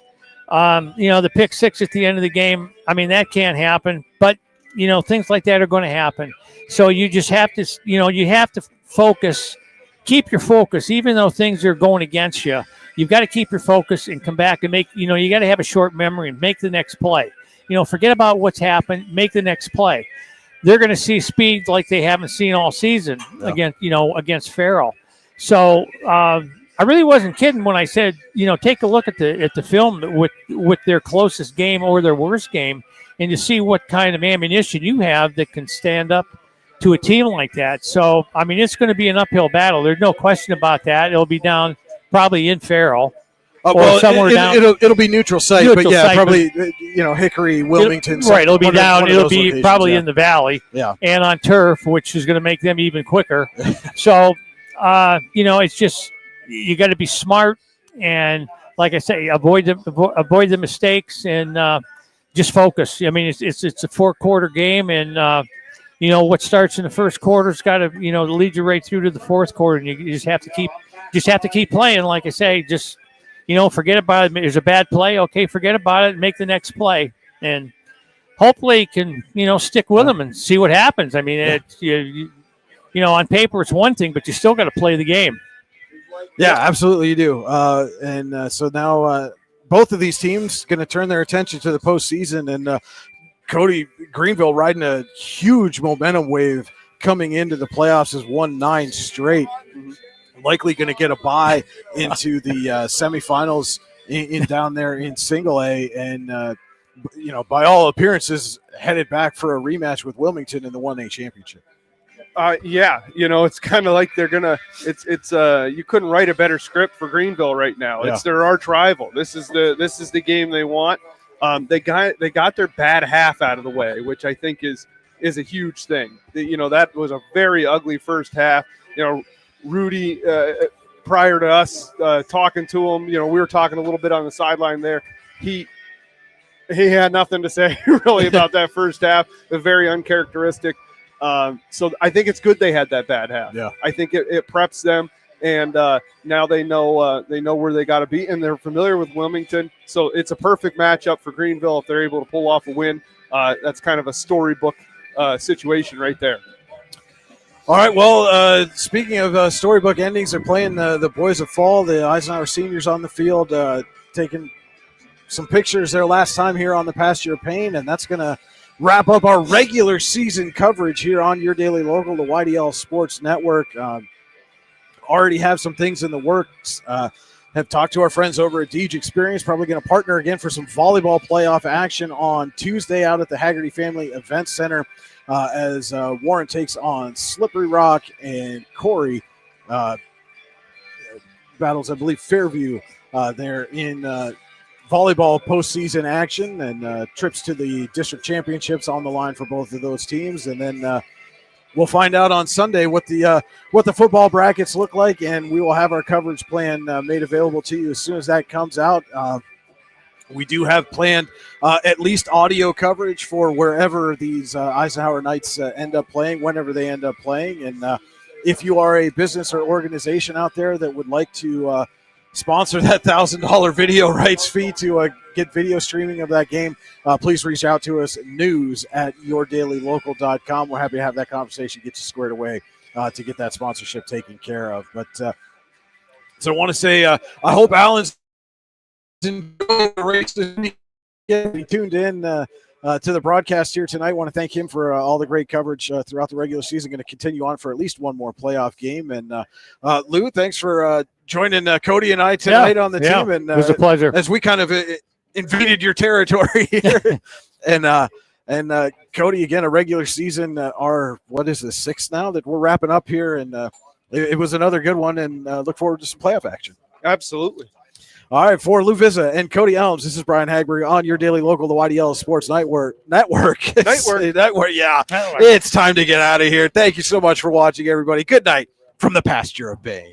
I: The pick six at the end of the game. I mean, that can't happen. But things like that are going to happen. So you just have to, you have to focus. Keep your focus, even though things are going against you. You've got to keep your focus and come back and make. You got to have a short memory and make the next play. Forget about what's happened. Make the next play. They're going to see speed like they haven't seen all season against Farrell. So I really wasn't kidding when I said, take a look at the film with their closest game or their worst game, and to see what kind of ammunition you have that can stand up to a team like that. So I mean, it's going to be an uphill battle. There's no question about that. It'll be down probably in Farrell. Somewhere down.
G: It'll be neutral site, probably Hickory, Wilmington.
I: Right, it'll be down. It'll be probably in the valley.
G: Yeah,
I: and on turf, which is going to make them even quicker. So, it's just you got to be smart and, like I say, avoid the mistakes and just focus. I mean, it's a 4-quarter game, and what starts in the first quarter's got to lead you right through to the fourth quarter, and you just have to keep playing. Like I say, just forget about it. There's a bad play, okay, forget about it, and make the next play, and hopefully can stick with them and see what happens. I mean, on paper it's one thing, but you still got to play the game.
G: Yeah, absolutely you do. So now both of these teams going to turn their attention to the postseason, and Cody, Greenville riding a huge momentum wave coming into the playoffs, has won 9 straight. Likely going to get a bye into the semifinals in down there in Single A, and by all appearances headed back for a rematch with Wilmington in the 1A championship.
H: It's kind of like they're gonna. It's you couldn't write a better script for Greenville right now.
G: Yeah.
H: It's their arch rival. This is the game they want. They got their bad half out of the way, which I think is a huge thing. That was a very ugly first half. Rudy, prior to us talking to him, we were talking a little bit on the sideline there. He had nothing to say really about that first half. Very uncharacteristic. So I think it's good they had that bad half.
G: Yeah.
H: I think it preps them, and now they know where they got to be, and they're familiar with Wilmington. So it's a perfect matchup for Greenville if they're able to pull off a win. That's kind of a storybook situation right there.
G: All right, well, speaking of storybook endings, they're playing the Boys of Fall, the Eisenhower seniors on the field, taking some pictures their last time here on the Pasture of Pain, and that's going to wrap up our regular season coverage here on Your Daily Local, the YDL Sports Network. Already have some things in the works. Have talked to our friends over at Deej Experience, probably going to partner again for some volleyball playoff action on Tuesday out at the Haggerty Family Event Center as Warren takes on Slippery Rock, and Corey battles, I believe, Fairview there in volleyball postseason action, and trips to the district championships on the line for both of those teams. And then we'll find out on Sunday what the football brackets look like, and we will have our coverage plan made available to you as soon as that comes out. We do have planned at least audio coverage for wherever these Eisenhower Knights end up playing, whenever they end up playing. And if you are a business or organization out there that would like to sponsor that $1,000 video rights fee to get video streaming of that game, please reach out to us, news@yourdailylocal.com. We're happy to have that conversation, get you squared away to get that sponsorship taken care of. But so I want to say I hope Alan's enjoying the race. He tuned in to the broadcast here tonight. I want to thank him for all the great coverage throughout the regular season. Going to continue on for at least one more playoff game. And Lou, thanks for joining Cody and I tonight on the team. And
I: it was a pleasure
G: as we kind of invaded your territory here. and Cody, again, a regular season, what is this, 6th now that we're wrapping up here. And it was another good one, and look forward to some playoff action.
H: Absolutely.
G: All right, for Lou Vizza and Cody Elms, this is Brian Hagberry on Your Daily Local, the YDL Sports Network. Network, yeah. It's time to get out of here. Thank you so much for watching, everybody. Good night from the Pasture of Bane.